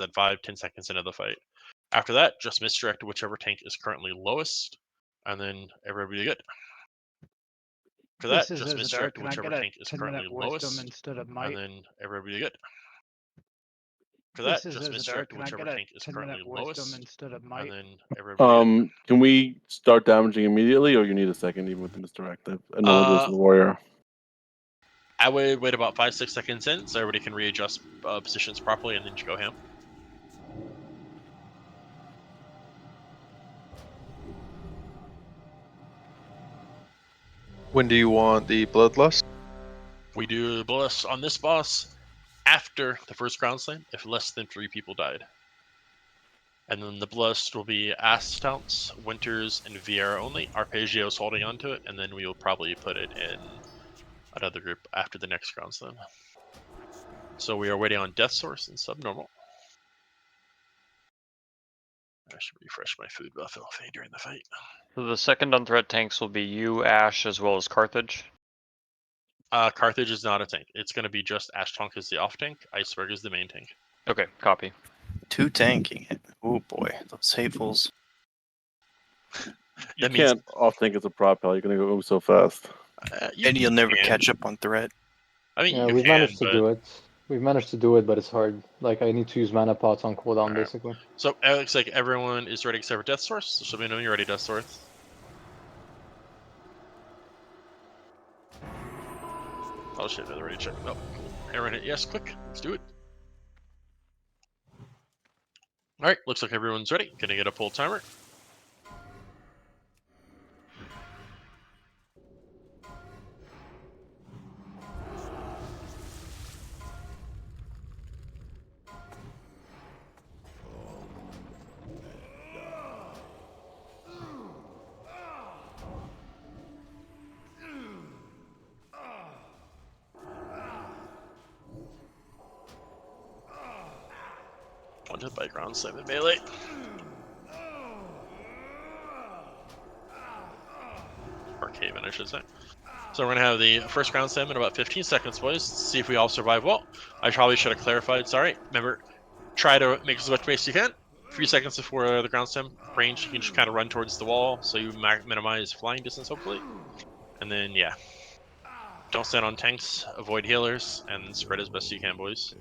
then 5-10 seconds into the fight. After that, just misdirect whichever tank is currently lowest, and then everybody good. After that, just misdirect whichever tank is currently lowest, instead of might? and then everybody good. After that, just misdirect whichever tank is currently lowest, instead of and might? then everybody good. Can we start damaging immediately, or you need a second even with the misdirective? I know it was the warrior. I would wait about 5-6 seconds in, so everybody can readjust positions properly, and then just go ham. When do you want the bloodlust? We do bless on this boss after the first ground slam if less than 3 people died. And then the blessed will be Astouts, Winters, and Vieira only. Arpeggio's holding on to it, and then we will probably put it in another group after the next ground slam. So we are waiting on Death Source and Subnormal. I should refresh my food buffet during the fight. So the second on threat tanks will be you, Ash, as well as Carthage. Carthage is not a tank. It's going to be just Ashtonk is the off tank. Iceberg is the main tank. Okay, copy. 2 tanking it. Oh boy, those hatefuls. You can't off think it's a prop pal. You're gonna go so fast. And you'll never catch up on threat. I mean, Yeah, we've managed to do it. We've managed to do it, but it's hard. Like, I need to use mana pots on cooldown, basically. So it looks like everyone is ready except for Death Source. So let me know when you're ready, Death Source. Oh shit, they're ready to check. Oh, cool. Everyone hit yes, quick. Let's do it. Alright, looks like everyone's ready. Gonna get a pull timer. One hit by ground slam and melee. Or Caven, I should say. So we're gonna have the first ground slam in about 15 seconds, boys. See if we all survive well. I probably should have clarified, sorry. Remember, try to make as much space as you can. A few seconds before the ground slam range, you can just kind of run towards the wall, so you minimize flying distance, hopefully. And then, yeah. Don't stand on tanks, avoid healers, and spread as best you can, boys.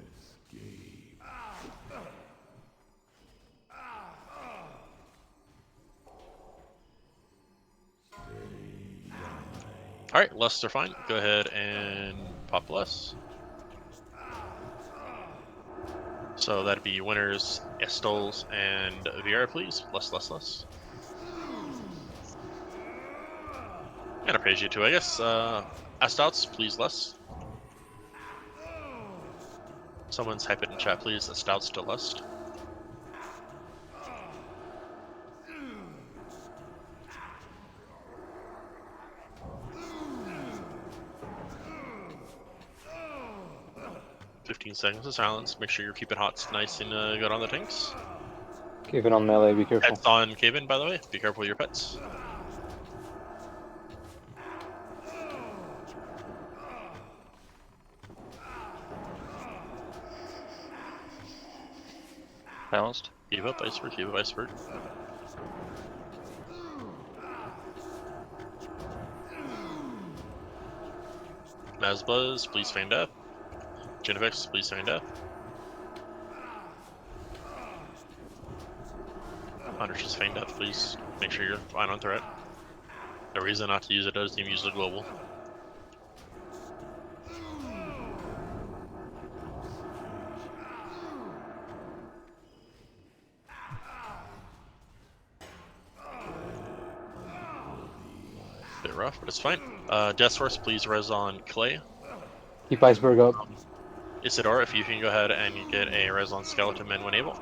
Alright, lusts are fine. Go ahead and pop less. So that'd be winners, Estols, and VR, please. Less. And Arpeggio too, I guess. Astouts, please, less. Someone's type it in chat, please. Astouts to lust. $15 seconds of silence. Make sure you keep it hot, nice and good on the tanks. Caven on melee, be careful. Pets on Caven, by the way. Be careful with your pets. Balanced. Keep up, Iceberg, keep up, Iceberg. Mazbuzz, please feign death. Genevix, please feign death. Hunter, just feign death, please. Make sure you're fine on threat. No reason not to use it, does team use the global. Bit rough, but it's fine. Death Source, please res on Clay. Keep Iceberg up. Isidore, if you can go ahead and get a res on Skeleton Men when able.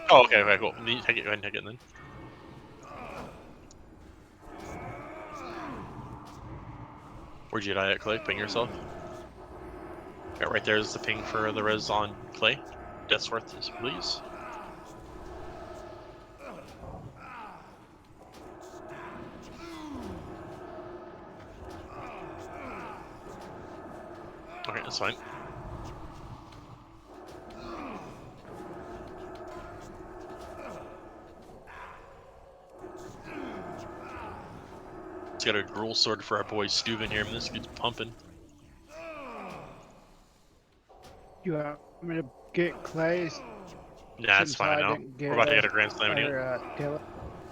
Oh, okay, cool. Take it, go ahead and take it then. Where'd you die at, Clay? Ping yourself. Yeah, right there's the ping for the res on Clay. Deathsworth, please. Okay, that's fine. He's got a gruel sword for our boy Steuben here, and this dude's pumping. You want me to get Clay's? Yeah, it's Since I fine now. didn't We're about to get get a Grand Slam anyway. kill it.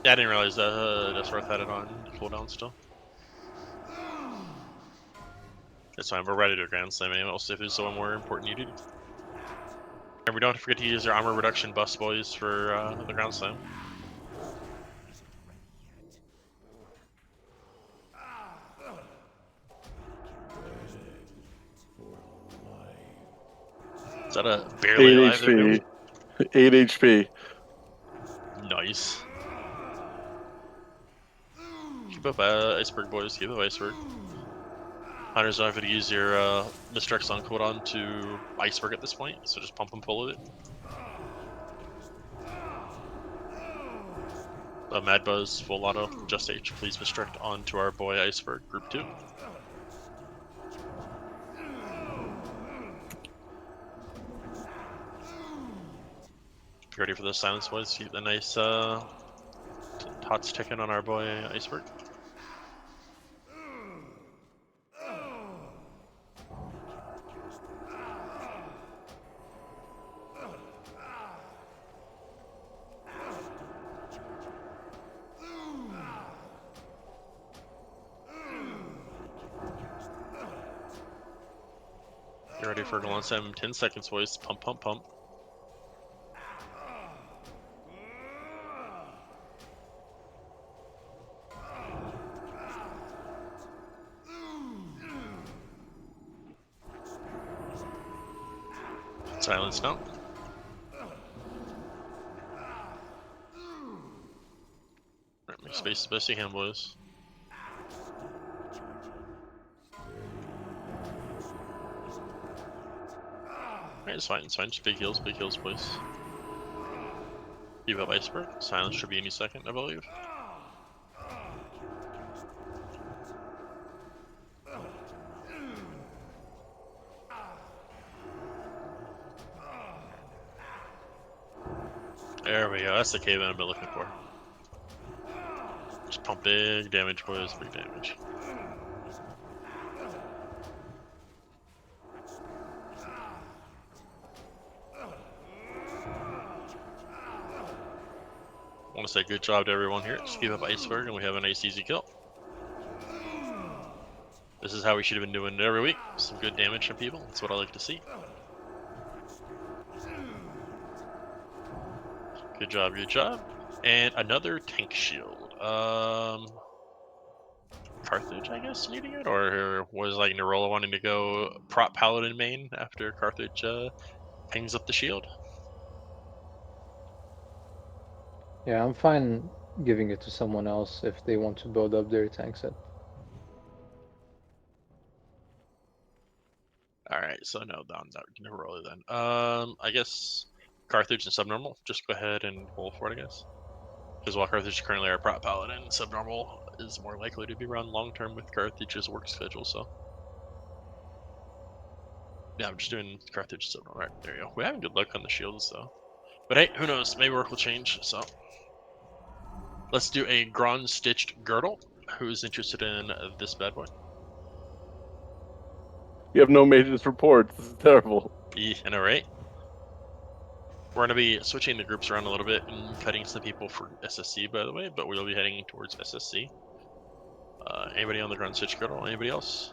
Yeah, I didn't realize Deathworth had it on cooldown still. It's fine, we're ready to Grand Slam anyway. We'll see if there's one more important you do. And we don't forget to use your armor reduction bust, boys, for the Grand Slam. Is that a barely 8 alive there, HP. 8 HP. Nice. Keep up Iceberg, boys. Keep up Iceberg. Hunters don't have to use your Mistrix on cooldown to Iceberg at this point, so just pump them full of it. Mad Buzz, full auto, just H. Please Mistrix onto our boy Iceberg, group 2. Get ready for the silence, boys. Keep the nice tots ticking on our boy Iceberg. Get ready for Golden Sam. 10 seconds, boys. Pump, pump, pump. Silence now. Alright, make space the best you can, boys. Alright, it's fine, just big heals, boys. Keep up Iceberg. Silence should be any second, I believe. There we go, that's the cave I've been looking for. Just pump big damage, boys, big damage. I want to say good job to everyone here. Just keep up Iceberg and we have a nice easy kill. This is how we should have been doing it every week. Some good damage from people. That's what I like to see. Good job, good job. And another tank shield. Carthage, I guess, needing it? Or was like Nerola wanting to go prop paladin main after Carthage hangs up the shield? Yeah, I'm fine giving it to someone else if they want to build up their tank set. Alright, so no, down Nerola then. I guess Carthage and Subnormal. Just go ahead and roll for it, I guess. Because while Carthage is currently our prop paladin, Subnormal is more likely to be run long term with Carthage's work schedule, so. Yeah, I'm just doing Carthage Subnormal. Right, there you go. We're having good luck on the shields, though. But hey, who knows? Maybe work will change, so. Let's do a Gron Stitched Girdle. Who's interested in this bad boy? You have no majors reports. This is terrible. I know, right? We're going to be switching the groups around a little bit and cutting some people for SSC, by the way, but we'll be heading towards SSC. Anybody on the Gron Stitched Girdle? Anybody else?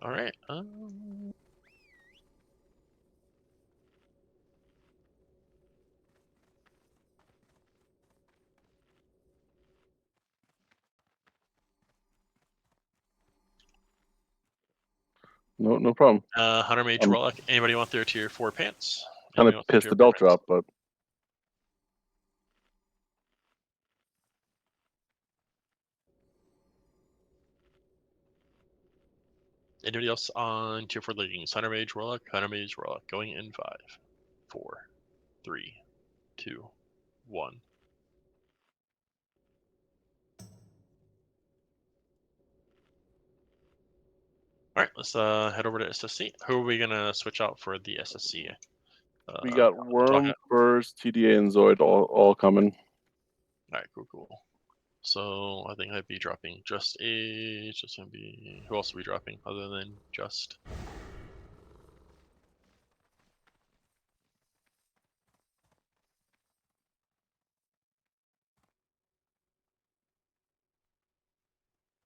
All right. No problem. Hunter Mage Warlock. Anybody want their tier 4 pants? Kind Anybody of want their pissed tier the 4 belt pants? drop, but Anybody else on tier 4 leggings? Hunter Mage Warlock. Hunter Mage Warlock. Going in 5, 4, 3, 2, 1. All right, let's head over to SSC. Who are we gonna switch out for the SSC? We got Worm, All Furs, TDA, and Zoid all coming. right, cool. So I think I'd be dropping just a. Just gonna be. Who else are we dropping other than just?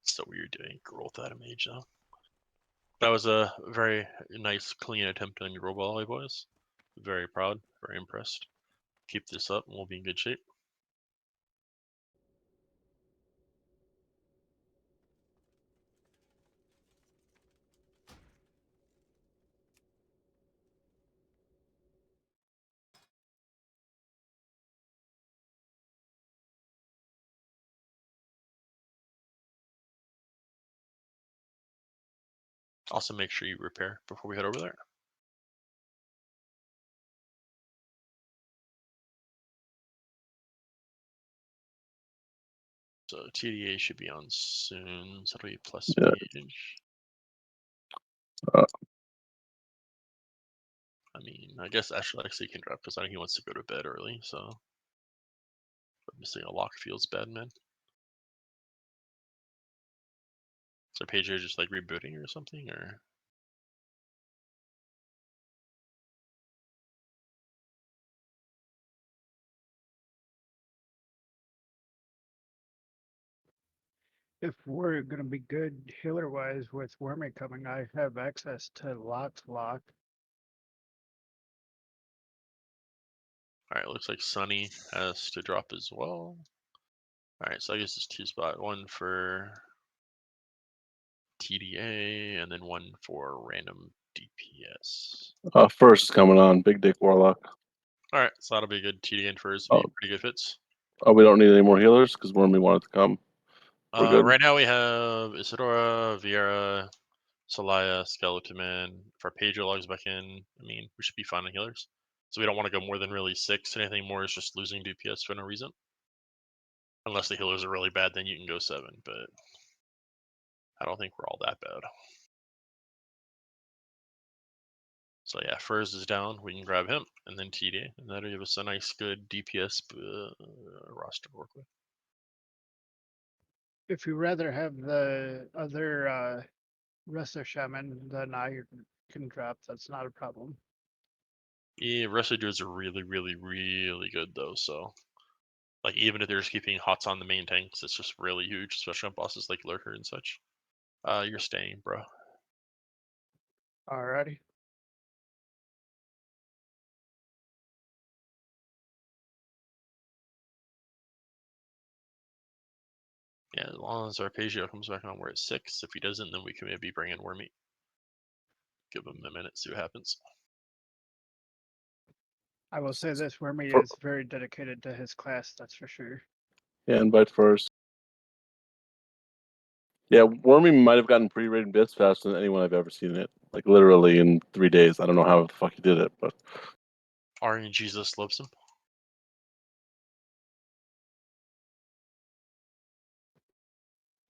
So weird doing girl without a mage though. That was a very nice, clean attempt on your roll volley, boys. Very proud, very impressed. Keep this up, and we'll be in good shape. Also, make sure you repair before we head over there. So TDA should be on soon. So it'll be plus Yeah. mage. Uh, I mean, I guess actually can drop because I think he wants to go to bed early. So but missing a lock feels bad, man. So Pager just like rebooting or something, or If we're gonna be good healer wise with Wormy coming, I have access to Lock's lock. all right. Looks like Sunny has to drop as well. All right, so I guess it's 2 spot, one for TDA and then one for random DPS. First coming on, Big Dick Warlock. All right, so that'll be good. TDA and Furs Oh. be pretty good fits. Oh, we don't need any more healers because Wormy wanted to come. We're good. Right now we have Isadora, Vieira, Solaya, Skeleton Man. If our Pedro logs back in, I mean, we should be fine on healers. So we don't want to go more than really 6. Anything more is just losing DPS for no reason. Unless the healers are really bad, then you can go 7, but I don't think we're all that bad. So yeah, Furs is down. We can grab him, and then TD, and that'll give us a nice, good DPS roster to work with. If you rather have the other Resto Shaman, then I can drop. That's not a problem. Yeah, Resto dudes are really good though. So, like, even if they're just keeping hots on the main tanks, it's just really huge, especially on bosses like Lurker and such. You're staying, bro. Alrighty. Yeah, as long as Arpeggio comes back on, we're at 6. If he doesn't, then we can maybe bring in Wormy. Give him a minute, see what happens. I will say this, Wormy For- is very dedicated to his class, that's for sure. Yeah, invite first. Yeah, Wormy might have gotten pre-rated bits faster than anyone I've ever seen it. Like literally in 3 days. I don't know how the fuck he did it, but Ari and Jesus loves him.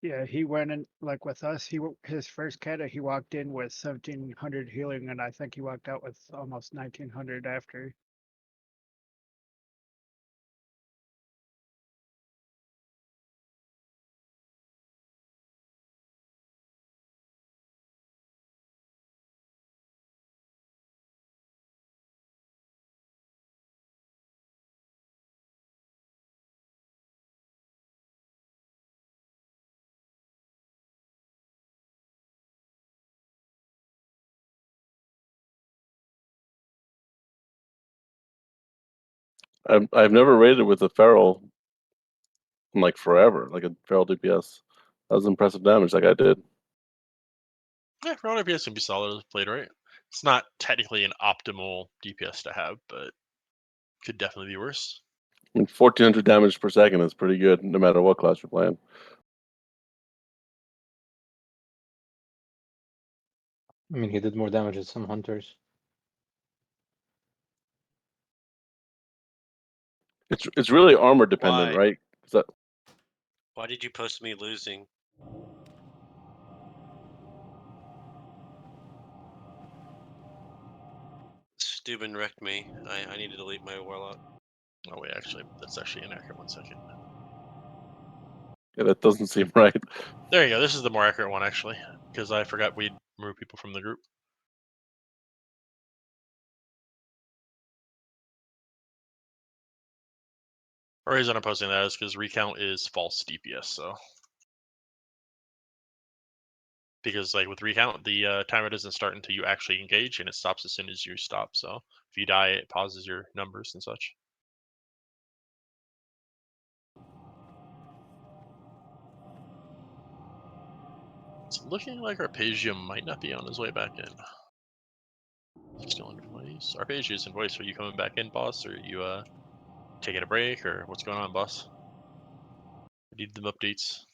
Yeah, he went in like with us. His first kata he walked in with 1700 healing, and I think he walked out with almost 1900 after. I've never rated with a feral in like forever, like a feral DPS. That was impressive damage that guy did. Yeah, round DPS can be solid as played right. It's not technically an optimal DPS to have, but could definitely be worse. I mean, 1400 damage per second is pretty good, no matter what class you're playing. I mean, he did more damage than some hunters. It's really armor dependent, Why? right? That, Why did you post me losing? Steuben wrecked me. I need to delete my warlock. Oh wait, actually, that's actually inaccurate. 1 second. Yeah, that doesn't seem right. There you go. This is the more accurate one actually, because I forgot we'd remove people from the group. The reason I'm posting that is because recount is false DPS. So because like with recount, the timer doesn't start until you actually engage, and it stops as soon as you stop. So if you die, it pauses your numbers and such. It's looking like Arpeggio might not be on his way back in. Still in voice. Arpeggio's in voice. Are you coming back in, boss? Or are you taking a break? Or what's going on, boss? I need them updates.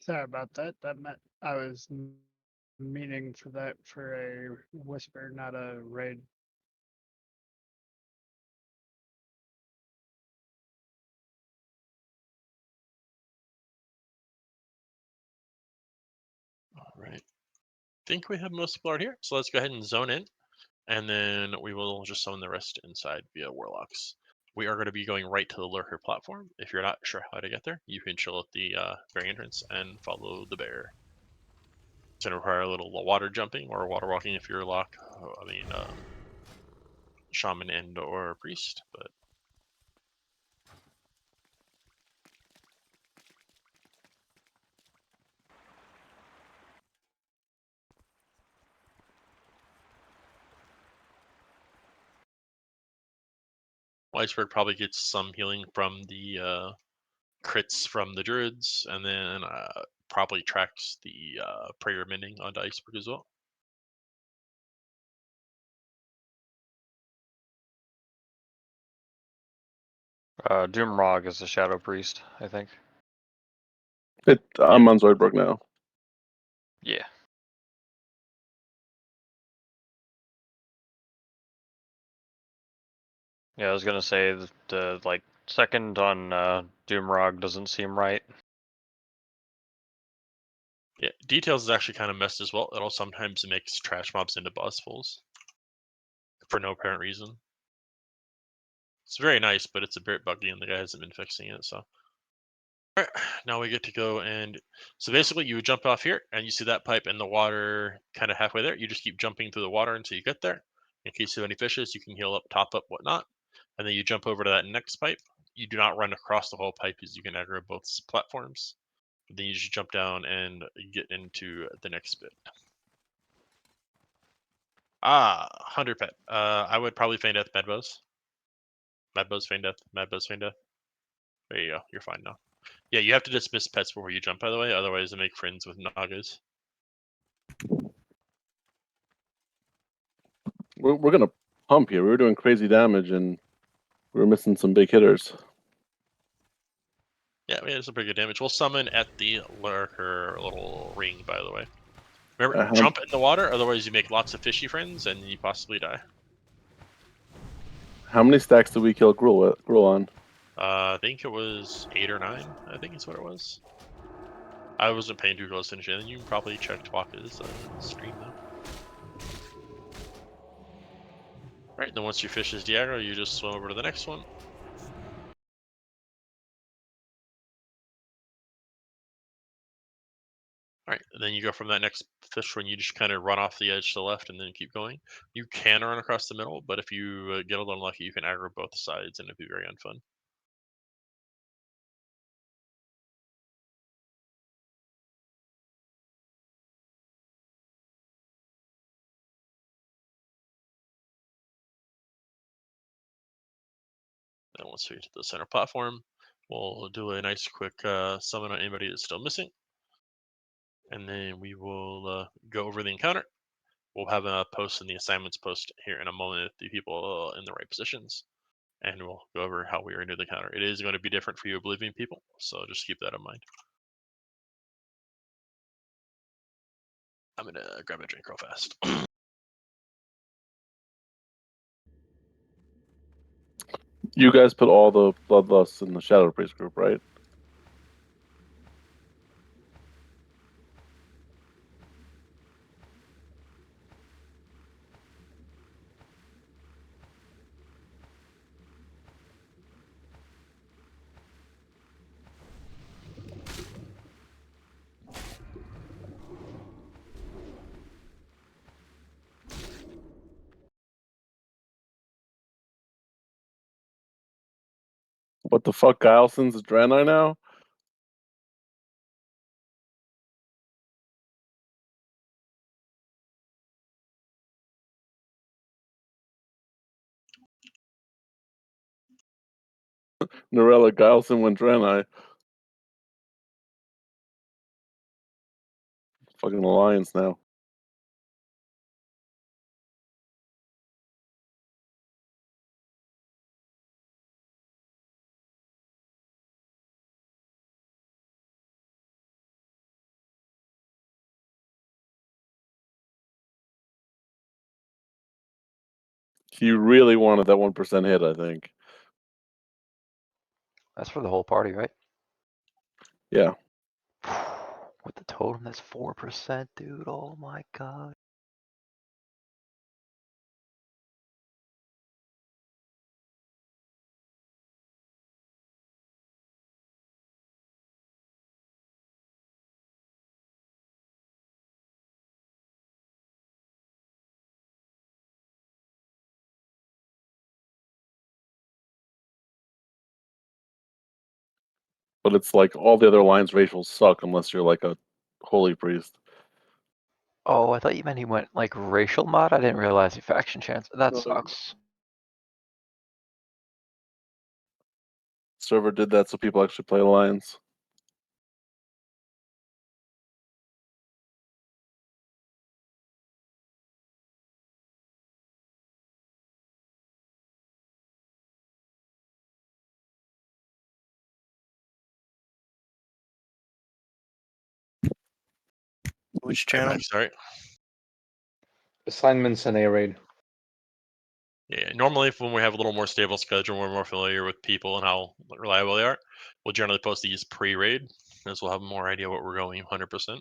Sorry about that. That meant I was meaning for that for a whisper, not a raid. All right. Think we have most people out here. So let's go ahead and zone in. And then we will just summon the rest inside via warlocks. We are going to be going right to the Lurker platform. If you're not sure how to get there, you can chill at the very entrance and follow the bear. It's going to require a little water jumping or water walking if you're lock. Shaman and or priest, but Weisberg probably gets some healing from the crits from the druids, and then probably tracks the prayer mending onto Iceberg as well. Doomrog is the Shadow Priest, I think. I'm on Zoidberg now. Yeah. Yeah, I was gonna say the like second on Doomrog doesn't seem right. Yeah, details is actually kind of messed as well. It'll sometimes makes trash mobs into boss fools for no apparent reason. It's very nice, but it's a bit buggy, and the guy hasn't been fixing it. So, all right, now we get to go and so basically you would jump off here, and you see that pipe in the water, kind of halfway there. You just keep jumping through the water until you get there. In case you have any fishes, you can heal up, top up, whatnot, and then you jump over to that next pipe. You do not run across the whole pipe, as you can aggro both platforms. Then you just jump down and get into the next bit. 100 pet. I would probably feign death, Medbos. Medbos, feign death, Medbos, feign death. There you go. You're fine now. Yeah, you have to dismiss pets before you jump, by the way. Otherwise, they make friends with Nagas. We're gonna pump here. We were doing crazy damage and we were missing some big hitters. Yeah, we had some pretty good damage. We'll summon at the Lurker little ring, by the way. Remember, jump in the water, otherwise you make lots of fishy friends and you possibly die. How many stacks did we kill Gruul on? I think it was 8 or 9. I think is what it was. I wasn't paying too close attention. You can probably check Twaka's stream though. Alright, then once your fish is diagonal, you just swim over to the next one. Alright, and then you go from that next fish one, you just kind of run off the edge to the left and then keep going. You can run across the middle, but if you get a little lucky, you can aggro both sides and it'd be very unfun. Then once we get to the center platform, we'll do a nice quick summon on anybody that's still missing. And then we will go over the encounter. we'll have a post in the assignments post here in a moment with the people in the right positions, and we'll go over how we are going to do the counter. It is going to be different for you Oblivion people, so just keep that in mind. I'm going to grab a drink real fast. You guys put all the bloodlusts in the Shadow Priest group, right? What the fuck, Guileson's a Draenei now? Norella Guileson went Draenei. Fucking Alliance now. He really wanted that 1% hit, I think. That's for the whole party, right? Yeah. With the totem, that's 4%, dude. Oh my god. But it's like all the other Alliance racials suck unless you're like a holy priest. Oh, I thought you meant he went like racial mod. I didn't realize he faction chance. That No. sucks. Server did that so people actually play Alliance. Which Right channel? back, sorry. Assignments and A raid. Yeah, normally when we have a little more stable schedule, we're more familiar with people and how reliable they are. We'll generally post these pre-raid, as we'll have more idea what we're going 100%.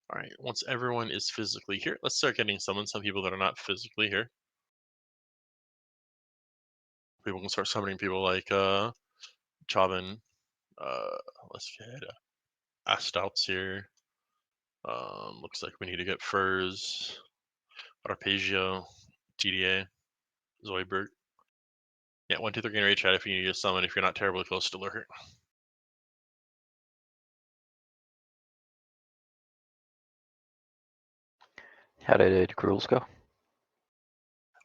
All right, once everyone is physically here, let's start getting some people that are not physically here. People can start summoning people like Chavin. Let's get Astouts here. Looks like we need to get Furs, Arpeggio, TDA, Zoidberg. Yeah, 1, 2, 3 in raid chat if you need to summon if you're not terribly close to Lurker. How did Gruels go?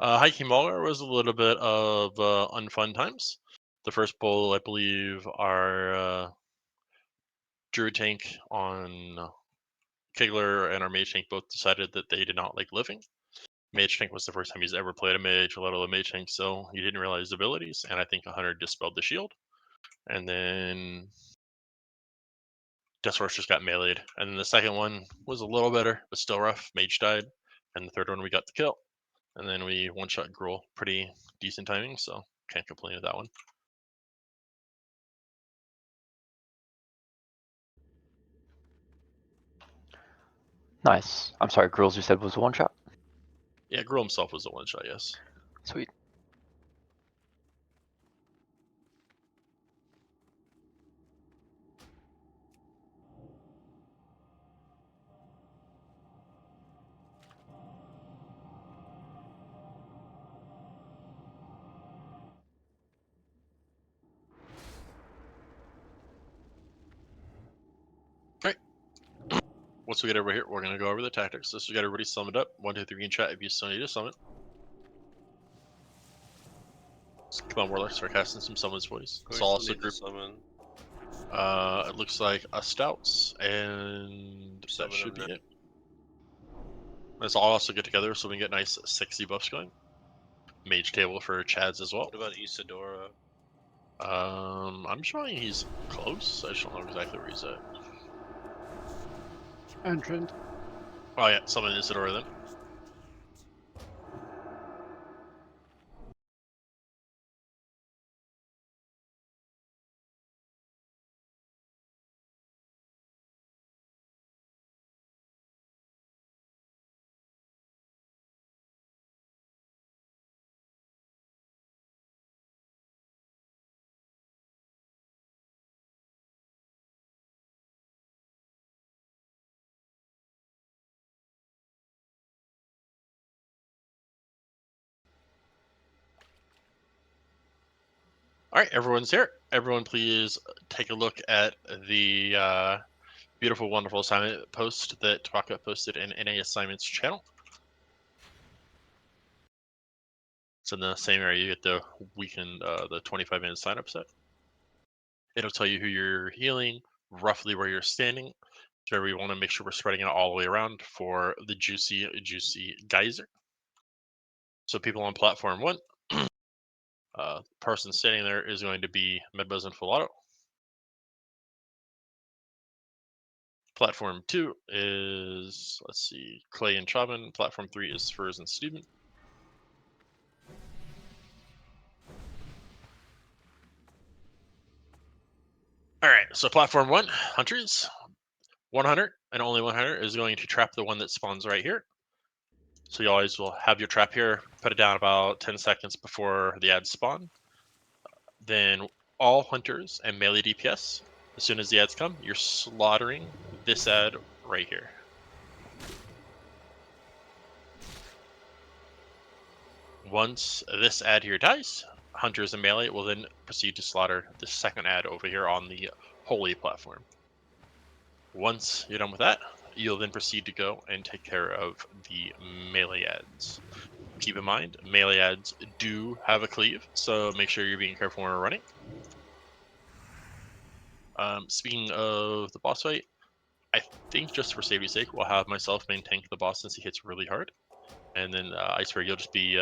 Hiking Mauler was a little bit of unfun times. The first bowl, I believe, our Druid tank on Kegler and our Mage tank both decided that they did not like living. Mage tank was the first time he's ever played a mage, let alone a mage tank, so he didn't realize his abilities, and I think 100 dispelled the shield. And then Death Horse just got meleeed. And then the second one was a little better, but still rough. Mage died. And the third one we got the kill. And then we one-shot Gruul. Pretty decent timing, so can't complain with that one. Nice. I'm sorry, Gruels you said was a one shot? Yeah, Gruul himself was a one-shot, yes. Sweet. Once we get over here, we're gonna go over the tactics. So we got everybody summoned up. 1, 2, 3 in chat if you still need to summon. Come on, Warlock, start casting some summons, boys. It's We all still also need to group. summon. It looks like a stouts, and that Summon should be them it. Let's all also get together so we can get nice 60 buffs going. Mage table for Chads as well. What about Isadora? I'm showing he's close. I just don't know exactly where he's at. Entrance. Oh yeah, summon Isadora then. All right, everyone's here. Everyone, please take a look at the beautiful, wonderful assignment post that Twaka posted in NA Assignments channel. It's in the same area you get the weekend, the 25-minute sign-up set. It'll tell you who you're healing, roughly where you're standing. So we want to make sure we're spreading it all the way around for the juicy geyser. So people on platform 1, person standing there is going to be Medbuzz and Full Auto. Platform 2 is, let's see, Clay and Chauvin. Platform 3 is Furs and Steven. All right, so platform 1, Hunters. 100 and only 100 is going to trap the one that spawns right here. So you always will have your trap here, put it down about 10 seconds before the ads spawn. Then all hunters and melee DPS, as soon as the ads come, you're slaughtering this ad right here. Once this ad here dies, hunters and melee will then proceed to slaughter the second ad over here on the holy platform. Once you're done with that, you'll then proceed to go and take care of the melee ads. Keep in mind, melee ads do have a cleave, so make sure you're being careful when we're running. Speaking of the boss fight, I think just for safety's sake, we'll have myself main tank the boss since he hits really hard. And then Iceberg, you'll just be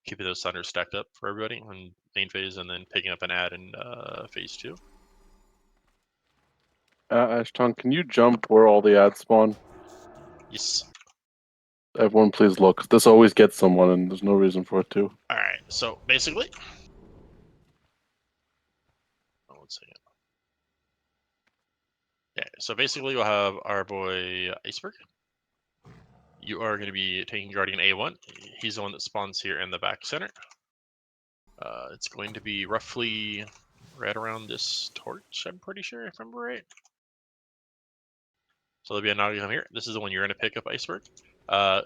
keeping those thunders stacked up for everybody on main phase, and then picking up an ad in phase 2. Ashton, can you jump where all the ads spawn? Yes. Everyone, please look. This always gets someone, and there's no reason for it to. All right. So basically, one second. Yeah. So basically, we'll have our boy Iceberg. You are going to be taking Guardian A1. He's the one that spawns here in the back center. It's going to be roughly right around this torch, I'm pretty sure, if I remember right. So there'll be a Naga here. This is the one you're going to pick up, Iceberg.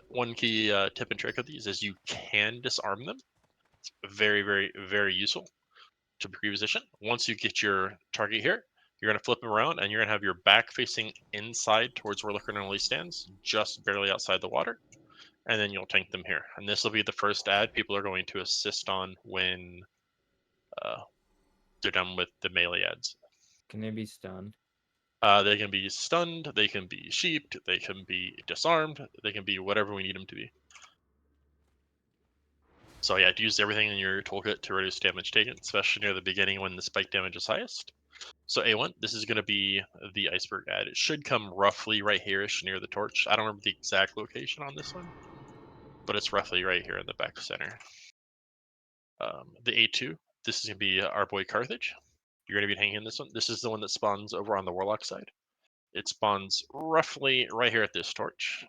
One key tip and trick of these is you can disarm them. It's very, very, very useful to pre-position. Once you get your target here, you're going to flip them around, and you're going to have your back facing inside towards where Lurker normally stands, just barely outside the water. And then you'll tank them here. And this will be the first ad people are going to assist on when they're done with the melee ads. Can they be stunned? They can be stunned, they can be sheeped, they can be disarmed, they can be whatever we need them to be. So yeah, use everything in your toolkit to reduce damage taken, especially near the beginning when the spike damage is highest. So A1, this is going to be the Iceberg ad. It should come roughly right here-ish near the torch. I don't remember the exact location on this one, but it's roughly right here in the back center. The A2, this is going to be our boy Carthage. You're going to be hanging this one. This is the one that spawns over on the Warlock side. It spawns roughly right here at this torch.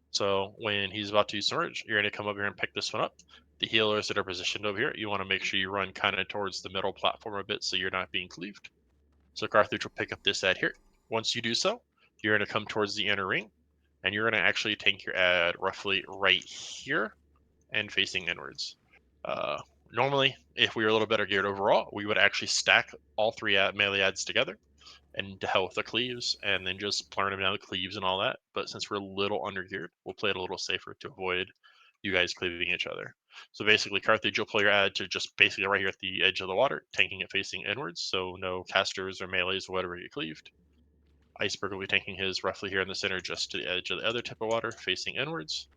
So when he's about to submerge, you're going to come over here and pick this one up. The healers that are positioned over here, you want to make sure you run kind of towards the middle platform a bit so you're not being cleaved. So Carthage will pick up this ad here. Once you do so, you're going to come towards the inner ring, and you're going to actually tank your ad roughly right here and facing inwards. Normally, if we were a little better geared overall, we would actually stack all 3 melee ads together and to hell with the cleaves, and then just burn them down the cleaves and all that. But since we're a little under geared, we'll play it a little safer to avoid you guys cleaving each other. So basically, Carthage will pull your ad to just basically right here at the edge of the water, tanking it facing inwards, so no casters or melees or whatever get cleaved. Iceberg will be tanking his roughly here in the center, just to the edge of the other tip of water, facing inwards,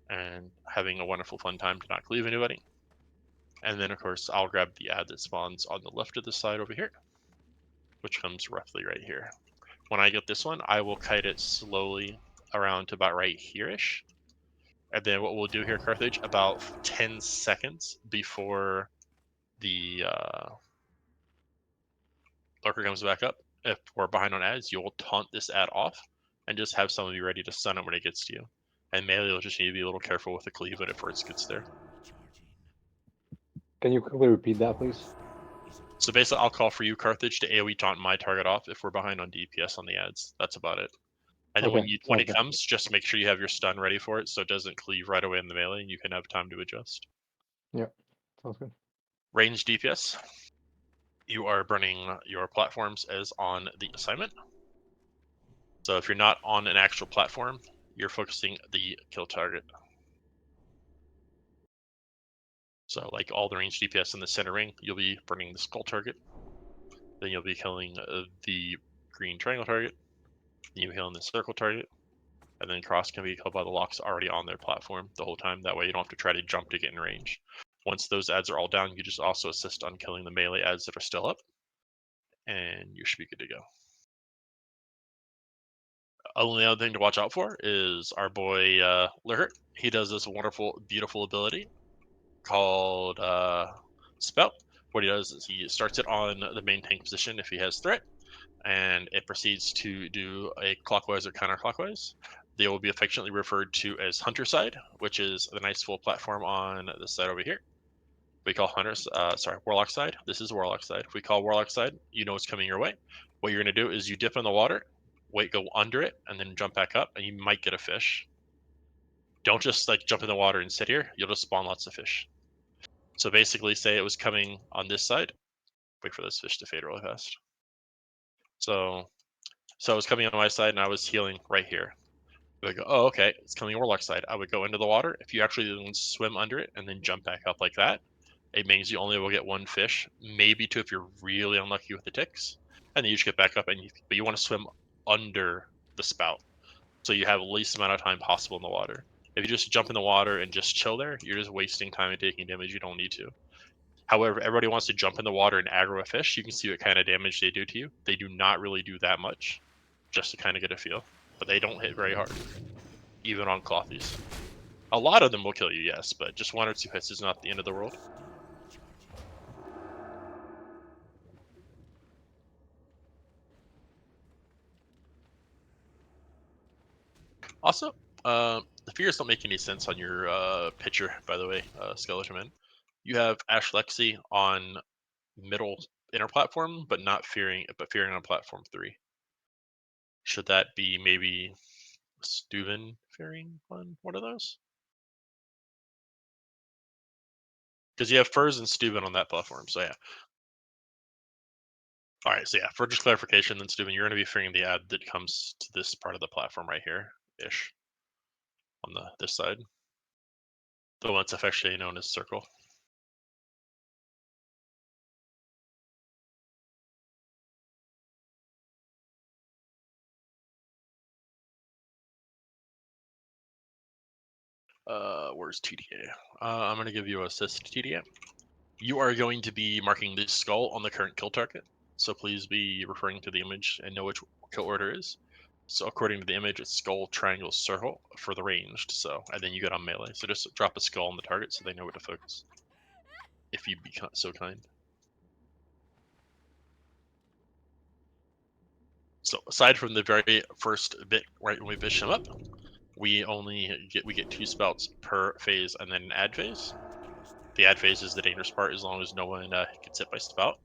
and having a wonderful fun time to not cleave anybody. And then, of course, I'll grab the ad that spawns on the left of the side over here, which comes roughly right here. When I get this one, I will kite it slowly around to about right here-ish. And then what we'll do here, Carthage, about 10 seconds before the Lurker comes back up, if we're behind on ads, you'll taunt this ad off and just have someone be ready to stun it when it gets to you. And melee will just need to be a little careful with the cleave when it first gets there. Can you quickly repeat that, please? So basically, I'll call for you, Carthage, to AoE taunt my target off if we're behind on DPS on the ads. That's about it. And then Okay, when sounds it good. comes, just make sure you have your stun ready for it so it doesn't cleave right away in the melee and you can have time to adjust. Sounds good. Range DPS. You are burning your platforms as on the assignment. So if you're not on an actual platform, you're focusing the kill target. So like all the range DPS in the center ring, you'll be burning the skull target. Then you'll be killing the green triangle target. Then you'll be killing the circle target. And then cross can be killed by the locks already on their platform the whole time. That way you don't have to try to jump to get in range. Once those ads are all down, you just also assist on killing the melee ads that are still up. And you should be good to go. Only other thing to watch out for is our boy Lurker. He does this wonderful, beautiful ability called Spout. What he does is he starts it on the main tank position if he has threat, and it proceeds to do a clockwise or counterclockwise. They will be affectionately referred to as Hunter side, which is the nice full platform on this side over here. We call Warlock side. This is Warlock side. If we call Warlock side, you know it's coming your way. What you're going to do is you dip in the water, go under it, and then jump back up, and you might get a fish. Don't just like jump in the water and sit here. You'll just spawn lots of fish. So basically, say it was coming on this side. Wait for this fish to fade really fast. So it was coming on my side, and I was healing right here. I would go, oh, okay, it's coming Warlock side. I would go into the water. If you actually swim under it and then jump back up like that, it means you only will get one fish, maybe two if you're really unlucky with the ticks. And then you just get back up, but you want to swim under the spout, so you have the least amount of time possible in the water. If you just jump in the water and just chill there, you're just wasting time and taking damage you don't need to. However, everybody wants to jump in the water and aggro a fish. You can see what kind of damage they do to you. They do not really do that much, just to kind of get a feel. But they don't hit very hard, even on clothies. A lot of them will kill you, yes, but just one or two hits is not the end of the world. Also, the fears don't make any sense on your picture, by the way, Skeleton Man. You have Ash Lexi on middle inner platform, but fearing on platform 3. Should that be maybe Steuben fearing on one of those? Because you have Furs and Steuben on that platform, so yeah. Alright, so yeah, for just clarification, then Steuben, you're going to be fearing the ad that comes to this part of the platform right here-ish. On this side. The one that's affectionately known as Circle. Where's TDA? I'm going to give you assist TDA. You are going to be marking the skull on the current kill target, so please be referring to the image and know which kill order is. So according to the image, it's skull, triangle, circle for the ranged. So and then you get on melee. So just drop a skull on the target so they know where to focus. If you'd be so kind. So aside from the very first bit right when we fish him up, we get 2 spouts per phase and then an ad phase. The ad phase is the dangerous part as long as no one gets hit by spout.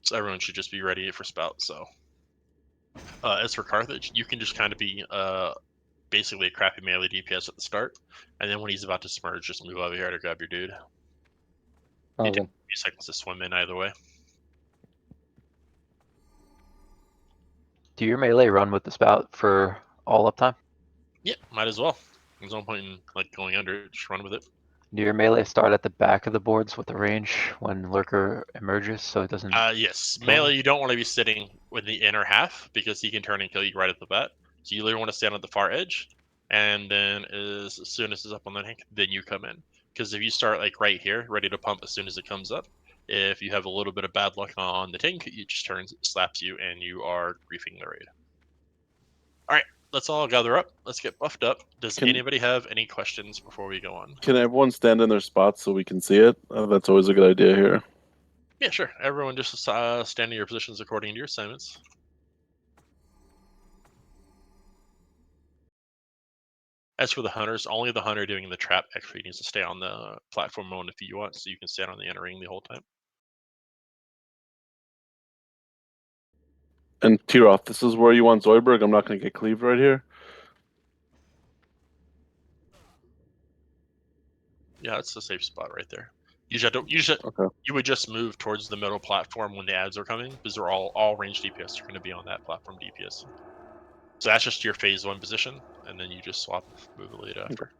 So everyone should just be ready for spout. So as for Carthage, you can just kind of be basically a crappy melee DPS at the start, and then when he's about to smurge, just move over here to grab your dude. You Sounds take good. a few seconds to swim in either way. Do your melee run with the spout for all uptime? Yeah, might as well. There's no point in like going under it. Just run with it. Do your melee start at the back of the boards with the range when Lurker emerges, so it doesn't? Yes. kill Melee, him? you don't want to be sitting with the inner half because he can turn and kill you right at the bat. So you literally want to stand at the far edge, and then as soon as it's up on the tank, then you come in. Because if you start like right here, ready to pump as soon as it comes up, if you have a little bit of bad luck on the tank, it just turns, slaps you, and you are griefing the raid. All right, let's all gather up. Let's get buffed up. Does anybody have any questions before we go on? Can everyone stand in their spots so we can see it? That's always a good idea here. Yeah, sure. Everyone just stand in your positions according to your assignments. As for the hunters, only the hunter doing the trap actually needs to stay on the platform mode if you want, so you can stand on the inner ring the whole time. And Tiroff, this is where you want Zoidberg. I'm not going to get cleaved right here. Yeah, it's a safe spot right there. You would just move towards the middle platform when the ads are coming, because they're all range DPS are going to be on that platform DPS. So that's just your phase 1 position, and then you just swap move elite after.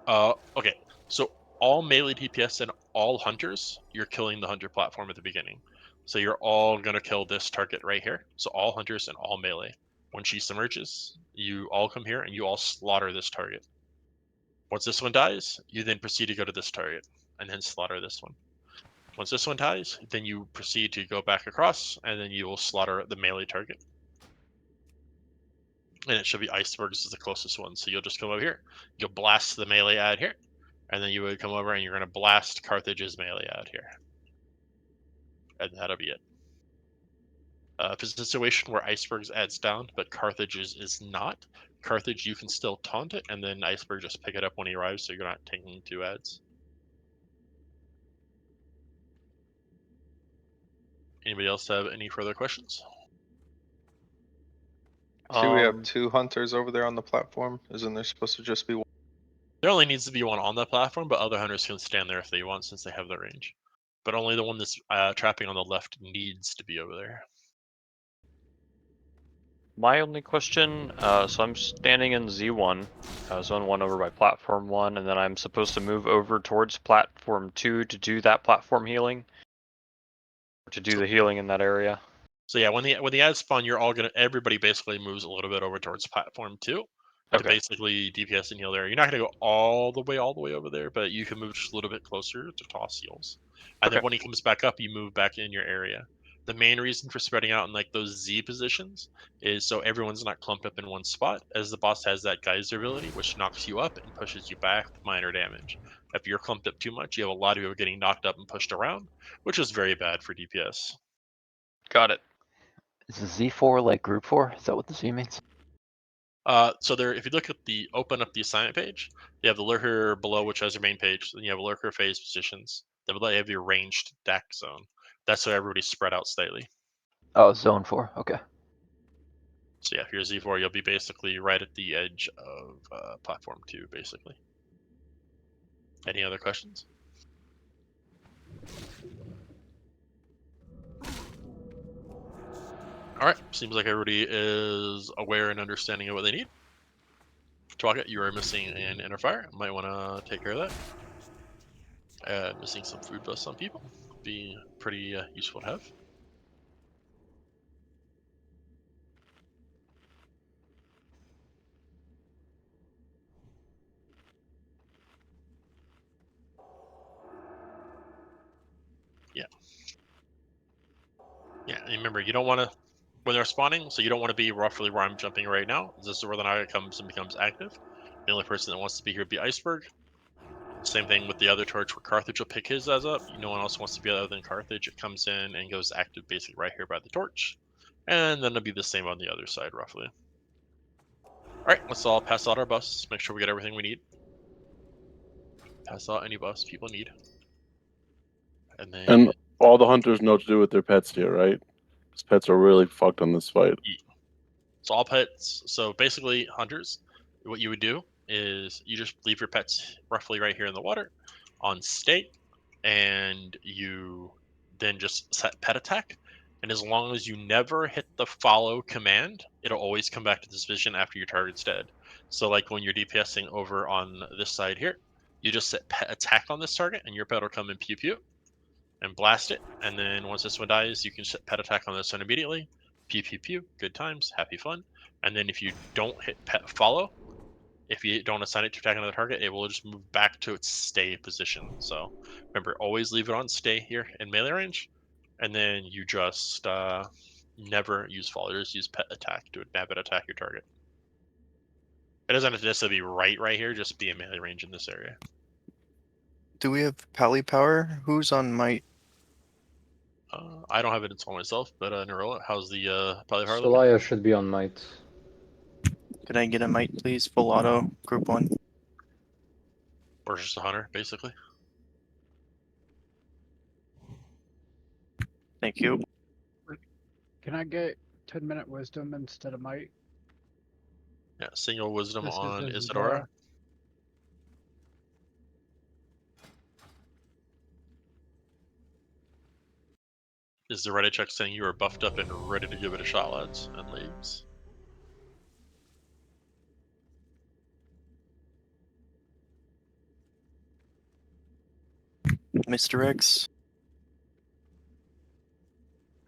Okay, so all melee DPS and all hunters, you're killing the hunter platform at the beginning. So you're all gonna kill this target right here. So all hunters and all melee. When she submerges, you all come here and you all slaughter this target. Once this one dies, you then proceed to go to this target and then slaughter this one. Once this one dies, then you proceed to go back across and then you will slaughter the melee target. And it should be icebergs is the closest one. So you'll just come over here, you'll blast the melee ad here, and then you would come over and you're going to blast Carthage's melee ad here. And that'll be it. If it's a situation where icebergs adds down, but Carthage's is not, Carthage you can still taunt it, and then iceberg just pick it up when he arrives, so you're not taking 2 ads. Anybody else have any further questions? See, we have 2 hunters over there on the platform. Isn't there supposed to just be one? There only needs to be one on the platform, but other hunters can stand there if they want since they have the range. But only the one that's trapping on the left needs to be over there. My only question, so I'm standing in Z1, zone 1 over by platform 1, and then I'm supposed to move over towards platform 2 to do that platform healing, to do the healing in that area. So yeah, when the ads spawn, everybody basically moves a little bit over towards platform 2 to Okay. basically DPS and heal there. You're not gonna go all the way over there, but you can move just a little bit closer to toss heals. And then Okay. when he comes back up, you move back in your area. The main reason for spreading out in like those Z positions is so everyone's not clumped up in one spot, as the boss has that geyser ability, which knocks you up and pushes you back with minor damage. If you're clumped up too much, you have a lot of people getting knocked up and pushed around, which is very bad for DPS. Got it. Is the Z4 like group 4? Is that what the Z means? So there, if you look at open up the assignment page, you have the Lurker below, which has your main page. Then you have Lurker phase positions. Then below you have your ranged DAC zone. That's so everybody's spread out slightly. Oh, zone 4. Okay. So yeah, if you're Z4, you'll be basically right at the edge of platform 2, basically. Any other questions? All right, seems like everybody is aware and understanding of what they need. Twaka, you are missing an inner fire. Might want to take care of that. Missing some food buffs on people. Be pretty useful to have. Yeah, and remember, you don't want to, when they're spawning, so you don't want to be roughly where I'm jumping right now. This is where the Naga comes and becomes active. The only person that wants to be here would be Iceberg. Same thing with the other torch where Carthage will pick his as up. No one else wants to be other than Carthage. It comes in and goes active basically right here by the torch. And then it'll be the same on the other side, roughly. Alright, let's all pass out our buffs. Make sure we get everything we need. Pass out any buffs people need. And then... And all the hunters know what to do with their pets here, right? Because pets are really fucked on this fight. It's all pets. So basically, hunters, what you would do is you just leave your pets roughly right here in the water on stake, and you then just set pet attack. And as long as you never hit the follow command, it'll always come back to this vision after your target's dead. So like when you're DPSing over on this side here, you just set pet attack on this target and your pet will come and pew pew and blast it. And then once this one dies, you can set pet attack on this one immediately. Pew pew pew, good times, happy fun. And then if you don't hit pet follow, if you don't assign it to attack another target, it will just move back to its stay position. So remember, always leave it on stay here in melee range, and then you just never use follow. Just use pet attack to have it attack your target. It doesn't have to necessarily be right here. Just be in melee range in this area. Do we have pally power? Who's on might? I don't have it installed myself, but Nerola, how's the poly power looking? Solaya should be on might. Could I get a might, please? Full auto, group 1. Or just a hunter, basically. Thank you. Can I get 10-minute wisdom instead of might? Yeah, single wisdom This is on Isadora. Isadora. Is the Reddit check saying you are buffed up and ready to give it a shot, lads and ladies? Mr. X.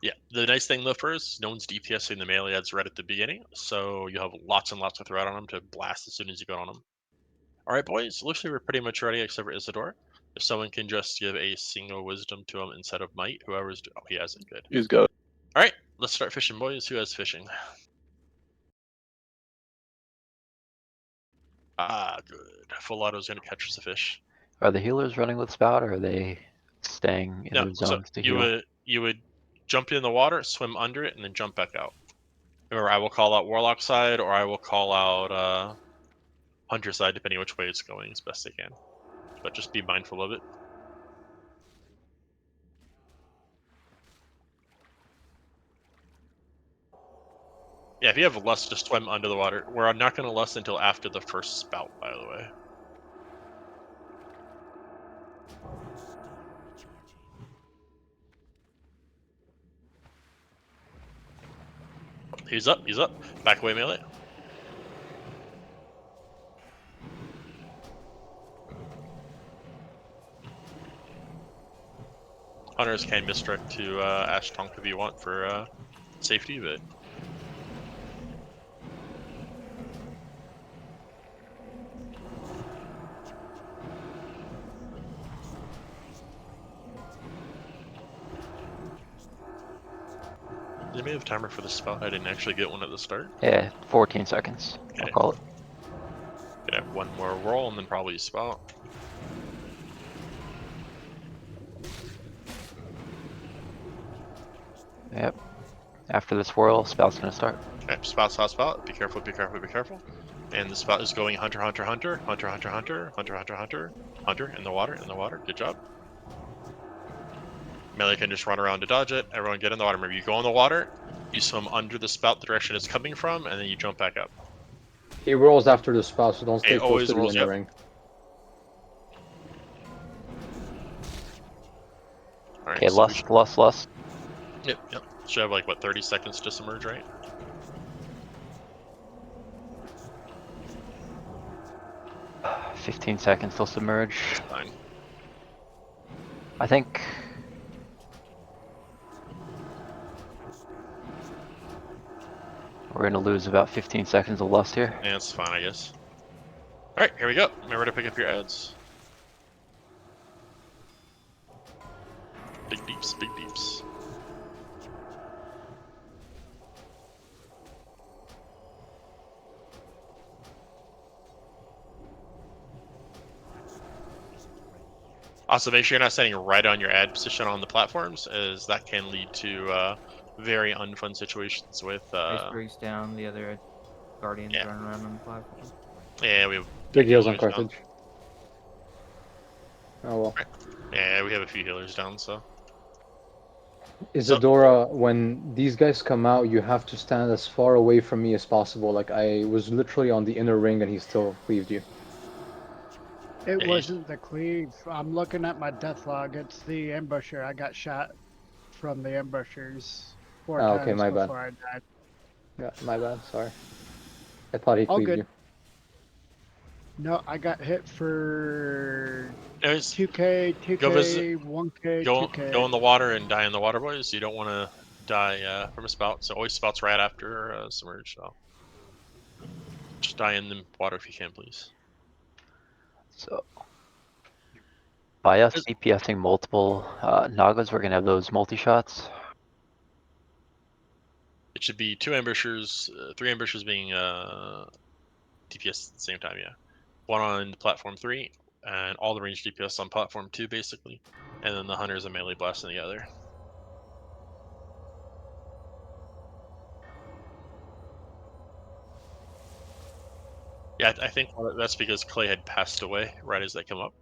Yeah, the nice thing though first, no one's DPSing the melee ads right at the beginning, so you have lots and lots of threat on them to blast as soon as you get on them. Alright boys, looks like we're pretty much ready except for Isadora. If someone can just give a single wisdom to him instead of might, whoever's oh, he has it, good. He's got it. Alright, let's start fishing boys. Who has fishing? Ah, good. Full auto's gonna catch us a fish. Are the healers running with spout, or are they staying in No, their so zones to heal? you would jump in the water, swim under it, and then jump back out. Remember, I will call out Warlock side, or I will call out Hunter side, depending which way it's going as best I can. But just be mindful of it. Yeah, if you have lust, just swim under the water. We're not going to lust until after the first spout, by the way. He's up, he's up. Back away melee. Hunters can misdirect to Ash Tonk if you want for safety, but does anybody have a timer for the spout? I didn't actually get one at the start. Yeah, 14 seconds. I'll Okay. call it. Gonna have one more roll and then probably spout. Yep. After this whirl, spout's gonna start. Okay, spout's hot spout. Be careful, be careful, be careful. And the spout is going hunter, hunter, hunter, hunter, hunter, hunter, hunter, hunter, hunter, hunter in the water, in the water. Good job. Melee can just run around to dodge it. Everyone get in the water. Remember, you go in the water, you swim under the spout the direction it's coming from, and then you jump back up. He rolls after the spout, so don't stay It close always to the rolls, inner yep. ring. Alright, Okay, so we should- lust. Yep, yep. Should have like, what, 30 seconds to submerge, right? — 15 seconds till submerge. Fine. I think. We're gonna lose about 15 seconds of lust here. Yeah, it's fine, I guess. Alright, here we go. Remember to pick up your ads. Big deeps, big deeps. Also, make sure you're not setting right on your ad position on the platforms, as that can lead to very unfun situations with. Iceberg's down, the other guardians Yeah. running around on the platform. Yeah, we have Big heals on healers down. Carthage. Oh well. Yeah, we have a few healers down, so. Isadora, when these guys come out, you have to stand as far away from me as possible. Like, I was literally on the inner ring and he still cleaved you. It Yeah, wasn't the cleave. I'm looking at my death log. It's the ambusher. I got shot from the ambushers. 4 Oh, times okay, my bad. before I died. Yeah, my bad. Sorry. I thought he All cleaved good. you. No, I got hit for Anyways, 2K, go visit. 2K, 1K, Go 2K. in the water and die in the water, boys. You don't want to die from a spout. So always spouts right after submerge. So just die in the water if you can, please. So by us Is- DPSing multiple Nagas, we're gonna have those multi-shots. It should be 2 ambushers, 3 ambushers being DPS at the same time. Yeah, 1 on platform 3, and all the ranged DPS on platform 2, basically, and then the hunters and melee blasting the other. Yeah, I think that's because Clay had passed away right as they come up,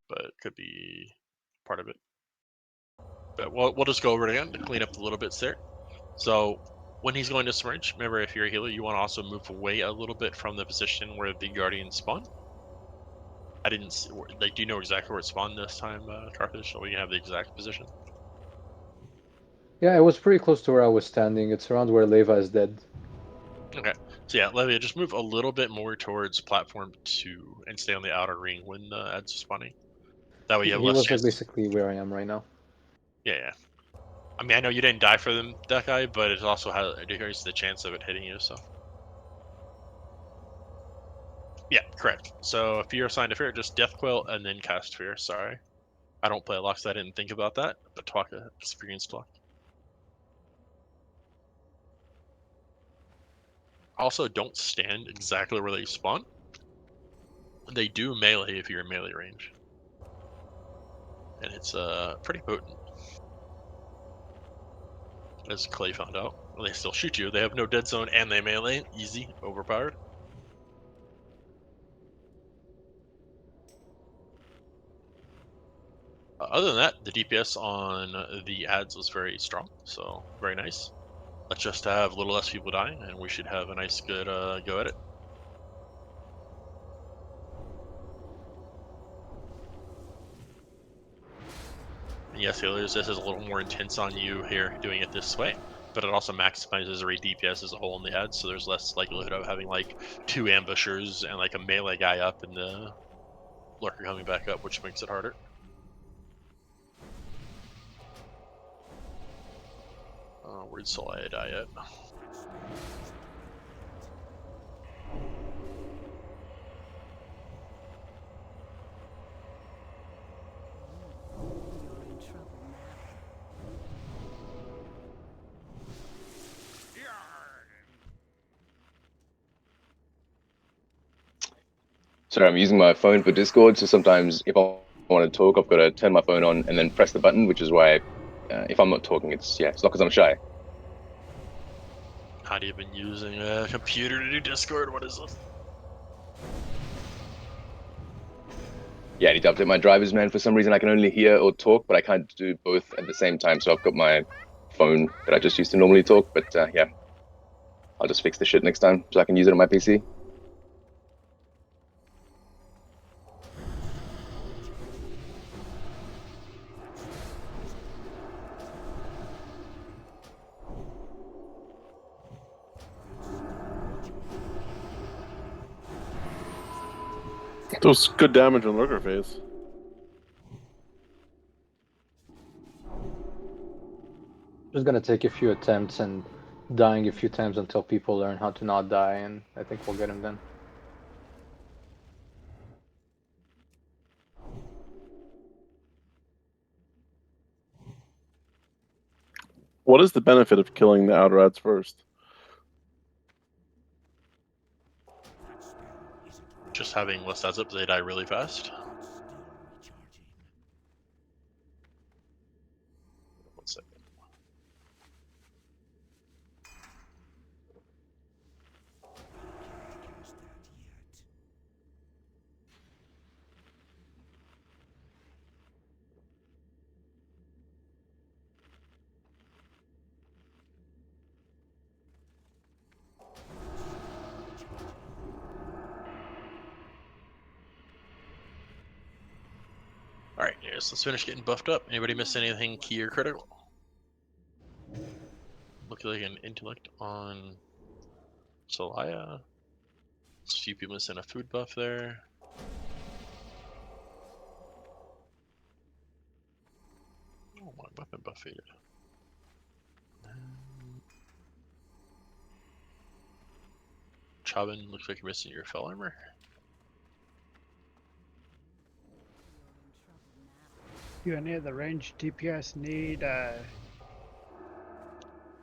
but it could be part of it. But we'll just go over it again to clean up the little bits there. So when he's going to submerge, remember if you're a healer, you want to also move away a little bit from the position where the guardians spawn. I didn't see, like, do you know exactly where it spawned this time, Carthage? So we can have the exact position. Yeah, it was pretty close to where I was standing. It's around where Leva is dead. Okay, so yeah, Levia, just move a little bit more towards platform 2 and stay on the outer ring when the ads are spawning. That way you have He less was like chance. basically where I am right now. Yeah. I mean, I know you didn't die for them, that guy, but it also has it decreases the chance of it hitting you. So. Yeah, correct. So if you're assigned to fear, just death quill and then cast fear. Sorry, I don't play a lot, so I didn't think about that. But talk experienced talk. Also, don't stand exactly where they spawn. They do melee if you're in melee range, and it's pretty potent. As Clay found out, they still shoot you. They have no dead zone and they melee. Easy, overpowered. Other than that, the DPS on the ads was very strong, so very nice. Let's just have a little less people dying, and we should have a nice, good go at it. And yes, healers, this is a little more intense on you here doing it this way, but it also maximizes array DPS as a whole in the ads, so there's less likelihood of having like 2 ambushers and like a melee guy up and the lurker coming back up, which makes it harder. Where'd Solaya die at? Sorry, I'm using my phone for Discord, so sometimes if I want to talk, I've got to turn my phone on and then press the button, which is why if I'm not talking, it's not because I'm shy. Not even using a computer to do Discord. What is this? Yeah, I need to update my drivers, man. For some reason, I can only hear or talk, but I can't do both at the same time. So I've got my phone that I just used to normally talk, but yeah, I'll just fix the shit next time so I can use it on my PC. Those good damage on Lurker phase. Just gonna take a few attempts and dying a few times until people learn how to not die, and I think we'll get him then. What is the benefit of killing the outer ads first? Just having less heads up, they die really fast. One second. Alright, yes, let's finish getting buffed up. Anybody miss anything key or critical? look like an intellect on Solaya. A few people missing a food buff there. Oh, my weapon buff faded. Chabin, looks like you're missing your fell armor. Do any of the ranged DPS need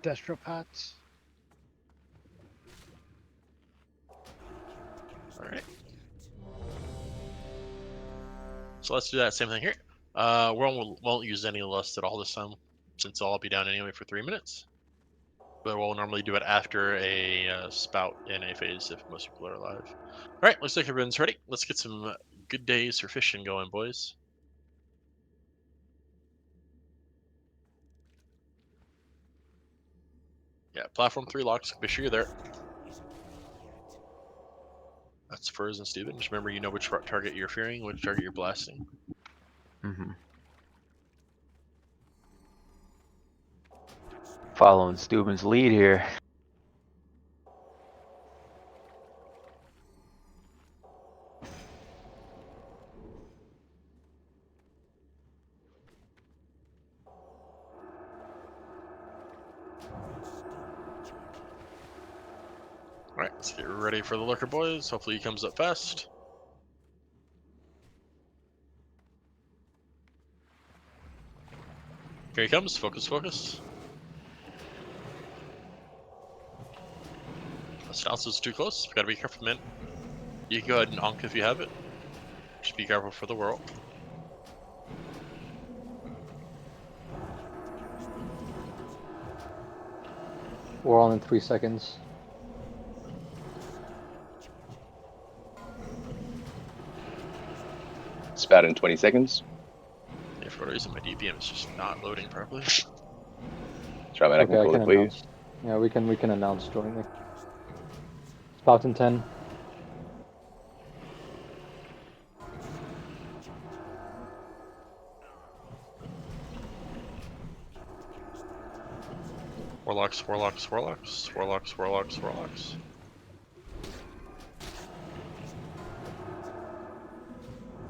destropots? Alright. So let's do that same thing here. We won't use any lust at all this time, since I'll be down anyway for 3 minutes. But we'll normally do it after a spout in a phase if most people are alive. Alright, looks like everyone's ready. Let's get some good days for fishing going, boys. Yeah, platform 3 locks. Be sure you're there. That's Furs and Steven. Just remember, you know which target you're fearing, which target you're blasting. Following Steuben's lead here. Alright, let's get ready for the Lurker, boys. Hopefully he comes up fast. Here he comes. Focus, focus. Stance is too close. Gotta be careful, man. You can go ahead and onk if you have it. Just be careful for the whirl. We're all in 3 seconds. Spout in 20 seconds. Yeah, for whatever reason, my DPM is just not loading properly. Try, man, I can call it for you. announce. Yeah, we can announce jointly. Spout in 10. Warlocks, warlocks, warlocks, warlocks, warlocks, warlocks.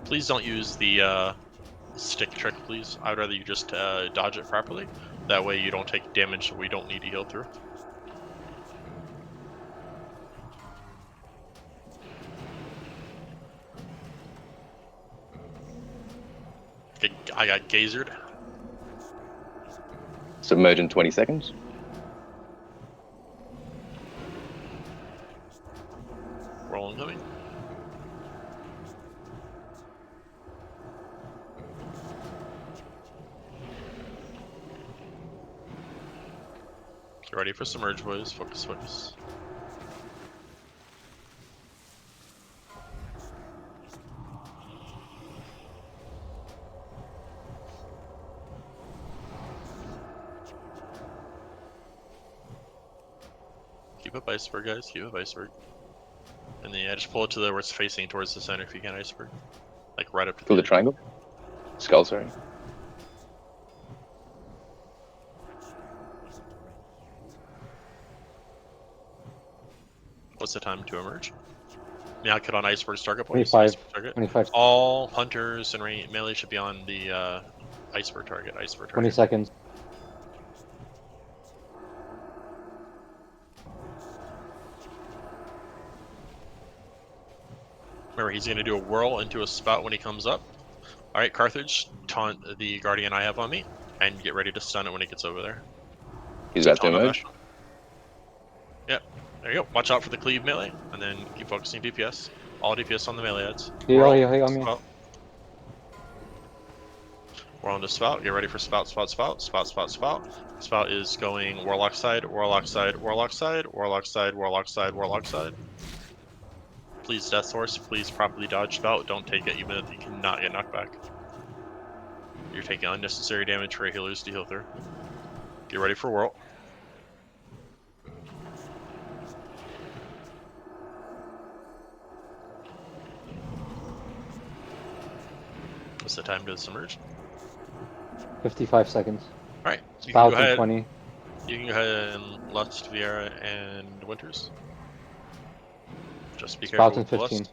Please don't use the stick trick, please. I'd rather you just dodge it properly. That way you don't take damage that we don't need to heal through. Okay, I got gazered. Submerge in 20 seconds. Rolling coming. Get ready for submerge, boys. Focus, focus. Keep up iceberg, guys. Keep up iceberg. And then yeah, just pull it to where it's facing towards the center if you can, iceberg. Like right up to Pull the triangle. Skull, sorry. What's the time to emerge? Now cut on iceberg's target point. 25. Target. 25. All hunters and melee should be on the iceberg target. 20 seconds. Remember, he's going to do a whirl into a spout when he comes up. Alright, Carthage, taunt the Guardian I have on me, and get ready to stun it when he gets over there. He's about to Taunt emerge. Yep, there you go. Watch out for the cleave melee, and then keep focusing DPS. All DPS on the melee heads. Heal on me. Spout. We're on the spout. Get ready for spout, spout, spout, spout, spout, spout. Spout is going warlock side, warlock side, warlock side, warlock side, warlock side, warlock side. Please, Death Horse, please properly dodge spout. Don't take it, even if you cannot get knocked back. You're taking unnecessary damage for healers to heal through. Get ready for whirl. What's the time to submerge? 55 seconds. Alright, you can Spout go in ahead. 20. You can go ahead and Lust, Viera, and Winters. Just be Spout careful in with 15. Lust.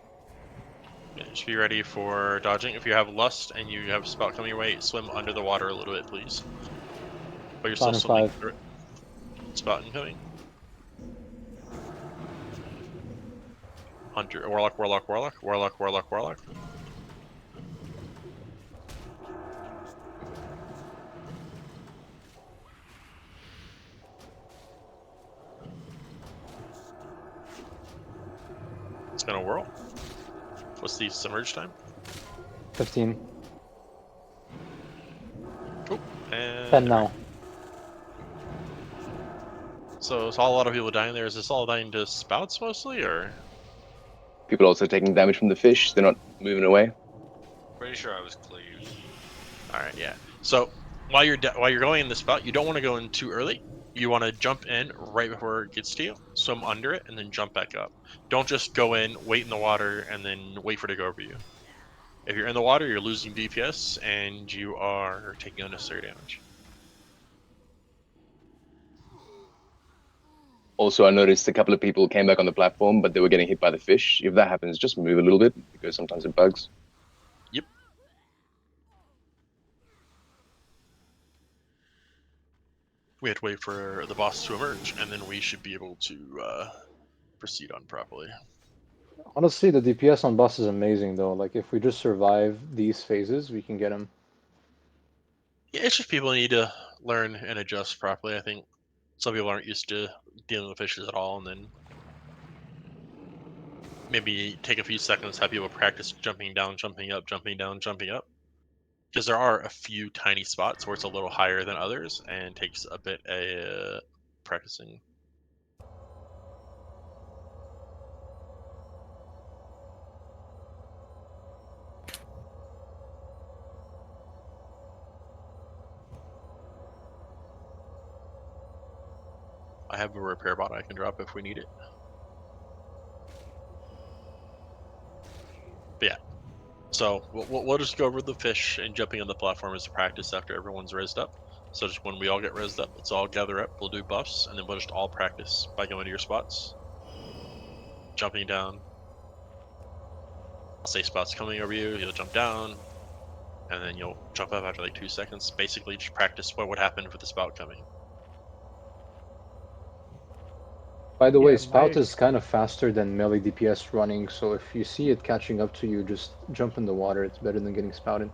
Yeah, just be ready for dodging. If you have Lust and you have Spout coming your way, swim under the water a little bit, please. But you're still Spout in swimming 5. through it. Spout incoming. Hunter, Warlock, Warlock, Warlock, Warlock, Warlock, Warlock. It's gonna whirl. What's the submerge time? 15. Cool. And 10 now. So saw a lot of people dying there. Is this all dying to spouts mostly, or? People also taking damage from the fish. They're not moving away. Pretty sure I was cleaved. All right, yeah. So while you're going in the spout, you don't want to go in too early. You want to jump in right before it gets to you, swim under it, and then jump back up. Don't just go in, wait in the water, and then wait for it to go over you. If you're in the water, you're losing DPS, and you are taking unnecessary damage. Also, I noticed a couple of people came back on the platform, but they were getting hit by the fish. If that happens, just move a little bit because sometimes it bugs. Yep. We have to wait for the boss to emerge, and then we should be able to proceed on properly. Honestly, the DPS on boss is amazing though. Like if we just survive these phases, we can get him. Yeah, it's just people need to learn and adjust properly. I think some people aren't used to dealing with fishes at all, and then maybe take a few seconds, have people practice jumping down, jumping up, jumping down, jumping up. Because there are a few tiny spots where it's a little higher than others, and takes a bit of practicing. I have a repair bot I can drop if we need it. But yeah, so we'll just go over the fish and jumping on the platform as a practice after everyone's rezzed up. So just when we all get rezzed up, let's all gather up, we'll do buffs, and then we'll just all practice by going to your spots. Jumping down. I'll say spots coming over you, you'll jump down, and then you'll jump up after like 2 seconds. Basically just practice what would happen with the spout coming. By the way, Yeah, Spout is kind of faster than melee DPS running, so if you see it catching up to you, just jump in the water. It's better than getting spouted.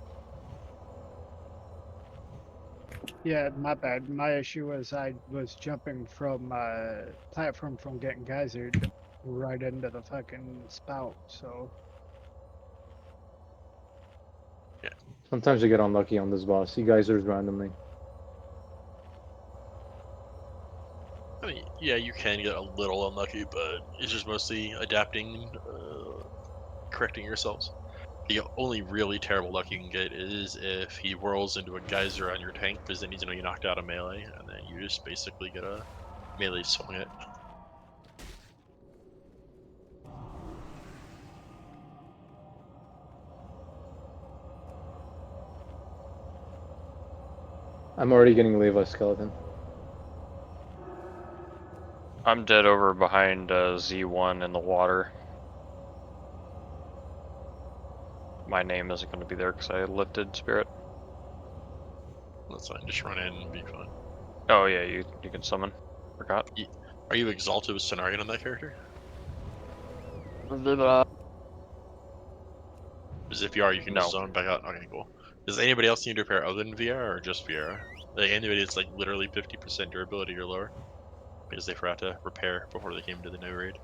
Yeah, my bad. My issue was I was jumping from platform from getting geysered right into the fucking spout. So Sometimes you get unlucky on this boss. He geysers randomly. I mean, yeah, you can get a little unlucky, but it's just mostly adapting, correcting yourselves. The only really terrible luck you can get is if he whirls into a geyser on your tank, because then he's you knocked out a melee, and then you just basically get a melee swung it. I'm already getting Levi Skeleton. I'm dead over behind Z1 in the water. My name isn't going to be there because I lifted Spirit. That's fine. Just run in and be fine. Oh yeah, you can summon. Forgot. Are you exalted with Cenarion on that character? Because if you are, you can just No. zone back out. Okay, cool. Does anybody else need to repair other than Viera or just Viera? Like anybody that's like literally 50% durability or lower, because they forgot to repair before they came to the new raid.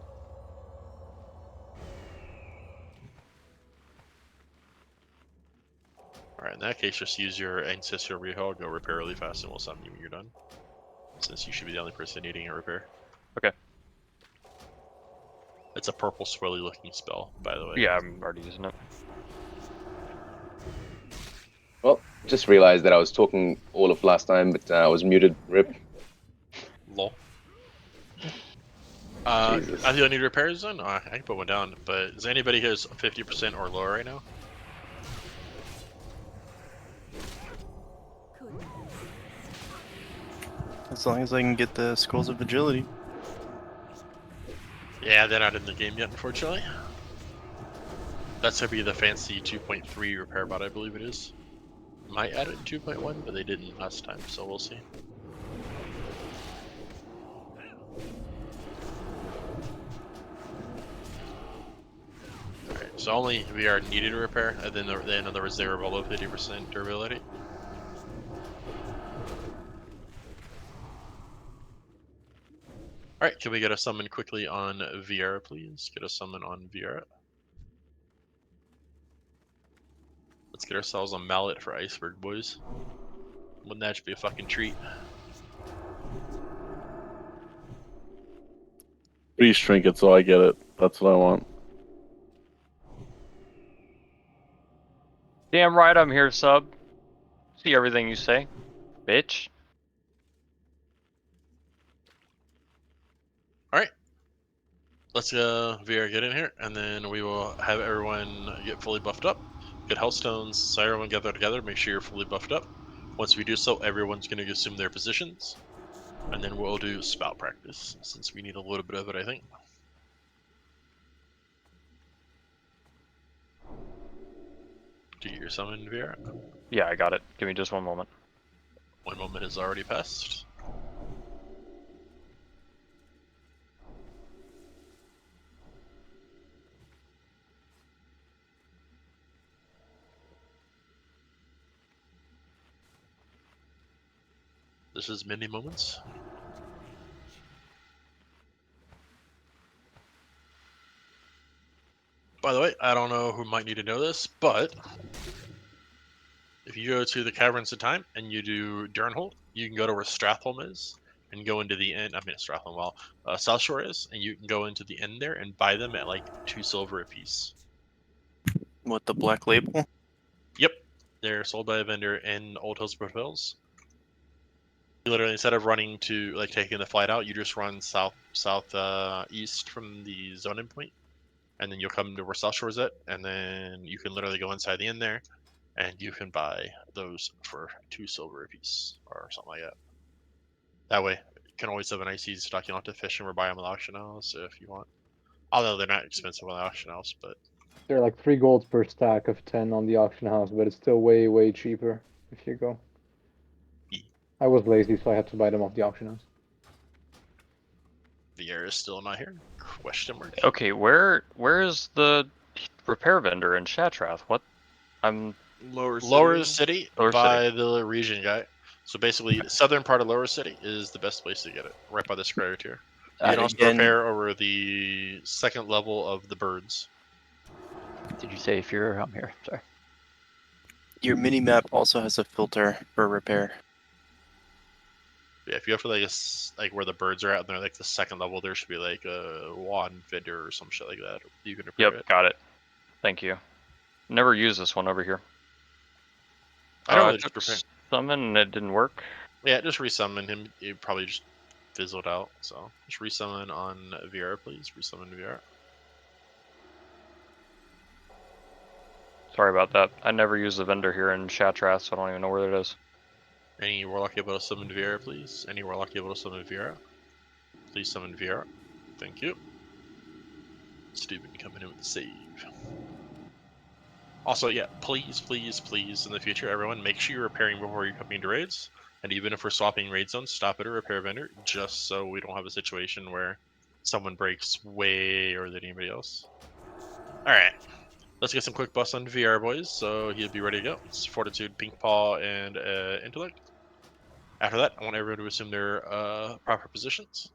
Alright, in that case, just use your Ancestral Rehaul, go repair really fast, and we'll summon you when you're done. Since you should be the only person needing a repair. Okay. It's a purple swirly looking spell, by the way. Yeah, I'm already using it. Well, just realized that I was talking all of last time, but I was muted. Rip. Lol. Jesus. I feel I need repairs then? I can put one down, but is anybody who's 50% or lower right now? As long as I can get the Scrolls of Agility. Yeah, they're not in the game yet, unfortunately. That's gonna be the fancy 2.3 repair bot, I believe it is. Might add it in 2.1, but they didn't last time, so we'll see. Alright, so only VR needed to repair, and then in other words, they were below 50% durability. Alright, can we get a summon quickly on VR, please? Get a summon on VR. Let's get ourselves a mallet for Iceberg, boys. Wouldn't that just be a fucking treat? 3 trinkets, so I get it. That's what I want. Damn right I'm here, sub. See everything you say, bitch. Alright. Let's VR get in here, and then we will have everyone get fully buffed up. Get healthstones, so everyone gather together, make sure you're fully buffed up. Once we do so, everyone's going to assume their positions. And then we'll do spout practice, since we need a little bit of it, I think. Do you get your summon, VR? Yeah, I got it. Give me just one moment. 1 moment has already passed. This is many moments. By the way, I don't know who might need to know this, but if you go to the Caverns of Time and you do Durnhold, you can go to where Stratholm is and go into the end. I mean, Stratholm, well, South Shore is, and you can go into the end there and buy them at like 2 silver a piece. What, the black label? Yep, they're sold by a vendor in Old Hillsborough Hills. You literally, instead of running to like taking the flight out, you just run east from the zoning point, and then you'll come to where South Shore is at, and then you can literally go inside the inn there, and you can buy those for 2 silver a piece or something like that. That way, you can always have a nice easy stock. You don't have to fish them or buy them at the auction house if you want. Although they're not expensive on the auction house, but They're like 3 gold per stack of 10 on the auction house, but it's still way, way cheaper if you go. I was lazy, so I had to buy them off the auction house. VR is still not here? Question mark. Okay, where is the repair vendor in Shatrath? What? I'm Lower City Lower by the region guy. So basically, the southern part of Lower City is the best place to get it, right by the Scryer tier. You can also Again- repair over the 2nd level of the birds. Did you say if you're? I'm here. Sorry. Your mini map also has a filter for repair. Yeah, if you go for like where the birds are at, and they're like the 2nd level, there should be like a wand vendor or some shit like that. You can repair Yep, it. got it. Thank you. Never used this one over here. I don't really took just repair. summon and it didn't work. Yeah, just resummon him. He probably just fizzled out. So just resummon on VR, please. Resummon VR. Sorry about that. I never used the vendor here in Shatrath, so I don't even know where it is. Any warlock able to summon VR, please? Any warlock able to summon VR? Please summon VR. Thank you. Steven coming in with the save. Also, yeah, please, please, please, in the future, everyone, make sure you're repairing before you're coming to raids. And even if we're swapping raid zones, stop at a repair vendor, just so we don't have a situation where someone breaks way earlier than anybody else. Alright, let's get some quick buffs on VR, boys, so he'll be ready to go. It's Fortitude, Pink Paw, and Intellect. After that, I want everyone to assume their proper positions.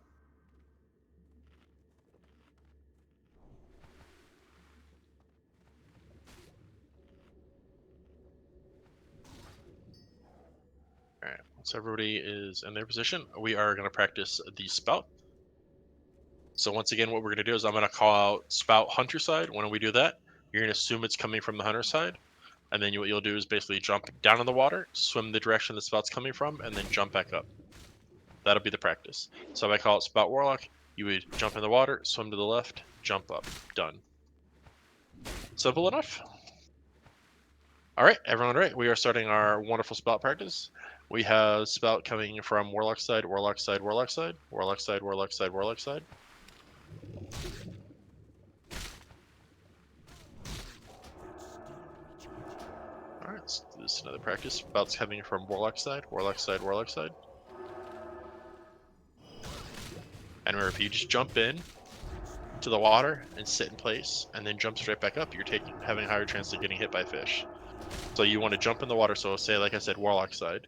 Alright, once everybody is in their position, we are going to practice the spout. So once again, what we're going to do is I'm going to call out spout hunter side. When we do that, you're going to assume it's coming from the hunter side. And then what you'll do is basically jump down in the water, swim the direction the spout's coming from, and then jump back up. That'll be the practice. So if I call it spout warlock, you would jump in the water, swim to the left, jump up. Done. Simple enough. All right, everyone, right? We are starting our wonderful spout practice. We have spout coming from Warlock side, Warlock side, Warlock side, Warlock side, Warlock side, Warlock side. All right, let's do this another practice. Spouts coming from Warlock side, Warlock side, Warlock side. And remember, if you just jump in to the water and sit in place, and then jump straight back up, you're having a higher chance of getting hit by fish. So you want to jump in the water. So say, like I said, Warlock side.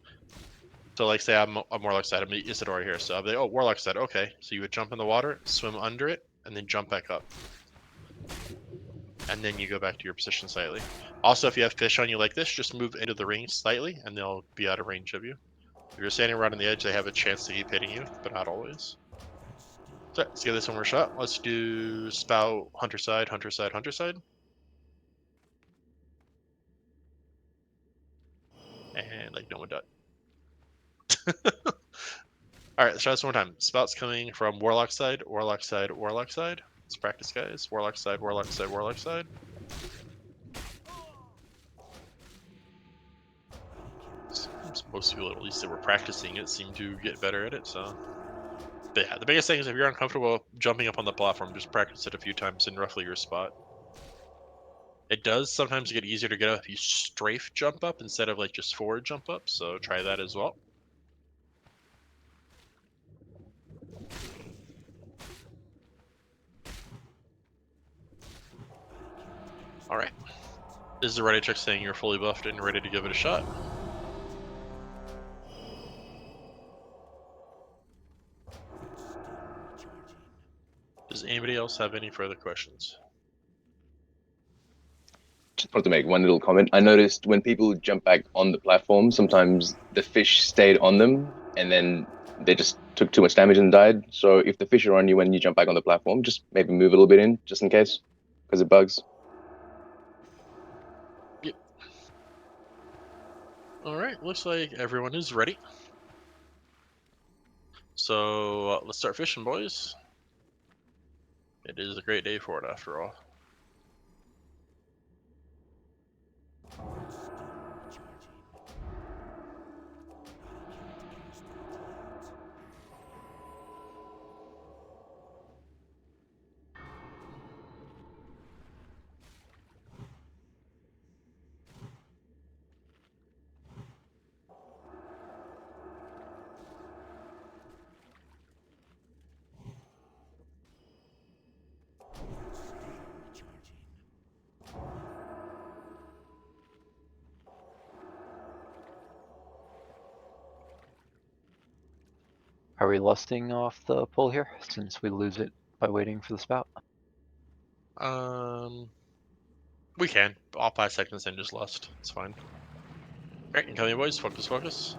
So like say I'm Warlock side, I'm Isidore here. So I'll be like, oh, Warlock side, okay. So you would jump in the water, swim under it, and then jump back up. And then you go back to your position slightly. Also, if you have fish on you like this, just move into the ring slightly, and they'll be out of range of you. If you're standing right on the edge, they have a chance to keep hitting you, but not always. So let's give this one more shot. Let's do spout, hunter side, hunter side, hunter side. And like no one died. Alright, let's try this one more time. Spout's coming from Warlock side, Warlock side, Warlock side. Let's practice, guys. Warlock side, Warlock side, Warlock side. Most people, at least that were practicing it, seem to get better at it, so. But yeah, the biggest thing is if you're uncomfortable jumping up on the platform, just practice it a few times in roughly your spot. It does sometimes get easier to get up if you strafe jump up instead of like just forward jump up, so try that as well. Alright. Is the ready check saying you're fully buffed and ready to give it a shot? Does anybody else have any further questions? Just wanted to make one little comment. I noticed when people jump back on the platform, sometimes the fish stayed on them and then they just took too much damage and died. So if the fish are on you when you jump back on the platform, just maybe move a little bit in, just in case, because it bugs. Yep. Alright, looks like everyone is ready. So let's start fishing, boys. It is a great day for it, after all. Are we lusting off the pull here, since we lose it by waiting for the spout? We can. All 5 seconds and just lust. It's fine. Alright, you tell me, boys. Focus, focus.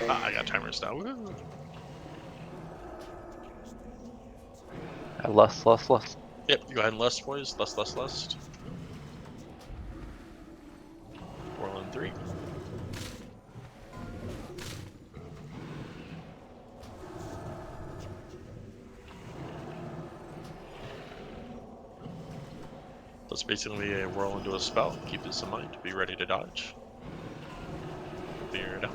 Ah, I got timers now. Woo. Lust. Yep, you go ahead and lust, boys. Lust. Whirl in 3. That's basically a whirl into a spell. Keep this in mind. Be ready to dodge. Figure it out.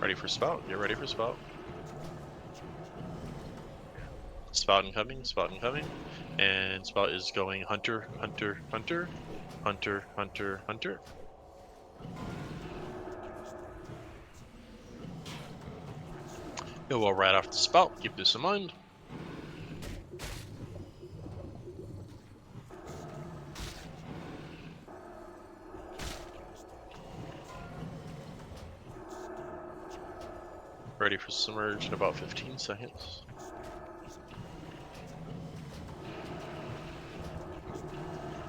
Ready for spout. Get ready for spout. Spout incoming. Spout incoming. And spout is going hunter, hunter, hunter, hunter, hunter, hunter. It will right off the spout. Keep this in mind. Ready for submerge in about 15 seconds.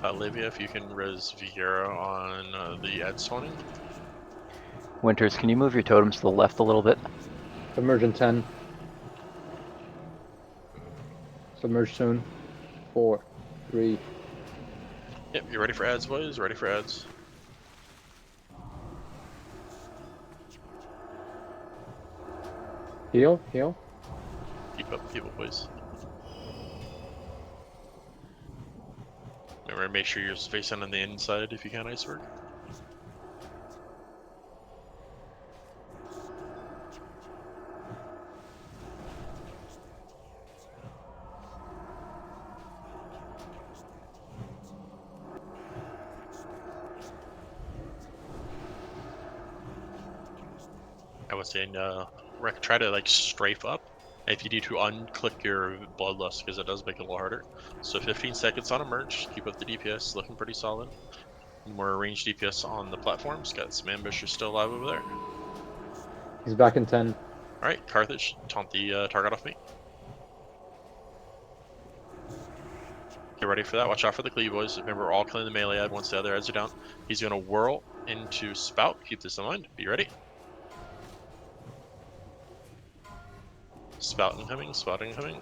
Olivia, if you can res Vieira on the ad spawning. Winters, can you move your totems to the left a little bit? Submerge in 10. Submerge soon. 4, 3. Yep, you ready for ads, boys? Ready for ads. Heal. You Keep up, please. Remember, make sure you're facing on the inside if you can, Iceberg. I was saying, try to like strafe up. If you need to unclick your bloodlust, because it does make it a little harder. So 15 seconds on emerge. Keep up the DPS, looking pretty solid. More ranged DPS on the platforms. Got some ambushers still alive over there. He's back in 10. All right, Carthage, taunt the target off me. Get ready for that. Watch out for the cleave, boys. Remember, we're all killing the melee ad once the other ads are down. He's gonna whirl into Spout. Keep this in mind. Be ready. Spout incoming. Spout incoming.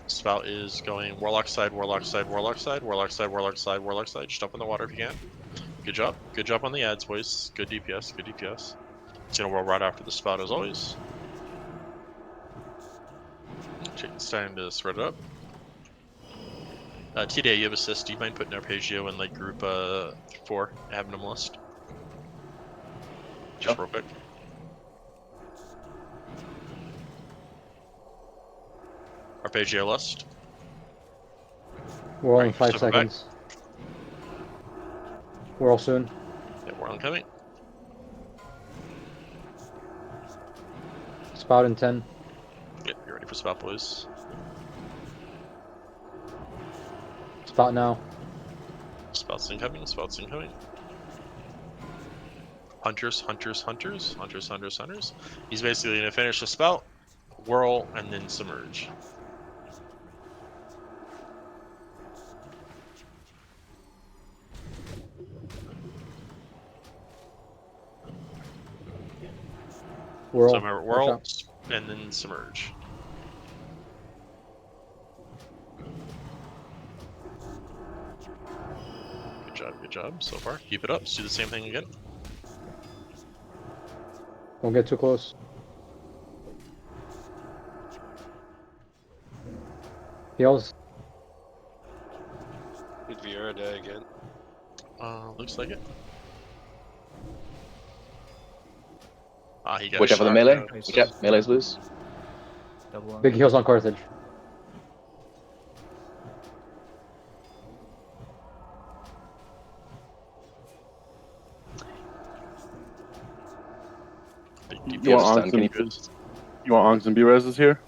Spout is going Warlock side, Warlock side, Warlock side, Warlock side, Warlock side, Warlock side. Just jump in the water if you can. Good job. Good job on the ads, boys. Good DPS. Good DPS. It's gonna whirl right after the Spout as always. It's time to spread it up. TDA, you have assist. Do you mind putting Arpeggio in like group 4? Having them list. Just real quick. Arpeggio list. We're all in Right, 5 step it back. seconds. We're all soon. Yeah, we're incoming. Spout in 10. Get ready for Spout, boys. Spout now. Spout's incoming. Spout's incoming. Hunters, hunters, hunters, hunters, hunters, hunters. He's basically gonna finish the Spout, whirl, and then submerge. We're So all. remember, Watch whirl, out. and then submerge. Good job so far. Keep it up. Let's do the same thing again. Don't get too close. Heals. Did Vieira die again? Looks like it. He got Watch out for the shot. melee. Watch out, melee's loose. Double on. Big heals on Carthage. Big You want stun, Onks can and you- you want Onks and B-Reses here?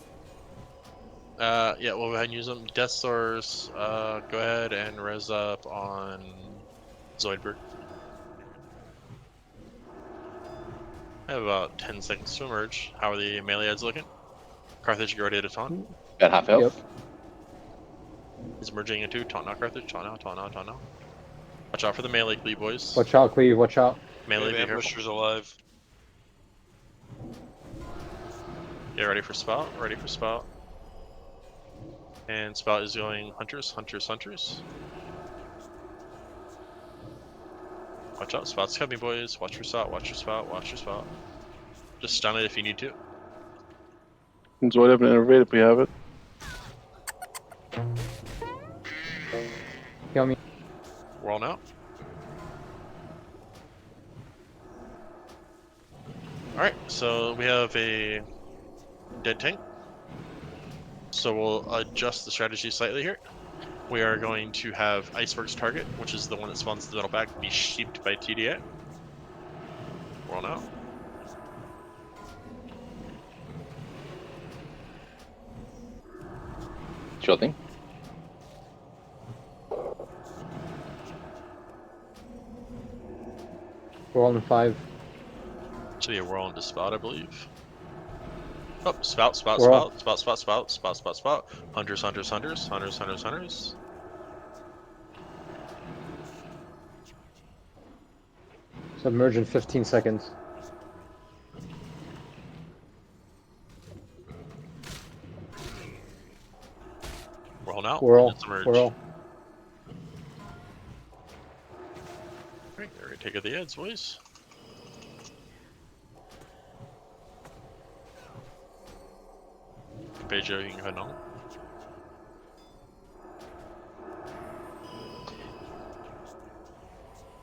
Yeah, we'll go ahead and use them. Death Source, go ahead and res up on Zoidberg. I have about 10 seconds to emerge. How are the melee ads looking? Carthage, you ready to taunt? Got half health. Yep. He's merging into taunt now, Carthage. Taunt now, taunt now, taunt now. Watch out for the melee cleave, boys. Watch out, Cleve. Watch out. Melee, We be have careful. ambushers alive. Get ready for Spout. Ready for Spout. And Spout is going hunters, hunters, hunters. Watch out, Spout's coming, boys. Watch your Spout, watch your Spout, watch your Spout. Just stun it if you need to. Enjoy it and innovate if we have it. Heal me. Whirl now. Alright, so we have a dead tank. So we'll adjust the strategy slightly here. We are going to have Iceberg's target, which is the one that spawns the middle back, be sheeped by TDA. Whirl now. Sure thing. We're all in 5. Should be a whirl into Spout, I believe. Oh, Spout, Spout, We're all- Spout, Spout, Spout, Spout, Spout, Spout, Spout. Hunters, hunters, hunters, hunters, hunters, hunters. Submerge in 15 seconds. Whirl now. Whirl. and submerge. Whirl. Alright, we're gonna take out the ads, boys. page, you can go ahead on.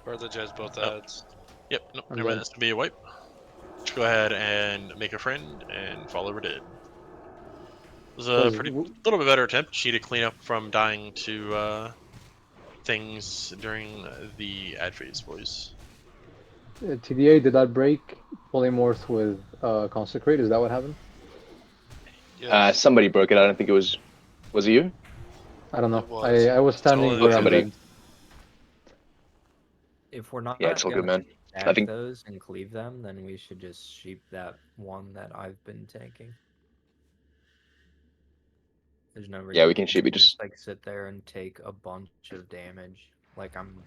Or the judge both Oh. ads. Yep, nope, I'm never mind, dead. that's gonna be a wipe. Just go ahead and make a friend and fall over dead. It was a Guys, little bit better attempt. She to clean up from dying to things during the ad phase, boys. TDA, did that break polymorph with consecrate? Is that what happened? Yes. Somebody broke it. I don't think it was. Was it you? I don't know. It was. I was standing Totally where I'm somebody. dead. If we're not Yeah, it's all good, gonna man. I stack think. those and cleave them, then we should just sheep that one that I've been taking. There's no reason Yeah, we can to sheep it. Just like sit there and take a bunch of damage. Like I'm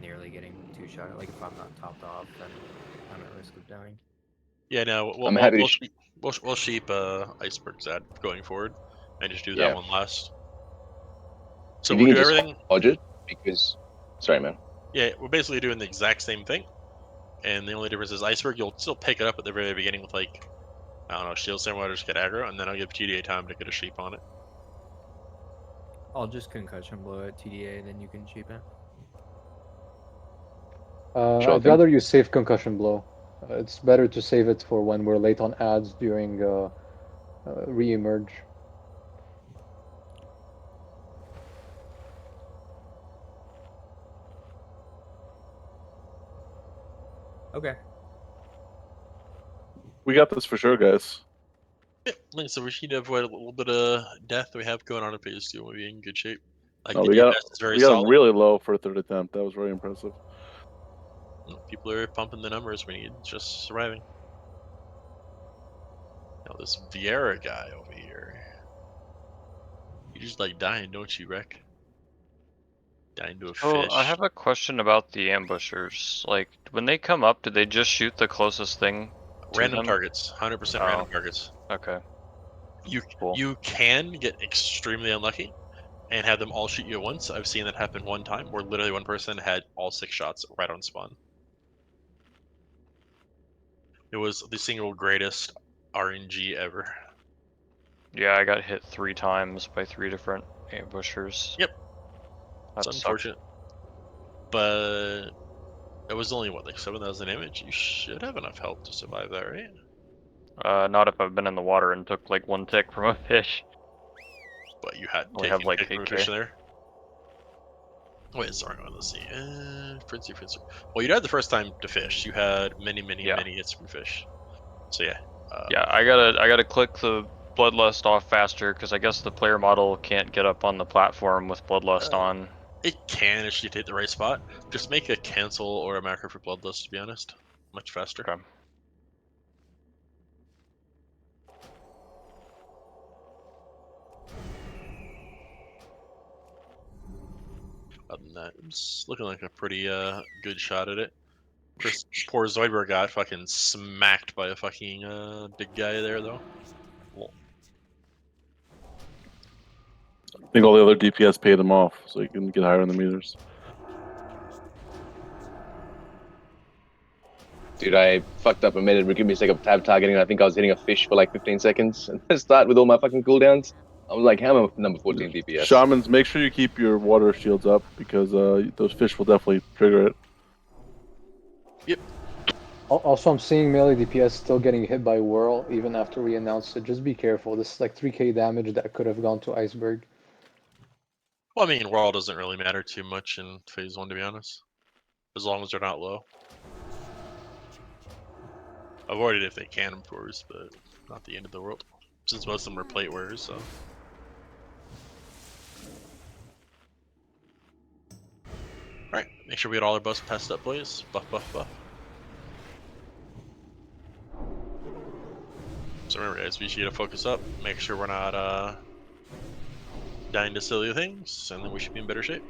nearly getting two-shot. Like if I'm not topped off, then I'm at risk of dying. Yeah, no, I'm happy to we'll sheep Iceberg's ad going forward, and just do Yeah. that one last. So if we'll you do can just everything. dodge it, because. Sorry, man. Yeah, we're basically doing the exact same thing, and the only difference is Iceberg. You'll still pick it up at the very beginning with like, I don't know, shield samurai, just get aggro, and then I'll give TDA time to get a sheep on it. I'll just concussion blow at TDA, then you can sheep it. Sure I'd thing. rather you save concussion blow. It's better to save it for when we're late on ads during re-emerge. Okay. We got this for sure, guys. Yeah, like, so we need to avoid a little bit of death that we have going on in phase 2. We'll be in good shape. Like No, the we got DPS is very we got solid. him really low for a third attempt. That was very impressive. People are pumping the numbers we need, just surviving. Now this Vieira guy over here. You just like dying, don't you, Rek? Dying to a Oh, fish. I have a question about the ambushers. Like, when they come up, do they just shoot the closest thing to Random them? targets, 100% random targets. Okay. You Cool. you can get extremely unlucky and have them all shoot you at once. I've seen that happen one time where literally one person had all 6 shots right on spawn. It was the single greatest RNG ever. Yeah, I got hit 3 times by 3 different ambushers. Yep. That It's sucked. unfortunate. But it was only what, like 7,000 damage? You should have enough health to survive that, right? Not if I've been in the water and took like 1 tick from a fish. But you hadn't Only taken have like hit from a 8k. fish there. Wait, sorry, let's see. Frenzy. Well, you died the first time to fish. You had many hits from fish. So yeah. Yeah, I gotta click the bloodlust off faster because I guess the player model can't get up on the platform with bloodlust on. It can if you hit the right spot. Just make a cancel or a macro for bloodlust, to be honest. Much faster. Okay. Other than that, it's looking like a pretty good shot at it. First, poor Zoidberg got fucking smacked by a fucking big guy there, though. Well, I think all the other DPS paid him off, so he can get higher in the meters. Dude, I fucked up a minute. Give me a second of tab targeting. I think I was hitting a fish for like 15 seconds. And then start with all my fucking cooldowns. I was like, how am I number 14 DPS? Shamans, make sure you keep your water shields up because those fish will definitely trigger it. yep. Also, I'm seeing melee DPS still getting hit by Whirl even after we announced it. Just be careful. This is like 3k damage that could have gone to Iceberg. Well, I mean, World doesn't really matter too much in phase 1, to be honest. As long as they're not low. Avoid it if they can, of course, but not the end of the world. Since most of them are plate wearers, so. Alright, make sure we get all our buffs passed up, boys. Buff. So remember, guys, we should get a focus up. Make sure we're not dying to silly things, and then we should be in better shape.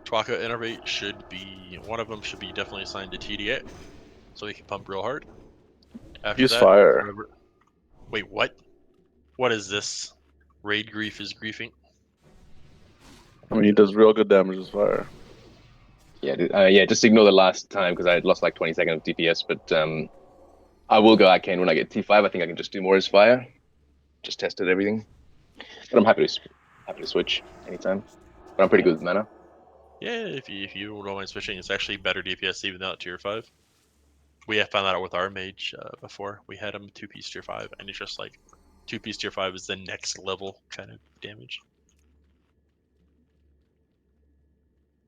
Twaka Innervate should be, one of them should be definitely assigned to TDA, so he can pump real hard. After Use that, fire. remember, wait, what? What is this? Raid grief is griefing? I mean, he does real good damage with fire. Yeah, just ignore the last time because I lost like 20 seconds of DPS. But I will go Arcane when I get T5. I think I can just do more as Fire. Just tested everything, but I'm happy to switch anytime. But I'm pretty good with mana. Yeah, if you don't mind switching, it's actually better DPS even out tier 5. We have found that out with our mage before. We had him 2-piece tier 5, and it's just like 2-piece tier 5 is the next level kind of damage.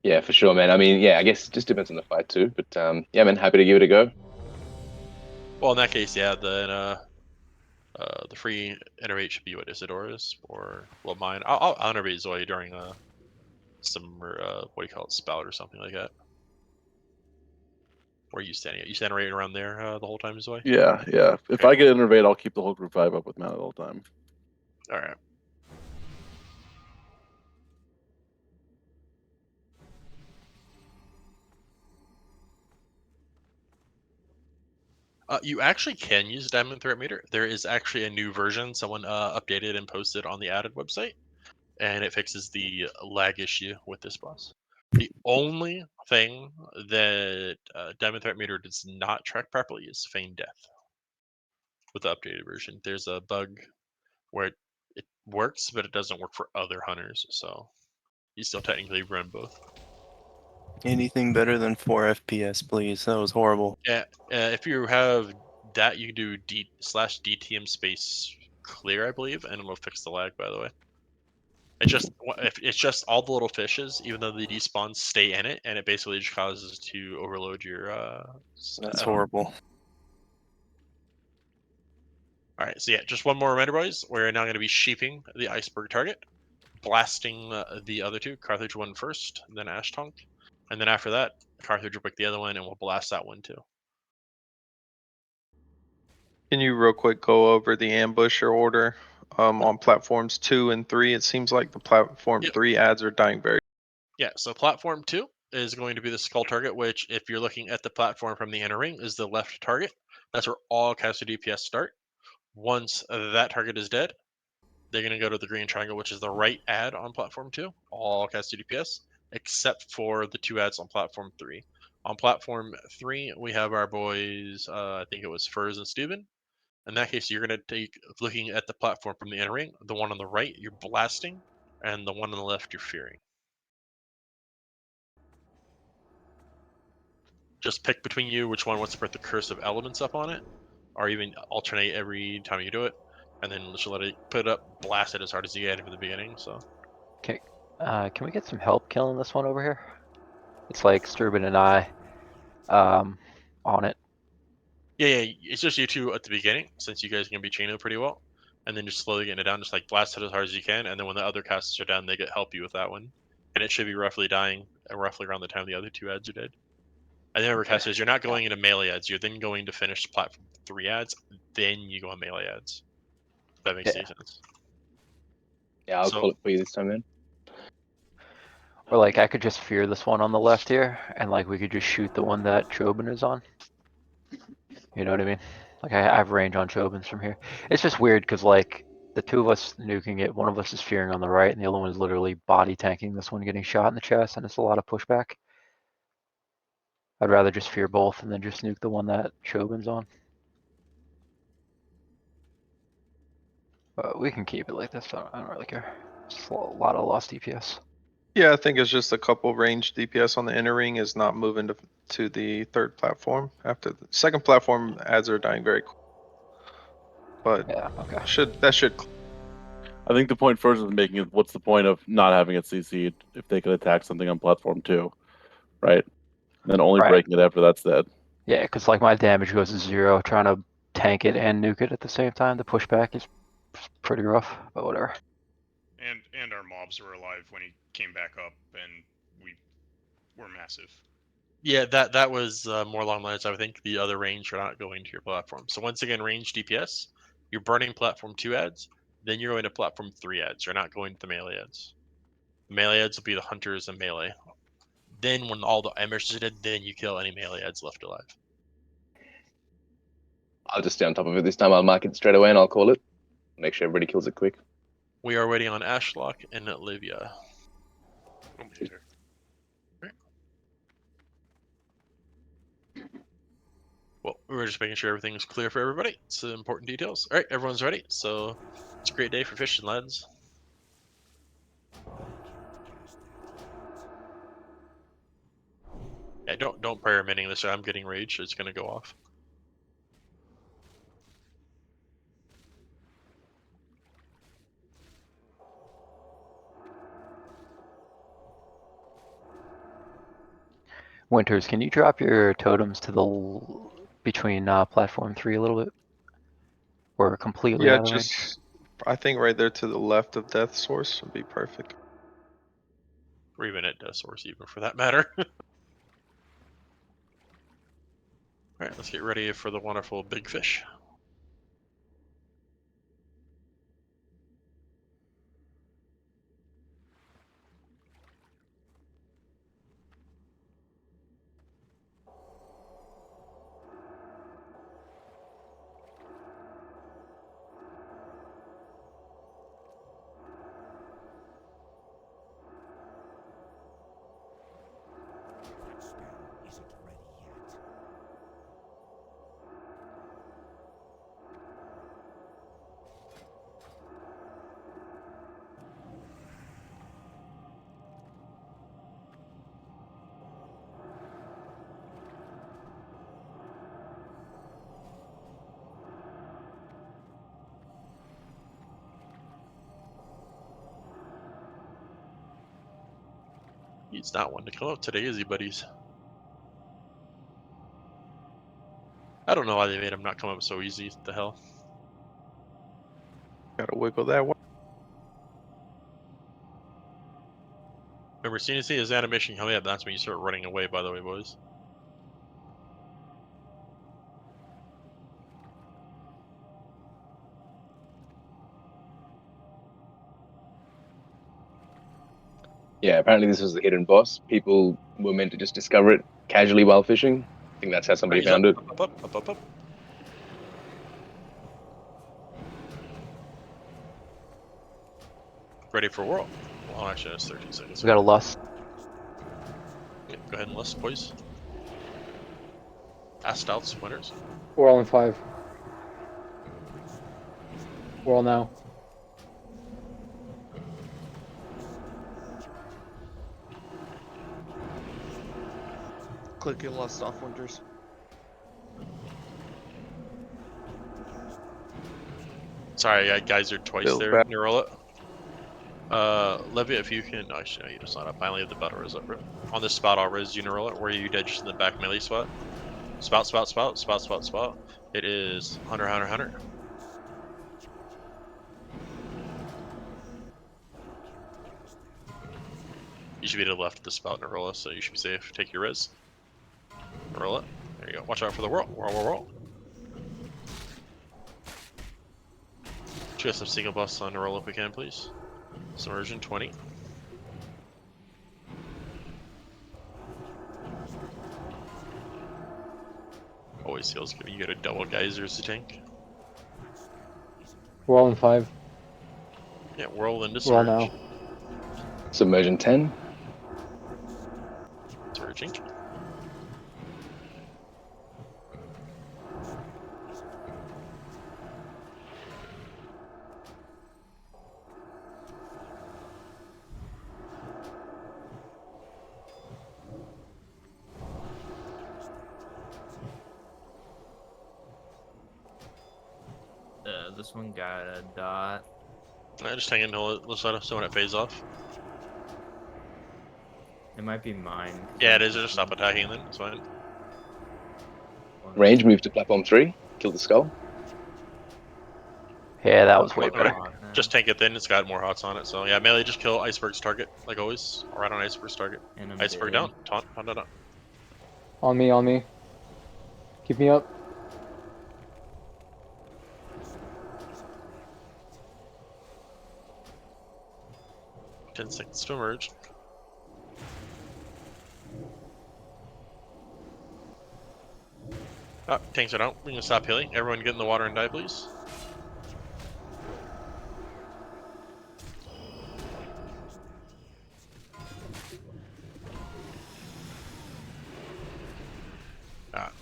Yeah, for sure, man. I mean, yeah, I guess it just depends on the fight too. But yeah, man, happy to give it a go. Well, in that case, yeah, then the free iterate should be what Isidora's, or well, mine. I'll iterate Zoe during some what do you call it, spout or something like that. Where are you standing at? You standing right around there the whole time, Zoe? Yeah. If Okay. I get innervate, I'll keep the whole group 5 up with mana the whole time. All right. You actually can use Diamond Threat Meter. There is actually a new version someone updated and posted on the added website, and it fixes the lag issue with this boss. The only thing that Diamond Threat Meter does not track properly is Feigned Death. With the updated version, there's a bug where it works, but it doesn't work for other hunters, so you still technically run both. Anything better than 4 FPS, please. That was horrible. Yeah, if you have that, you can do /DTM space clear, I believe, and it'll fix the lag. By the way, it's just all the little fishes, even though they despawn, stay in it, and it basically just causes to overload your. That's horrible. All right, so yeah, just one more reminder, boys. We're now going to be sheeping the iceberg target, blasting the other two. Carthage one first, then Ash Tonk, and then after that, Carthage will pick the other one, and we'll blast that one too. Can you real quick go over the ambusher order on platforms 2 and 3? It seems like the platform 3 ads are dying very. Yeah, so platform 2 is going to be the skull target, which if you're looking at the platform from the inner ring is the left target. That's where all caster DPS start. Once that target is dead, they're going to go to the green triangle, which is the right ad on platform 2, all caster DPS, except for the 2 ads on platform 3. On platform 3, we have our boys, I think it was Furs and Steven. In that case, you're going to take, looking at the platform from the inner ring, the one on the right, you're blasting, and the one on the left, you're fearing. Just pick between you which one wants to put the curse of elements up on it, or even alternate every time you do it, and then just let it put it up, blast it as hard as you can from the beginning. So Okay, can we get some help killing this one over here? It's like Sturban and I on it. yeah, it's just you two at the beginning, since you guys can be chained pretty well, and then just slowly getting it down, just like blast it as hard as you can, and then when the other casters are down, they get help you with that one, and it should be roughly dying roughly around the time the other 2 ads are dead. And then remember, casters, you're not going into melee ads. You're then going to finish platform 3 ads, then you go on melee ads. If that makes any sense. Yeah, I'll call it for you this time, man. Or like I could just fear this one on the left here, and like we could just shoot the one that Chobin is on. You know what I mean? Like I have range on Chobins from here. It's just weird because like the 2 of us nuking it, one of us is fearing on the right, and the other one is literally body tanking this one, getting shot in the chest, and it's a lot of pushback. I'd rather just fear both and then just nuke the one that Chobin's on. But we can keep it like this. I don't really care. It's a lot of lost DPS. Yeah, I think it's just a couple range DPS on the inner ring is not moving to the third platform. After the second platform, ads are dying very quick. But yeah, okay. That should. I think the point first is making is what's the point of not having it CC'd if they could attack something on platform 2, right? And then only breaking it after that's dead. Yeah, because like my damage goes to 0, trying to tank it and nuke it at the same time. The pushback is pretty rough, but whatever. And our mobs were alive when he came back up, and we were massive. Yeah, that was more along the lines of, I think, the other range are not going to your platform. So once again, range DPS, you're burning platform 2 ads, then you're going to platform 3 ads. You're not going to the melee ads. The melee ads will be the hunters and melee. Then when all the ambushes are dead, then you kill any melee ads left alive. I'll just stay on top of it this time. I'll mark it straight away and I'll call it. Make sure everybody kills it quick. We are waiting on Ashlock and Livia. Oh, We're just making sure everything's clear for everybody. It's important details. All right, everyone's ready. So it's a great day for fishing, lads. Yeah, don't prayer minning this. I'm getting rage. It's gonna go off. Winters, can you drop your totems to the between platform 3 a little bit? Or completely Yeah, out of range? just I think right there to the left of Death Source would be perfect. Or even at Death Source, even for that matter. All right, let's get ready for the wonderful big fish. He's not one to come up today, is he, buddies? I don't know why they made him not come up so easy. What the hell? Gotta wiggle that one. Remember, as soon as he his animation coming up, that's when you start running away, by the way, boys. Yeah, apparently this was the hidden boss. People were meant to just discover it casually while fishing. I think that's how somebody Right, found it. up. Ready for whirl. Well, actually, that's 13 seconds. We got a lust. Okay, go ahead and list, boys. Passed out winners. We're all in 5. We're all now. Click your lust off, Winters. Sorry, I geysered twice Feels there. bad. Neurola. Levia, if you can. No, actually, no, you just not up. I only have the battle res up, bro. On this spot, I'll res you, Neurola. Where you dead just in the back melee spot. Spout. It is Hunter. You should be to the left of the spout, Neurola, so you should be safe. Take your res. Neurola. There you go. Watch out for the whirl. Whirl. Just some single buffs on Neurola if we can, please. Submersion 20. Always feels good. You get a double geyser as a tank. We're all in 5. Yeah, whirl into We're all surge. now. Submersion 10. Surging. This one got a dot. Just hang until it looks like so when it fades off. It might be mine. Yeah, it is. Just stop attacking then. It's fine. Range, move to platform 3. Kill the skull. Yeah, that was way better. Just tank it then. It's got more hots on it. So yeah, melee. Just kill Iceberg's target like always. Right on Iceberg's target. Iceberg down. Taunt. On me. Keep me up. 10 seconds to emerge. Oh, tanks are down. We can stop healing. Everyone get in the water and die, please.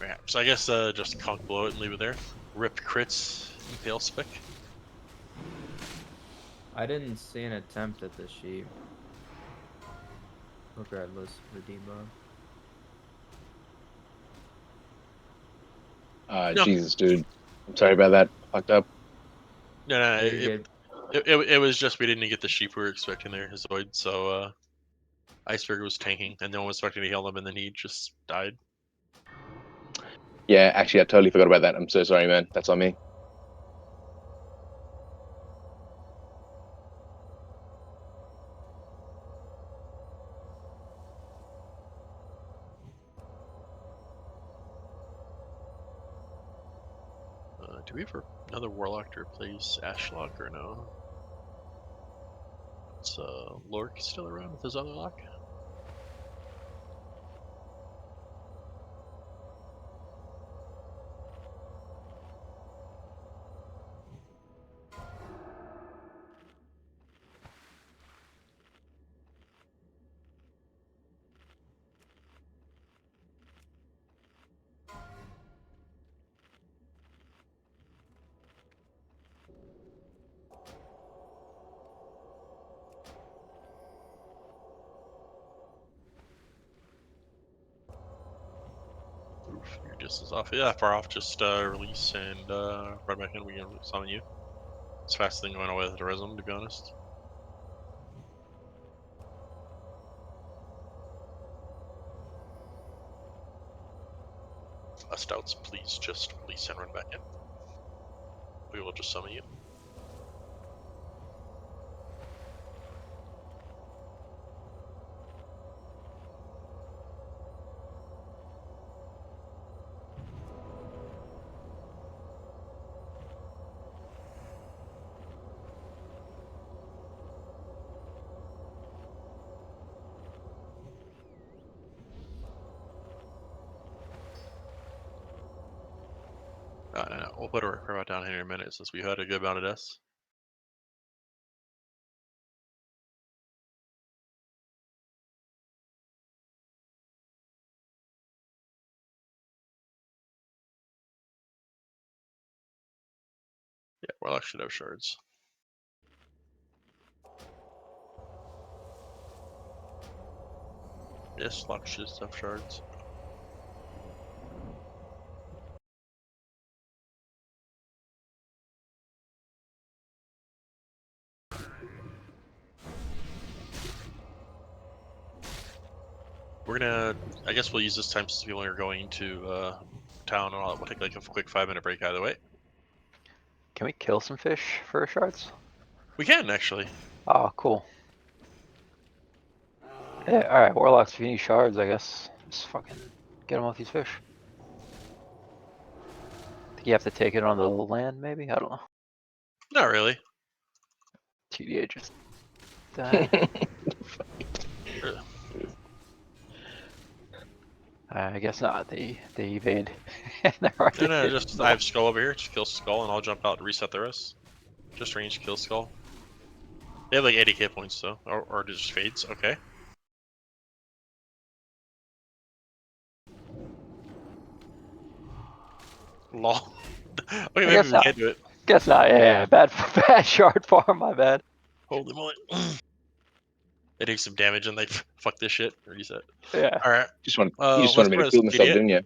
Yeah. So I guess just conk below it and leave it there. Rip crits, impale spick. I didn't see an attempt at the sheep. Regardless of the debuff. No. Jesus, dude. I'm sorry about that. Fucked up. No, You're good. it was just we didn't get the sheep we were expecting there, his Zoid, so Iceberg was tanking, and no one was expecting to heal him, and then he just died. Yeah, actually, I totally forgot about that. I'm so sorry, man. That's on me. Do we have another Warlock to replace Ashlock or no? Is Lurk still around with his other lock? Oof, you're just as off. Yeah, far off. Just release and run back in. We can summon you. It's faster than going away with the Resum, to be honest. Stouts, please just release and run back in. We will just summon you. No, we'll put a repair down here in a minute since we had a good amount of deaths. Yeah, Warlock should have shards. Yes, Lock should have shards. We're gonna, I guess we'll use this time since people are going to town and all that. We'll take like a quick 5-minute break either way. Can we kill some fish for shards? We can actually. Oh, cool. Yeah, alright, Warlocks, if you need shards, I guess. Just fucking get them off these fish. Think you have to take it on the land, maybe? I don't know. Not really. TDA just died. I guess not. They evade. They're hard to No, hit. just I have Skull over here. Just kill Skull and I'll jump out and reset the rest. Just range kill Skull. They have like 80 hit points though, or just fades. Okay. Lol. Okay, maybe we can't do it. Guess not. Yeah. Bad shard farm. My bad. Holy moly. They take some damage and they fuck this shit. Reset. Yeah. All right. You just wanted me to feel myself, didn't you?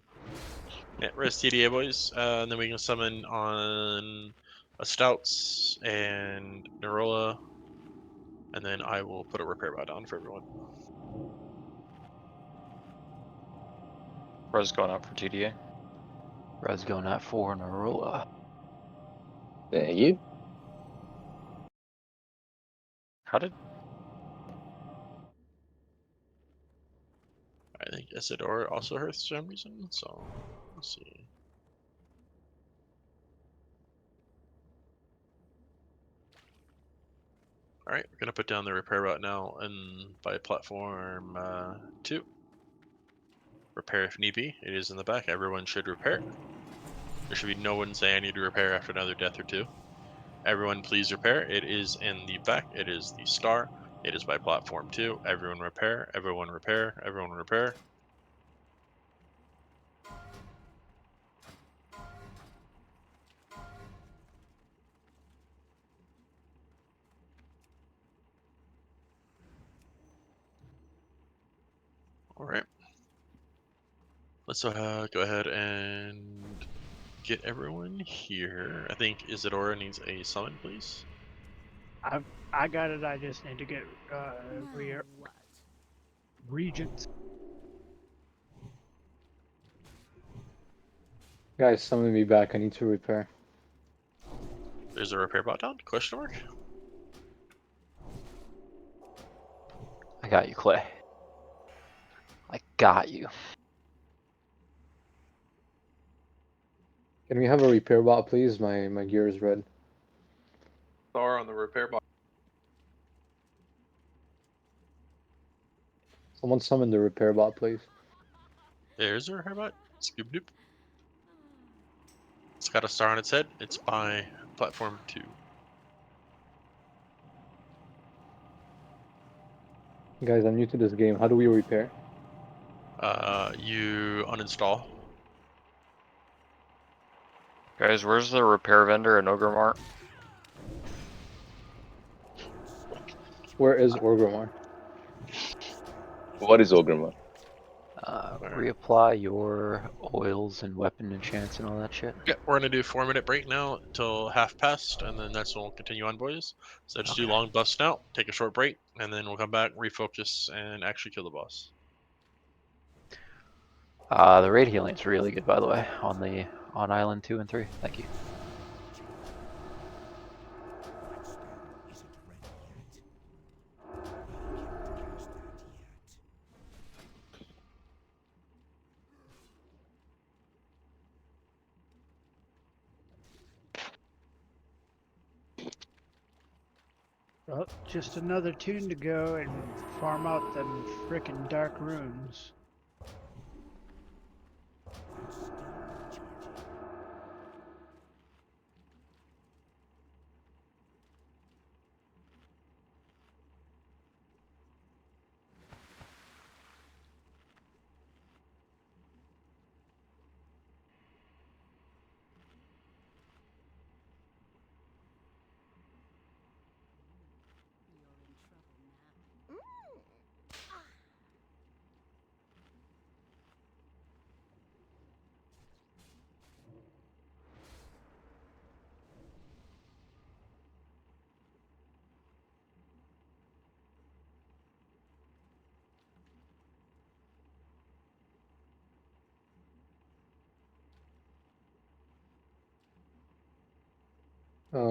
Yeah, rest TDA boys, and then we can summon on a Stouts and Nerola, and then I will put a repair bow down for everyone. Res going out for TDA. Res going at 4 Nerola. Thank you. How did? I think Isidore also hurts for some reason, so let's see. Alright, we're gonna put down the repair route now and by platform 2. Repair if need be. It is in the back. Everyone should repair. There should be no one saying I need to repair after another death or two. Everyone please repair. It is in the back. It is the star. It is by platform 2. Everyone repair. Everyone repair. Everyone repair. All right. Let's go ahead and get everyone here. I think Isadora needs a summon, please. I got it. I just need to get regents. Guys, summon me back. I need to repair. There's a repair bot down? Question mark? I got you, Clay. I got you. Can we have a repair bot, please? My gear is red. Star on the repair box. Someone summon the repair bot, please. There's a repair bot. Scoop doop. It's got a star on its head. It's by platform 2. Guys, I'm new to this game. How do we repair? You uninstall. Guys, where's the repair vendor in Ogremart? Where is Orgrimmar? What is Ogremart? Reapply your oils and weapon enchants and all that shit. Yeah, we're gonna do 4-minute break now until half past, and then that's when we'll continue on, boys. So just do long buffs now, take a short break, and then we'll come back, refocus, and actually kill the boss. The raid healing's really good, by the way, on island 2 and 3. Thank you. Well, just another tune to go and farm out them frickin' dark runes.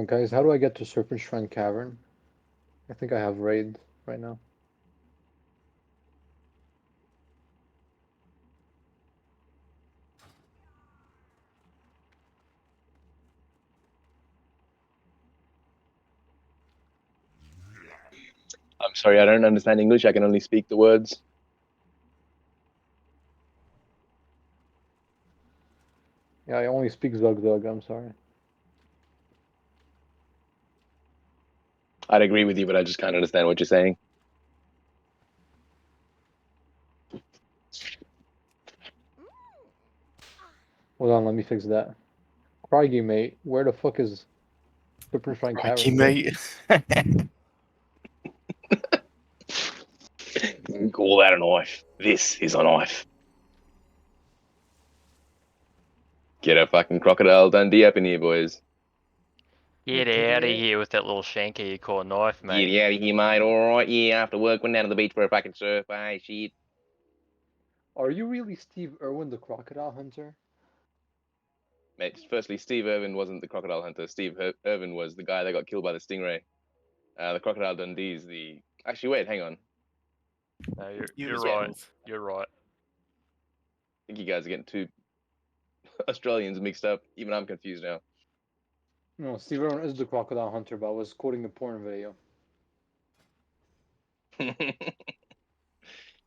Guys, how do I get to Serpent Shrine Cavern? I think I have raid right now. I'm sorry, I don't understand English. I can only speak the words. Yeah, I only speak Zug Zug, I'm sorry. I'd agree with you, but I just can't understand what you're saying. Hold on, let me fix that. Craigie, mate, where the fuck is Serpent Shrine Crikey, Cavern? mate. Call that a knife. This is a knife. Get a fucking Crocodile Dundee up in here, boys. Get out of here with that little shanky you call a knife, mate. Get out of here, mate. Alright, yeah, after work, went down to the beach for a fucking surf. Hey, shit. Are you really Steve Irwin, the crocodile hunter? Mate, firstly, Steve Irwin wasn't the Crocodile Hunter. Steve Irwin was the guy that got killed by the stingray. The Crocodile Dundee is the... Actually, wait, hang on. No, You you're was right. both. You're right. I think you guys are getting two Australians mixed up. Even I'm confused now. No, Steve Irwin is the crocodile hunter, but I was quoting a porn video.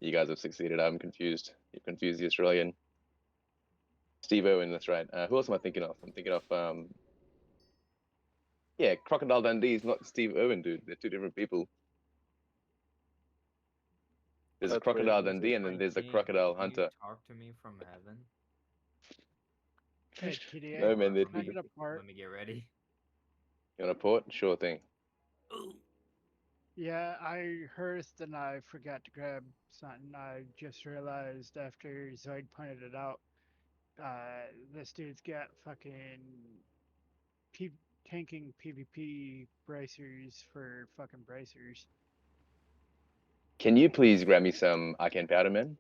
You guys have succeeded. I'm confused. You've confused the Australian. Steve Irwin, that's right. Who else am I thinking of? I'm thinking of, yeah, Crocodile Dundee is not Steve Irwin, dude. They're two different people. There's a That's Crocodile weird. Dundee and then there's a Frankie, Crocodile can you Hunter. talk to me from heaven? Hey, TDA, No, man, they're can I two get a part? Let me get ready. You want a port? Sure thing. Yeah, I hearthed and I forgot to grab something. I just realized after Zoid pointed it out, this dude's got fucking P tanking PvP bracers for fucking bracers. Can you please grab me some Arcane Powder, man?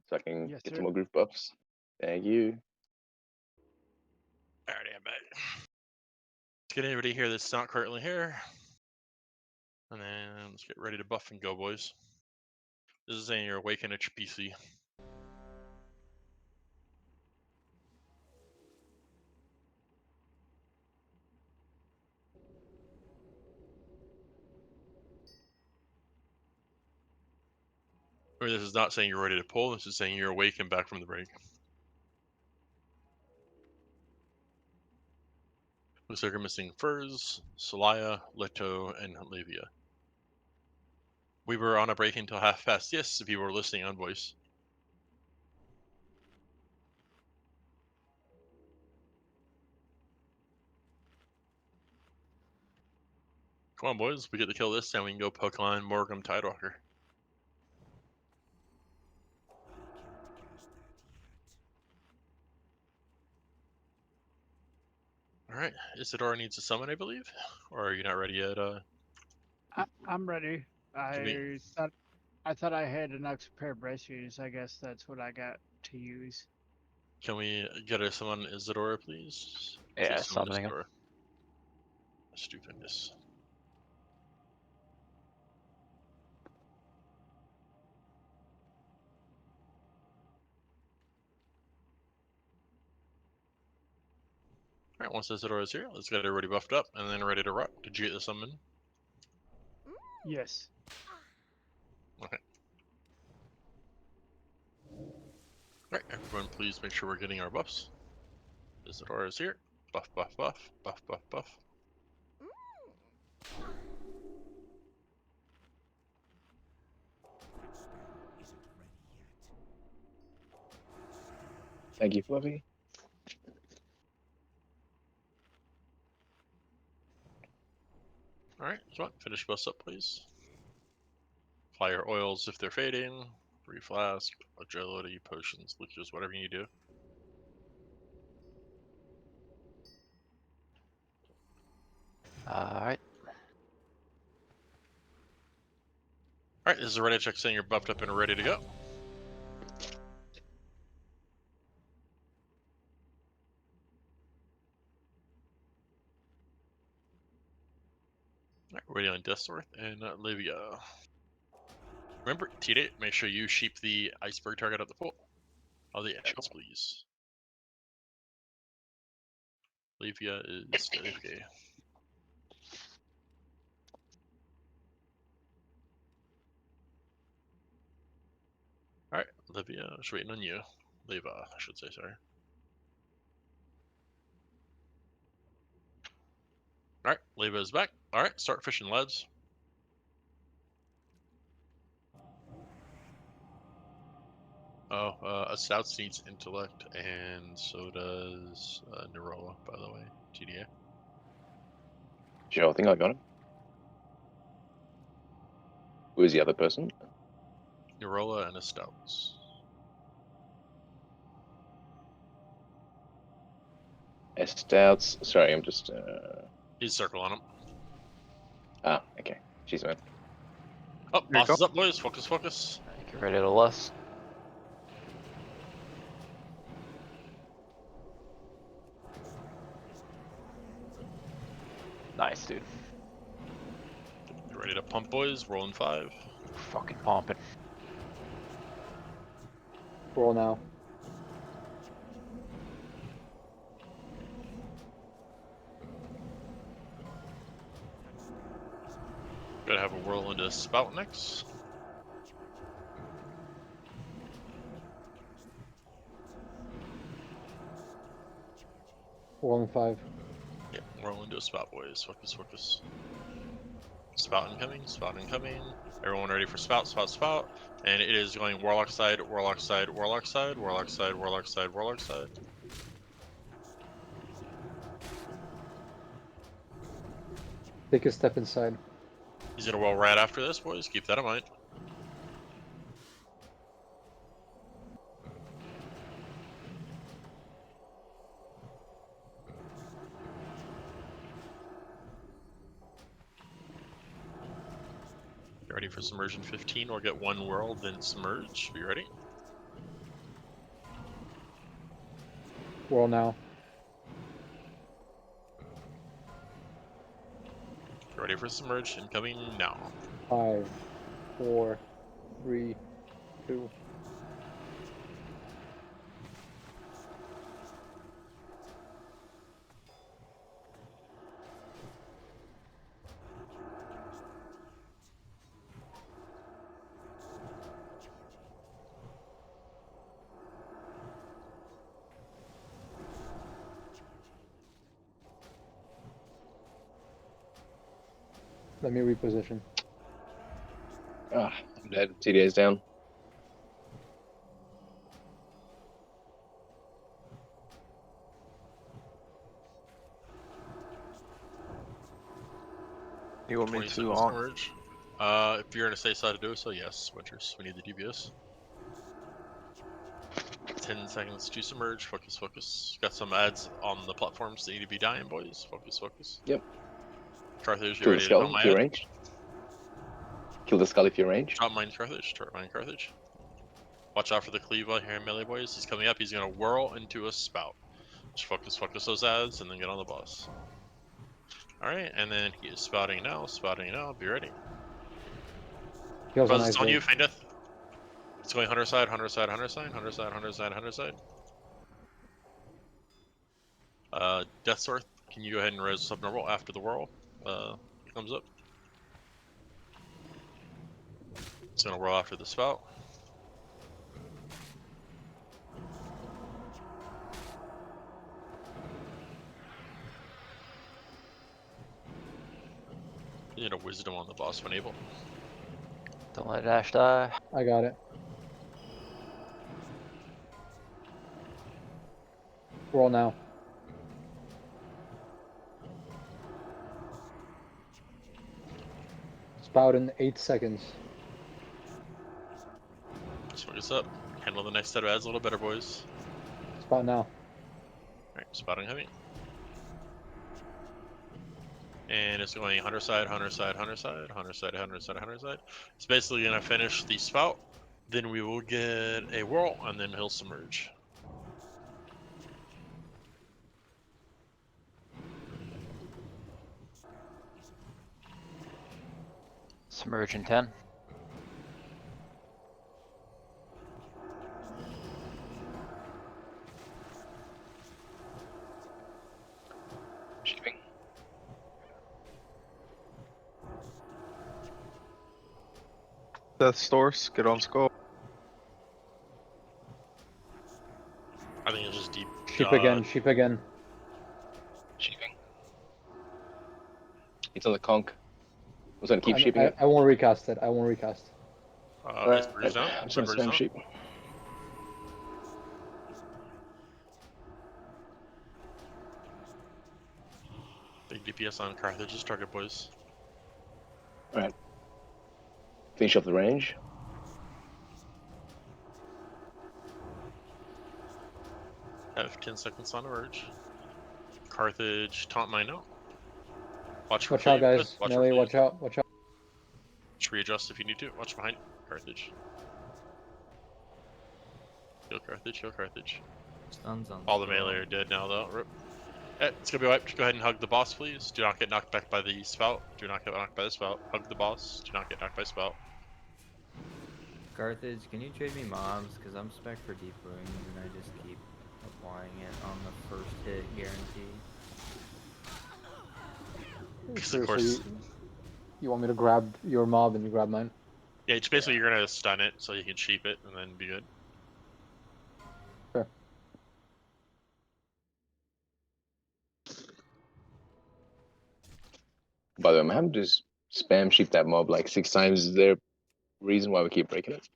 So I can Yes, get sir. some more group buffs. Thank you. Alrighty, I'm back. Let's get anybody here that's not currently here. And then let's get ready to buff and go, boys. This is saying you're awakened at your PC. Or this is not saying you're ready to pull, this is saying you're awake and back from the break. Looks like we're missing Furs, Celaya, Leto, and Levia. We were on a break until past. Yes, if you were listening on voice. Come on, boys. We get to kill this, and we can go poke on Morgum Tidewalker. Alright, Isidora needs a summon, I believe? Or are you not ready yet? I'm ready. we- I thought I had an extra pair of bracers. I guess that's what I got to use. Can we get a summon Isidora, please? Yeah, Please summon summoning him. Isidora. Stupendous. Alright, once Isidora's here, let's get everybody buffed up and then ready to rock. Did you get the summon? Yes. Okay. Alright, everyone please make sure we're getting our buffs. Isidora's here. Buff, buff, buff, buff, buff, buff. Thank you, Fluffy. Alright, come on, finish buffs up, please. Apply your oils if they're fading. Free flask, agility, potions, leeches, whatever you do. Alright. Alright, this is a ready check saying you're buffed up and ready to go. Alright, we're waiting on Deathsworth and Livia. Remember, T-Date, make sure you sheep the iceberg target at the pool. Oh, the edges, please. Livia is AFK. Alright, Livia, just waiting on you. Leva, I should say, sorry. Alright, Leva is back. Alright, start fishing, lads. Oh, a Stouts needs intellect, and so does Neroa, by the way. TDA. Sure, I think I got him. Who is the other person? Nerola and a Stouts. Stouts. Sorry, I'm just. He's circle on him. Ah, okay. She's man. Oh, Here you boss is up, boys. Focus, focus. Get ready to lust. Nice, dude. Get ready to pump, boys. Rolling 5. Fucking pumping. Roll now. Gotta have a whirl into spout next. Roll on 5. Yeah, whirl into a spout, boys. Focus, focus. Spout incoming, spout incoming. Everyone ready for spout, spout, spout. And it is going warlock side, warlock side, warlock side, warlock side, warlock side, warlock side. Take a step inside. He's gonna roll right after this, boys. Keep that in mind. Get ready for submersion 15. We'll get one world, then submerge. Be ready. Whirl now. Get ready for submerge. Incoming now. 5, 4, 3, 2. Let me reposition. Ah, I'm dead. TDA's down. You want me 20 to seconds on? submerge. If you're gonna stay side to do so, yes, Winters. We need the DPS. 10 seconds to submerge. Focus, focus. Got some ads on the platforms that need to be dying, boys. Focus, focus. Yep. Carthage, you Kill the ready to drop skull my if you're ad? ranged. Kill the skull if you're ranged. Drop mine Carthage. Drop mine Carthage. Watch out for the cleave while here in melee, boys. He's coming up. He's gonna whirl into a spout. Just focus, focus those ads, and then get on the boss. Alright, and then he is spouting now. Spouting now. Be ready. Heals on Buzz, it's on you, iceberg. Feint Death. It's going 100 side, 100 side, 100 side, 100 side, 100 side, 100 side. Death Sword, can you go ahead and res subnormal after the whirl comes up? It's gonna whirl after the spout. You need a wisdom on the boss when able. Don't let Ash die. I got it. Whirl now. Spout in 8 seconds. Just focus up. Handle the next set of ads a little better, boys. Spout now. Alright, spouting heavy. And it's going 100 side, 100 side, 100 side, 100 side, 100 side, 100 side. It's basically gonna finish the spout. Then we will get a whirl, and then he'll submerge. Submerge in 10. Shipping. Death Stores, get on skull. I think it's just deep. Sheep again, sheep again. Shipping. It's on the conch. Was gonna keep shipping it. I won't recast it. I won't recast. Is Breeze down? I'm just gonna spam sheep. Big DPS on Carthage's target, boys. Alright. Finish off the range. Have 10 seconds on emerge. Carthage, taunt mine out. Watch for Watch out, cleave, guys. watch for Melee, cleave. watch out, watch out. Just readjust if you need to. Watch behind Carthage. Heal Carthage, heal Carthage. Stuns on All the skull. melee are dead now, though. Rip. It's gonna be wiped. Go ahead and hug the boss, please. Do not get knocked back by the spout. Do not get knocked by the spout. Hug the boss. Do not get knocked by spout. Carthage, can you trade me mobs? Because I'm spec for deep wounds and I just keep applying it on the first hit guarantee. Because of So course, you want me to grab your mob and you grab mine? yeah. It's basically you're gonna stun it so you can sheep it and then be good. Sure. By the way, I'm having to just spam sheep that mob like 6 times. Is there a reason why we keep breaking it?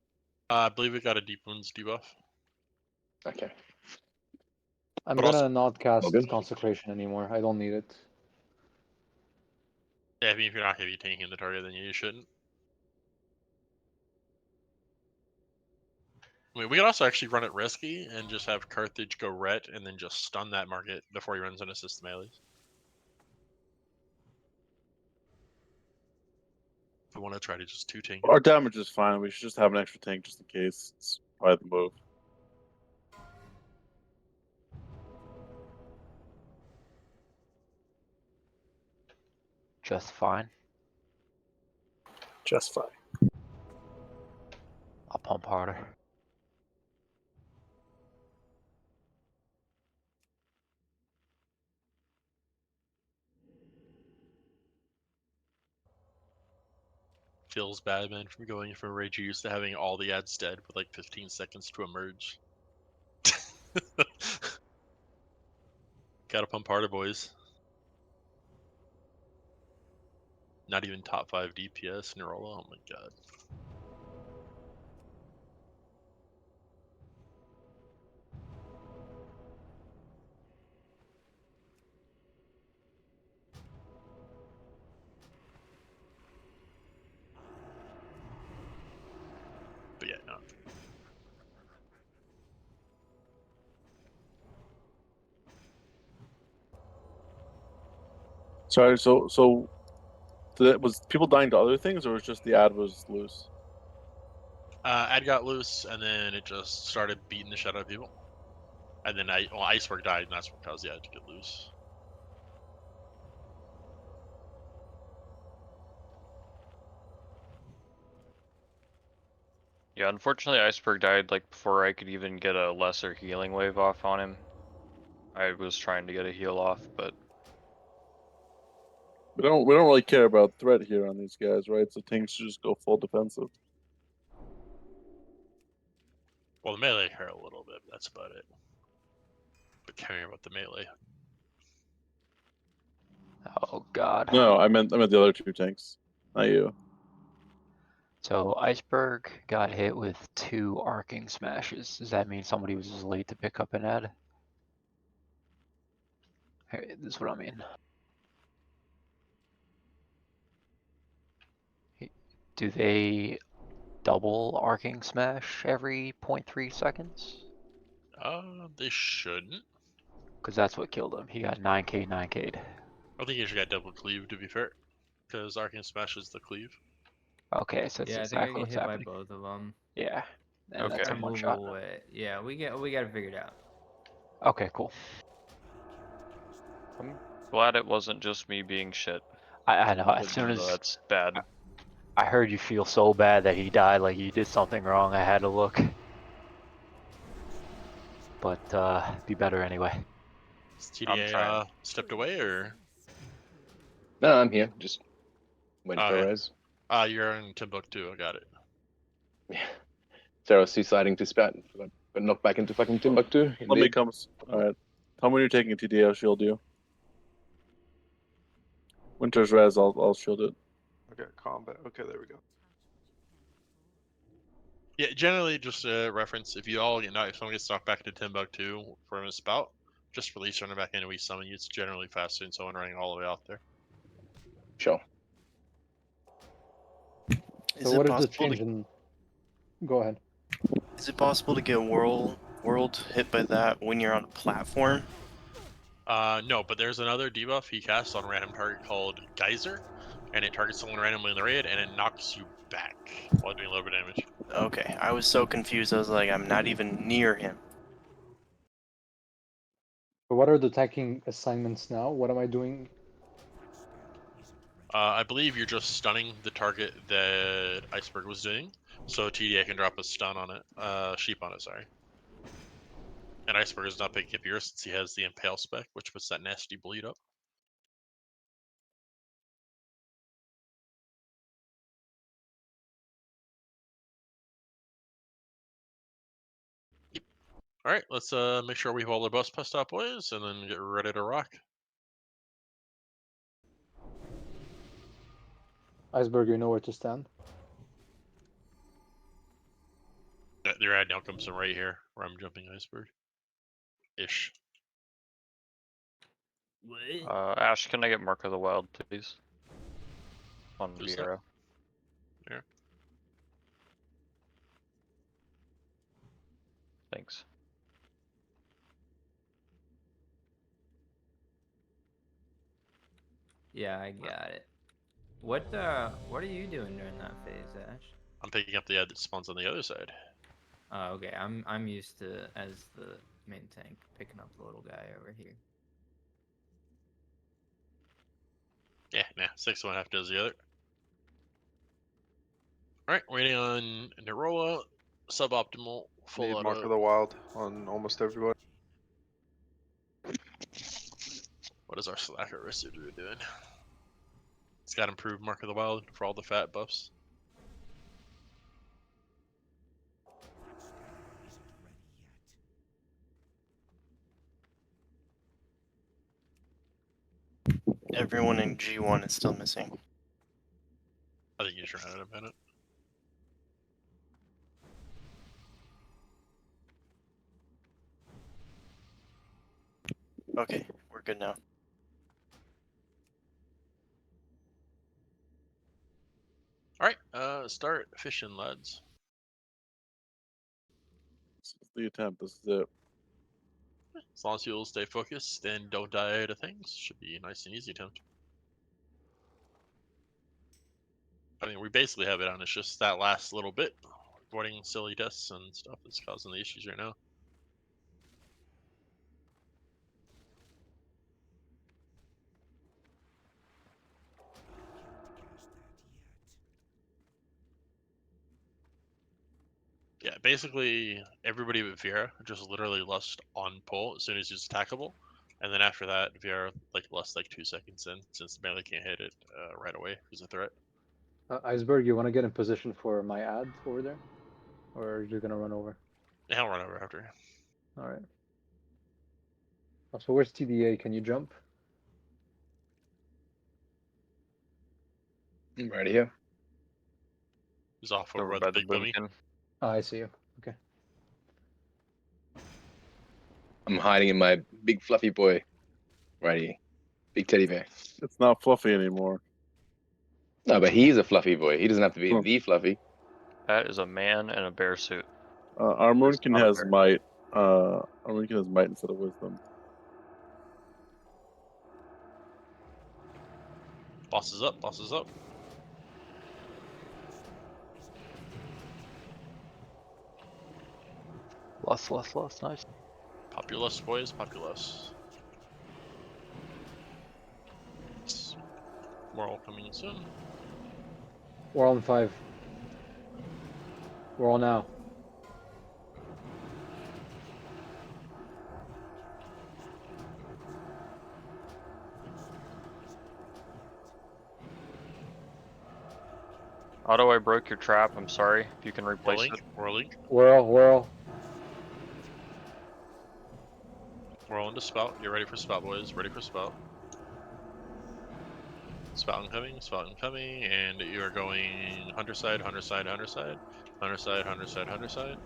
I believe we got a deep wounds debuff. Okay. I'm But gonna also- not cast good. Consecration anymore. I don't need it. Yeah, I mean, if you're not heavy tanking the target, then you shouldn't. I mean, we could also actually run it risky and just have Carthage go ret and then just stun that market before he runs into system melees. If we want to try to just 2-tank it. Our damage is fine. We should just have an extra tank just in case. It's probably the move. Just fine. Just fine. I'll pump harder. Feels bad, man, from going from Rage Use to having all the ads dead with like 15 seconds to emerge. Gotta pump harder, boys. Not even top 5 DPS, Nerola, oh my god. But yeah, no. Sorry, so was people dying to other things, or was just the ad was loose? Ad got loose, and then it just started beating the shit out of people. And then Iceberg died, and that's what caused the ad to get loose. Yeah, unfortunately, Iceberg died like before I could even get a lesser healing wave off on him. I was trying to get a heal off, but We don't really care about threat here on these guys, right? So tanks should just go full defensive. Well, the melee hurt a little bit, but that's about it. But caring about the melee. Oh god. No, I meant the other two tanks, not you. So Iceberg got hit with 2 arcing smashes. Does that mean somebody was just late to pick up an ad? Hey, this is what I mean. Do they double arcing smash every 0.3 seconds? They shouldn't. Because that's what killed him. He got 9k, 9k'd. I think he just got double cleave, to be fair. Because Arcane Smash is the cleave. Okay, so that's Yeah, I think I exactly get what's hit happening. by both of them. Yeah. And Okay. that's a To one move shot. away. Yeah, we got it figured out. Okay, cool. I'm glad it wasn't just me being shit. I know. As But soon no, as that's bad. I heard you feel so bad that he died, like you did something wrong, I had to look. But be better anyway. Is I'm TDA trying. stepped away, or? No, I'm here. Just waiting for a Okay. res. You're in Timbuktu, I got it. Yeah. Sarah was suiciding to spat. Got knocked back into fucking Timbuktu. Let me Indeed. come. All right. Tell me when you're taking a TD, I'll shield you. Winter's res, I'll shield it. Okay, combat. Okay, there we go. Yeah, generally just a reference. If you all get knocked, if someone gets knocked back into Timbuktu from a spout, just release running back in and we summon you. It's generally faster than someone running all the way out there. Sure. So what is the change in? Go ahead. Is it possible to get world hit by that when you're on a platform? No, but there's another debuff he casts on a random target called Geyser, and it targets someone randomly in the raid, and it knocks you back while doing a little bit of damage. Okay, I was so confused. I was like, I'm not even near him. So what are the attacking assignments now? What am I doing? I believe you're just stunning the target that Iceberg was doing, so TDA can drop a stun on it, sheep on it, sorry. And Iceberg is not picking up yours since he has the Impale spec, which puts that nasty bleed up. Alright, let's make sure we have all our bus pest up, boys, and then get ready to rock. Iceberg, you know where to stand. Your ad now comes from right here, where I'm jumping Iceberg. Ish. Ash, can I get Mark of the Wild, please? On Who's that? Vieira. Yeah. Thanks. Yeah, I got it. What are you doing during that phase, Ash? I'm picking up the ad that spawns on the other side. Oh, okay. I'm used to as the main tank picking up the little guy over here. Yeah, nah, 6 1/2 does the other. Alright, waiting on Nerola, suboptimal, full Need Mark of auto. the Wild on almost everybody. What is our Slacker Residue doing? It's got improved Mark of the Wild for all the fat buffs. Everyone in G1 is still missing. I think you should run it a minute. Okay, we're good now. Alright, start fishing, lads. This is the attempt. This is it. As long as you'll stay focused and don't die to things, should be a nice and easy attempt. I mean, we basically have it on. It's just that last little bit, avoiding silly deaths and stuff that's causing the issues right now. Yeah, basically everybody but Vieira just literally lost on pull as soon as it's attackable, and then after that, Vieira like lost like 2 seconds in since the melee can't hit it right away as a threat. Iceberg, you want to get in position for my ad over there, or are you gonna run over? Yeah, I'll run over after. All right. So where's TDA? Can you jump? I'm right here. He's off Over over by by the the big bummy. boomkin. Oh, I see you. Okay. I'm hiding in my big fluffy boy. Right here. Big teddy bear. It's not fluffy anymore. No, but he's a fluffy boy. He doesn't have to be Huh. the fluffy. That is a man in a bear suit. Our It's Moonkin not a has bear. might. Our Moonkin has might instead of wisdom. Bosses up, bosses up. Lost, nice. Populous, boys, populous. We're all coming soon. We're on 5. We're all now. Otto, I broke your trap. I'm sorry. If you can replace Whirling, it. whirling. Whirl. Whirl into spout. Get ready for spout, boys. Ready for spout. Spout incoming, and you are going hunter side, hunter side, hunter side, hunter side, hunter side, hunter side.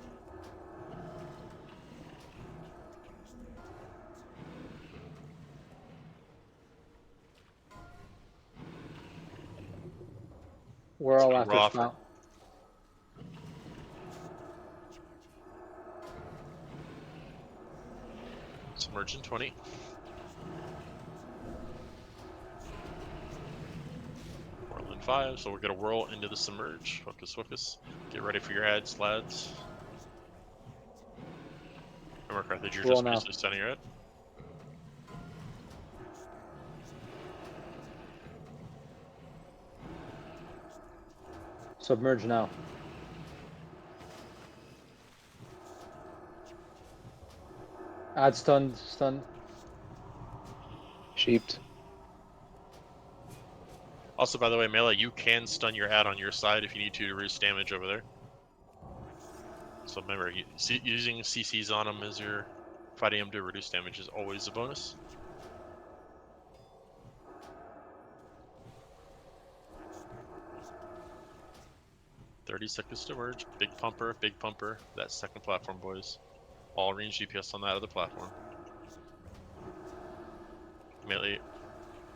Whirl So after raw spout. Submerge in 20. Whirl in 5, so we're gonna whirl into the submerge. Focus, focus. Get ready for your ads, lads. Remember, Carthage, you're Whirl just now. basically stunning your ad. Submerge now. Add stunned. Sheeped. Also, by the way, Melee, you can stun your ad on your side if you need to reduce damage over there. So remember, using CCs on them as you're fighting them to reduce damage is always a bonus. "30 seconds to merge. Big pumper, big pumper. That second platform, boys. All range DPS on that other platform. Melee.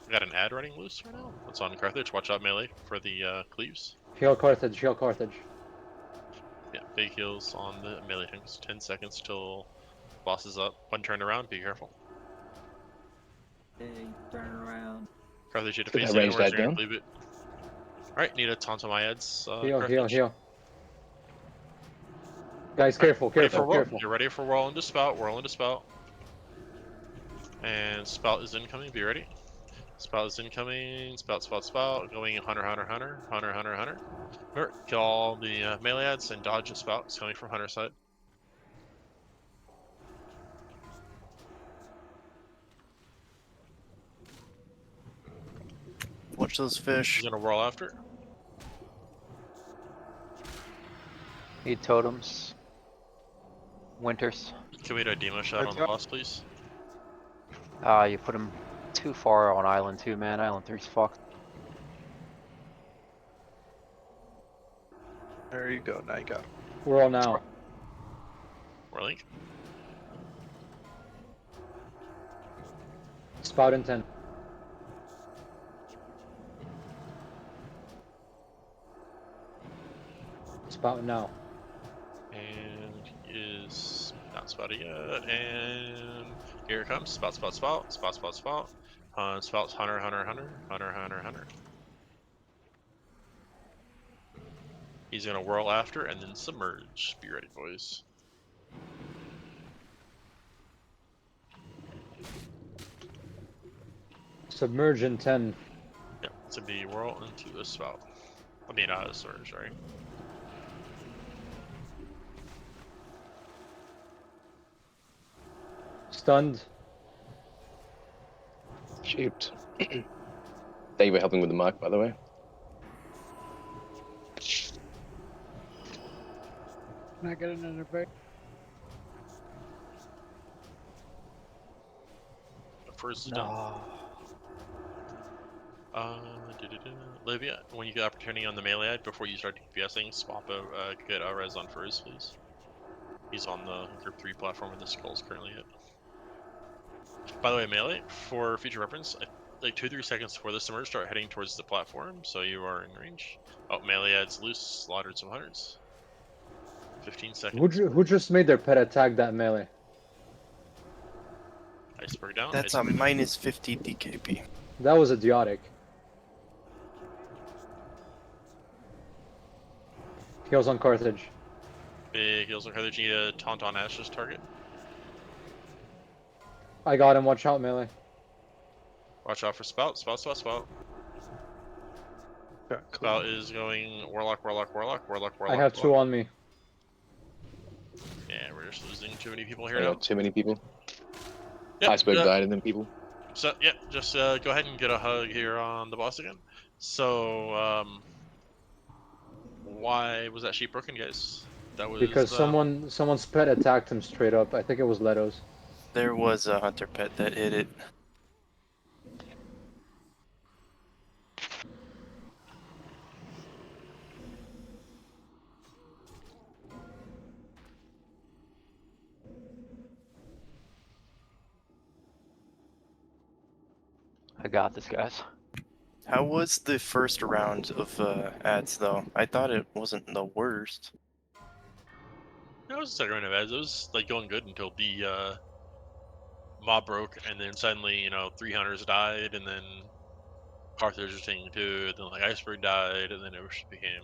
We got an ad running loose right now. It's on Carthage. Watch out melee for the cleaves. Heal Carthage, heal Carthage. Yeah, big heals on the melee tanks. 10 seconds till boss is up. One turn around, be careful. Hey, turn around. Carthage, you Put defeat that it, ranged where's ad your down. cleave it? Alright, need a taunt on my ads. Heal, Carthage. heal, heal. Guys, Alright, careful, ready careful, for whirl. careful. You're ready for whirl into spout, whirl into spout. And spout is incoming, be ready. Spout is incoming, spout, spout, spout, going hunter, hunter, hunter, hunter, hunter, hunter. Remember, kill all the melee ads and dodge the spout. It's coming from hunter side. Watch those fish. He's gonna whirl after. Need totems. Winters. Can we do a demo shot on the boss, please? You put him too far on Island 2, man. Island 3's fucked. There you go. Now you got him. We're all now. Whirling. Spout in 10. Spout now. And he is not spotted yet. And here it comes. Spout, spout, spout, spout, spout, spout. Spout's hunter, hunter, hunter, hunter, hunter, hunter. He's gonna whirl after and then submerge. Be ready, boys. Submerge in 10. Yep, to be whirl into a spout. I mean, surge, sorry. Stunned. Shoot. Thank you for helping with the mark, by the way. Can I get another break? First is done. No. Livia, when you get opportunity on the melee ad before you start DPSing, swap a get a res on Furz, please. He's on the group 3 platform where the skull's currently hit. By the way, melee, for future reference, like 2-3 seconds before the submerge, start heading towards the platform, so you are in range. Oh, melee adds loose, slaughtered some hunters. 15 seconds. Who just made their pet attack that melee? Iceberg down. That's a iceberg minus 50 DKP. That was idiotic. Heals on Carthage. Big heals on Carthage. Need a taunt on Ash's target. I got him, watch out melee. Watch out for Spout. Spout, Spout, Spout. Yeah, cool. Spout is going Warlock, Warlock, Warlock, Warlock, Warlock. I have 2 on me. Yeah, we're just losing too many people here I now. got too many people. Yep, Iceberg died and then people. So, yeah, just go ahead and get a hug here on the boss again. So, why was that sheep broken, guys? That was Because someone's pet attacked him straight up. I think it was Leto's. There was a hunter pet that hit it. I got this, guys. How was the first round of ads though? I thought it wasn't the worst. It was the second round of ads. It was like going good until the mob broke, and then suddenly, 3 hunters died, and then Carthage was taking 2, then like Iceberg died, and then it just became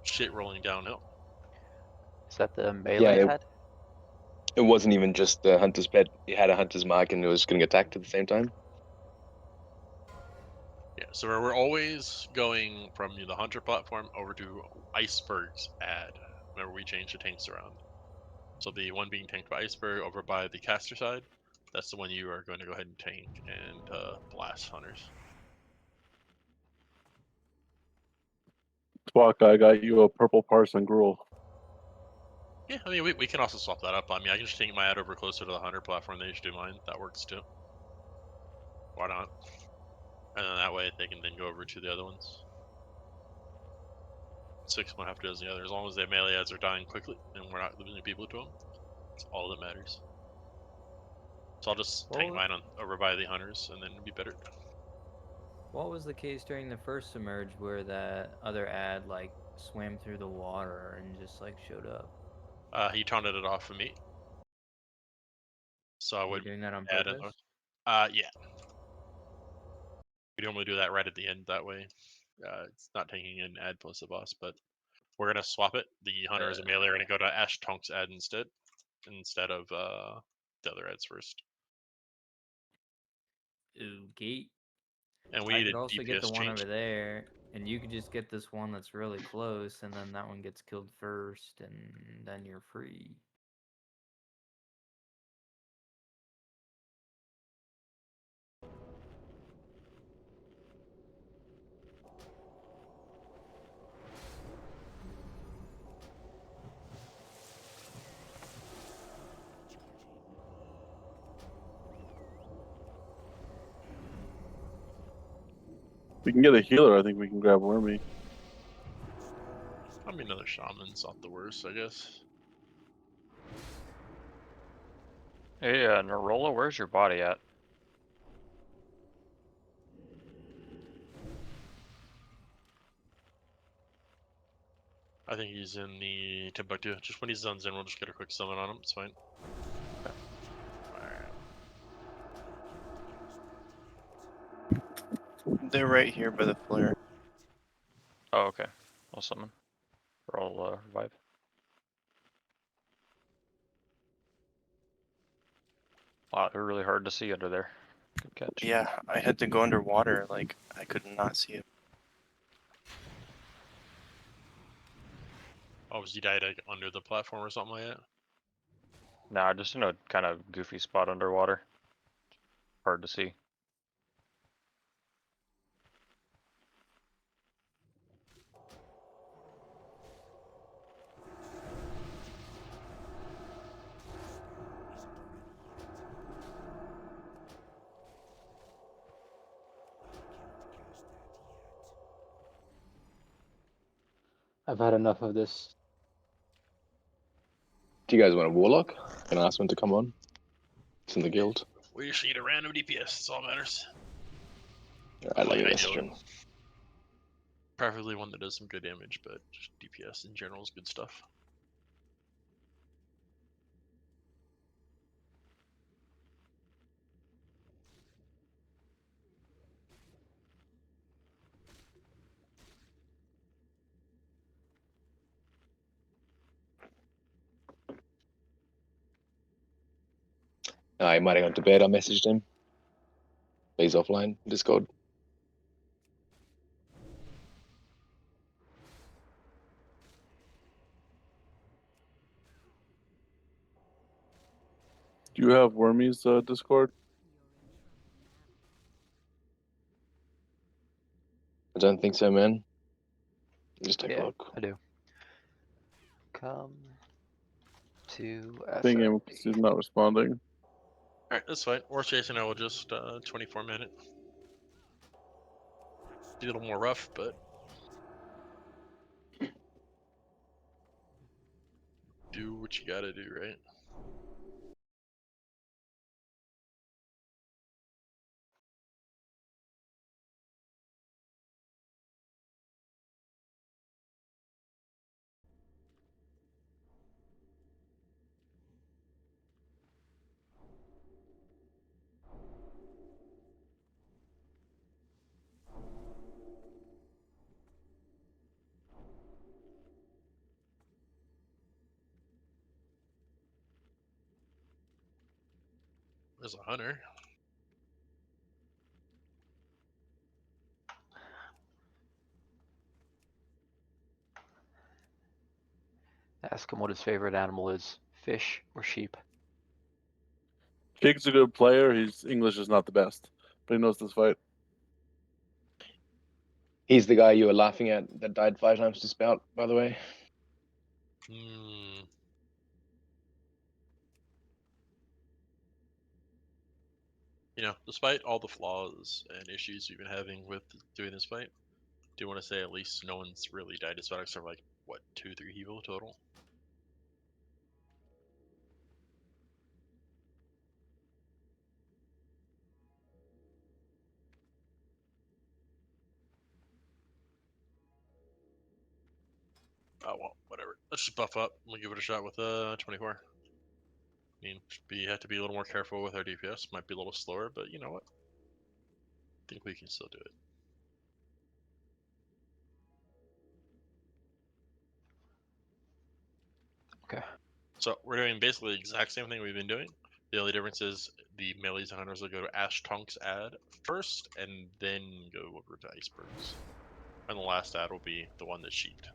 shit rolling downhill. Is that the melee head? It wasn't even just the hunter's pet. It had a hunter's mark and it was getting attacked at the same time. Yeah, so we're always going from the hunter platform over to Iceberg's ad. Remember, we changed the tanks around. So the one being tanked by Iceberg over by the caster side, that's the one you are going to go ahead and tank and blast hunters. Squawk, I got you a purple parson gruel. Yeah, I mean, we can also swap that up. I mean, I can just take my ad over closer to the hunter platform. They just do mine. That works too. Why not? And then that way they can then go over to the other ones. 6 won't have to do as the other. As long as their melee ads are dying quickly and we're not losing people to them, that's all that matters. So I'll just tank mine on over by the hunters, and then it'll be better. What was the case during the first submerge where that other ad like swam through the water and just like showed up? He taunted it off of me. So I would doing that on add in purpose? yeah. We normally do that right at the end. That way, it's not taking an ad plus the boss. But we're gonna swap it. The hunter is a melee. We're gonna go to Ash Tonk's ad instead of the other ads first. Okay. And we I need could a also get the DPS one change. over there, and you could just get this one that's really close, and then that one gets killed first, and then you're free. If we can get a healer, I think we can grab Wormy. I mean, another shaman's not the worst, I guess. Hey, Narola, where's your body at? I think he's in the Timbuktu. Just when he's done in, we'll just get a quick summon on him. It's fine. They're right here by the flare. Oh, okay. I'll summon. Or I'll revive. Wow, they're really hard to see under there. Good catch. Yeah, I had to go underwater. Like, I could not see it. Oh, was he died like, under the platform or something like that? Nah, just in a kind of goofy spot underwater. Hard to see. I've had enough of this. Do you guys want a warlock? Can I ask one to come on? It's in the guild. We just need a random DPS. That's all that matters. Alright, let me Like, message him. Preferably one that does some good damage, but just DPS in general is good stuff. He might have gone to bed. I messaged him. He's offline. Discord. Do you have Wormy's Discord? I don't think so, man. Just take a look. I do. Come to Ping him because he's not responding. Alright, that's fine. Worst case scenario, we'll just 24 minute. Be a little more rough, but do what you gotta do, right? There's a hunter. Ask him what his favorite animal is: fish or sheep. Kig's a good player. His English is not the best, but he knows this fight. He's the guy you were laughing at that died 5 times to spout, by the way. Hmm. You know, despite all the flaws and issues we've been having with doing this fight, I do want to say at least no one's really died to spout except for like, what, 2-3 people total? Oh well, whatever. Let's just buff up. We'll give it a shot with 24. I mean, have to be a little more careful with our DPS. Might be a little slower, but you know what? I think we can still do it. Okay. So we're doing basically the exact same thing we've been doing. The only difference is the melees and hunters will go to Ash Tonk's ad first, and then go over to Icebergs. And the last ad will be the one that's sheeped.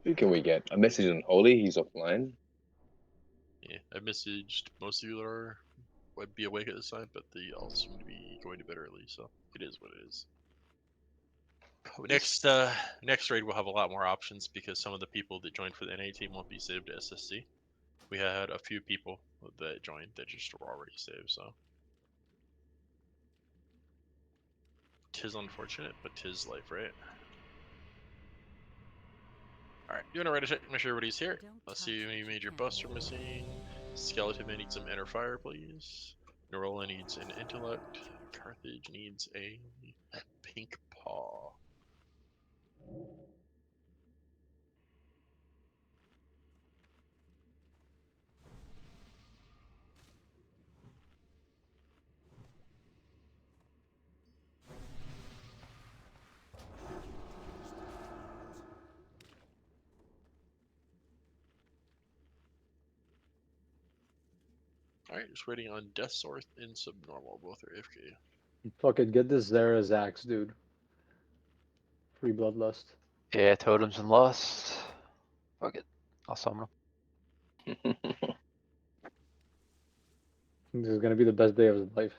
Who can we get? A message on Holy, he's offline. Yeah, I messaged most of you that would be awake at this time, but they all seem to be going to bed early, so it is what it is. Next raid we'll have a lot more options because some of the people that joined for the NA team won't be saved to SSC. We had a few people that joined that just were already saved, so tis unfortunate, but tis life, right? Alright, doing a raid check, make sure everybody's here. Let's see any major busts are missing. Skeleton Man needs some inner fire, please. Norola needs an intellect. Carthage needs a pink paw. Alright, just waiting on Death Sword and Subnormal, both are AFK. Fuck it, get this Zera's axe, dude. Free bloodlust. Yeah, totems and lust. Fuck it. I'll summon them. This is gonna be the best day of his life.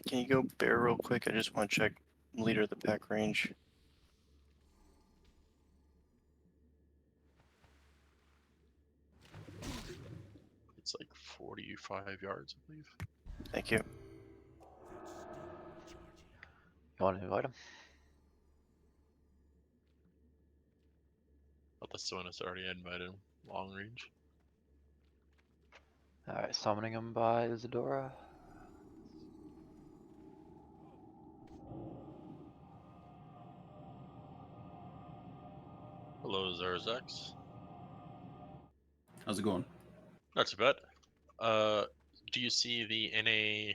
Can you go bear real quick? I just want to check leader of the pack range. It's like 45 yards, I believe. Thank you. You want to invite him? But that's the one that's already invited him. Long range. Alright, summoning him by Isadora. Hello, Zarzax. How's it going? Not too bad. Do you see the NA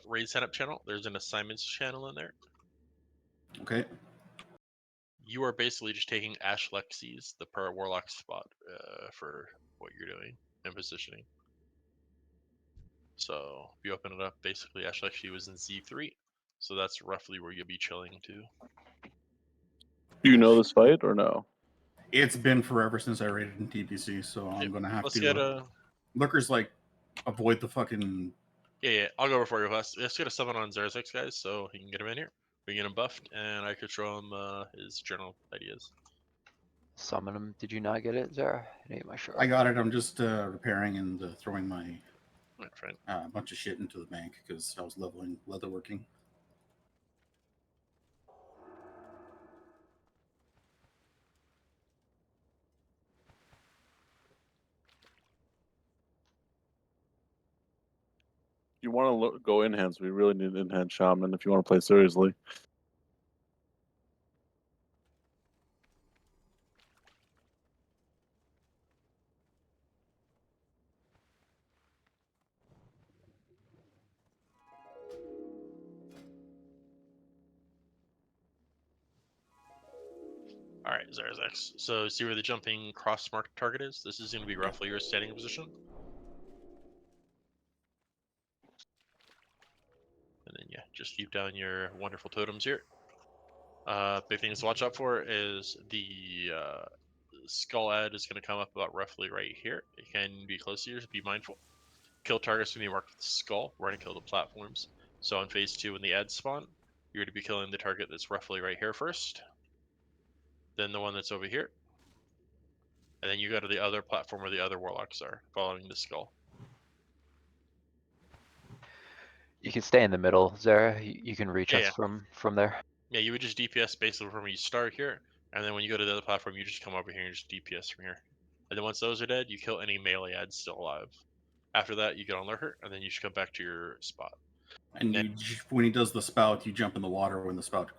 raid setup channel? There's an assignments channel in there. Okay. You are basically just taking Ash Lexi's, the per warlock spot, for what you're doing and positioning. So if you open it up, basically Ash Lexi was in Z3, so that's roughly where you'll be chilling to. Do you know this fight or no? It's been forever since I raided in TPC, so I'm gonna have Let's to. get a. Lurker's like, avoid the fucking. Yeah, I'll go over for you. Let's get a summon on Zarzix, guys, so he can get him in here. We get him buffed, and I could show him his journal ideas. Summon him. Did you not get it, Zara? I need my shirt. I got it. I'm just repairing and throwing my right. bunch of shit into the bank because I was leveling leatherworking. You want to go in hands. We really need an in hand shaman if you want to play seriously. Alright, Zarzix. So see where the jumping cross marked target is? This is going to be roughly your standing position. And then yeah, just keep down your wonderful totems here. Big things to watch out for is the skull ad is going to come up about roughly right here. It can be close to you, so be mindful. Kill targets when you mark the skull. We're going to kill the platforms. So on phase 2 when the ads spawn, you're going to be killing the target that's roughly right here first. Then the one that's over here. And then you go to the other platform where the other warlocks are, following the skull. You can stay in the middle, Zara. You can reach us Yeah. from there. Yeah, you would just DPS basically from where you start here, and then when you go to the other platform, you just come over here and just DPS from here. And then once those are dead, you kill any melee ads still alive. After that, you get on Lurker, and then you should come back to your spot. And when he does the spout, you jump in the water when the spout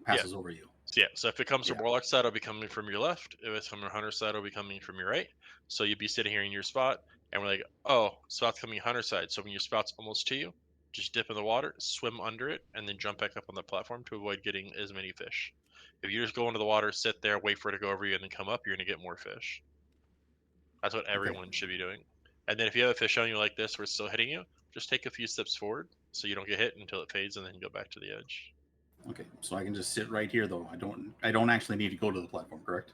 passes over you. So if it comes from Warlock side, it'll be coming from your left. If it's from your Hunter side, it'll be coming from your right. So you'd be sitting here in your spot, and we're like, oh, spout's coming Hunter side. So when your spout's almost to you, just dip in the water, swim under it, and then jump back up on the platform to avoid getting as many fish. If you just go into the water, sit there, wait for it to go over you, and then come up, you're going to get more fish. That's what everyone should be doing. And then if you have a fish on you like this where it's still hitting you, just take a few steps forward so you don't get hit until it fades, and then go back to the edge. Okay, so I can just sit right here though. I don't actually need to go to the platform, correct?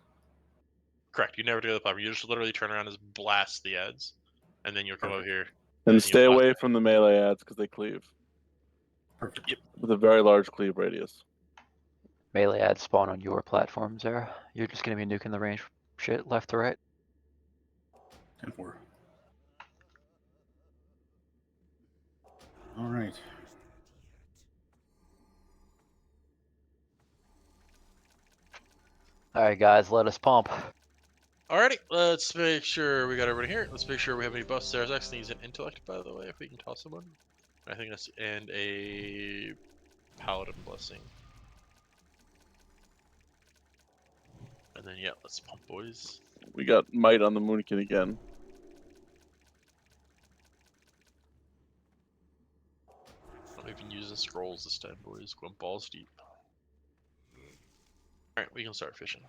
Correct. You never do the platform. You just literally turn around and just blast the ads, and then you'll come over here. And stay away from the melee ads because they cleave. Perfect. Yep. With a very large cleave radius. Melee ads spawn on your platforms there. You're just gonna be nuking the range shit left to right. 10-4. All right. Alright guys, let us pump. Alrighty, let's make sure we got everybody here. Let's make sure we have any buffs. There's actually needs an intellect, by the way, if we can toss someone. I think that's and a paladin blessing. And then yeah, let's pump, boys. We got might on the Moonkin again. I'm even using scrolls this time, boys. Going balls deep. Alright, we can start fishing.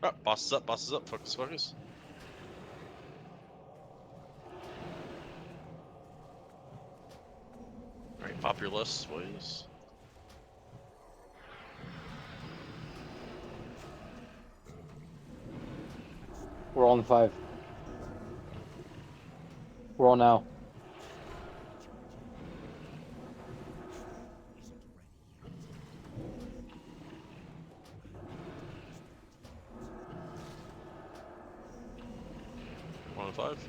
Oh, bosses up, focus, focus. Alright, pop your lists, boys. We're on 5. We're on now. We're on 5.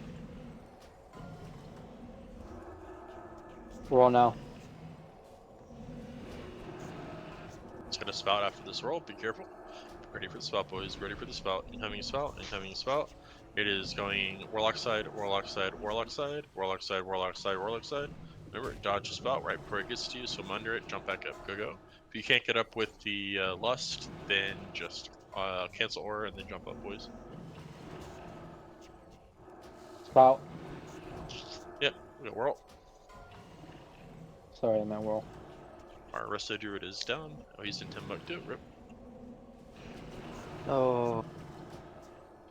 We're on now. It's gonna spout after this roll, be careful. Ready for the spout, boys. Ready for the spout. Incoming spout, incoming spout. It is going Warlock side, Warlock side, Warlock side, Warlock side, Warlock side, Warlock side. Remember, dodge the spout right before it gets to you, swim under it, jump back up, go. If you can't get up with the lust, then just cancel aura and then jump up, boys. Spout. Yep, we got whirl. Sorry, I meant whirl. Our resto druid is down. Oh, he's in Timbuktu. Rip. Oh.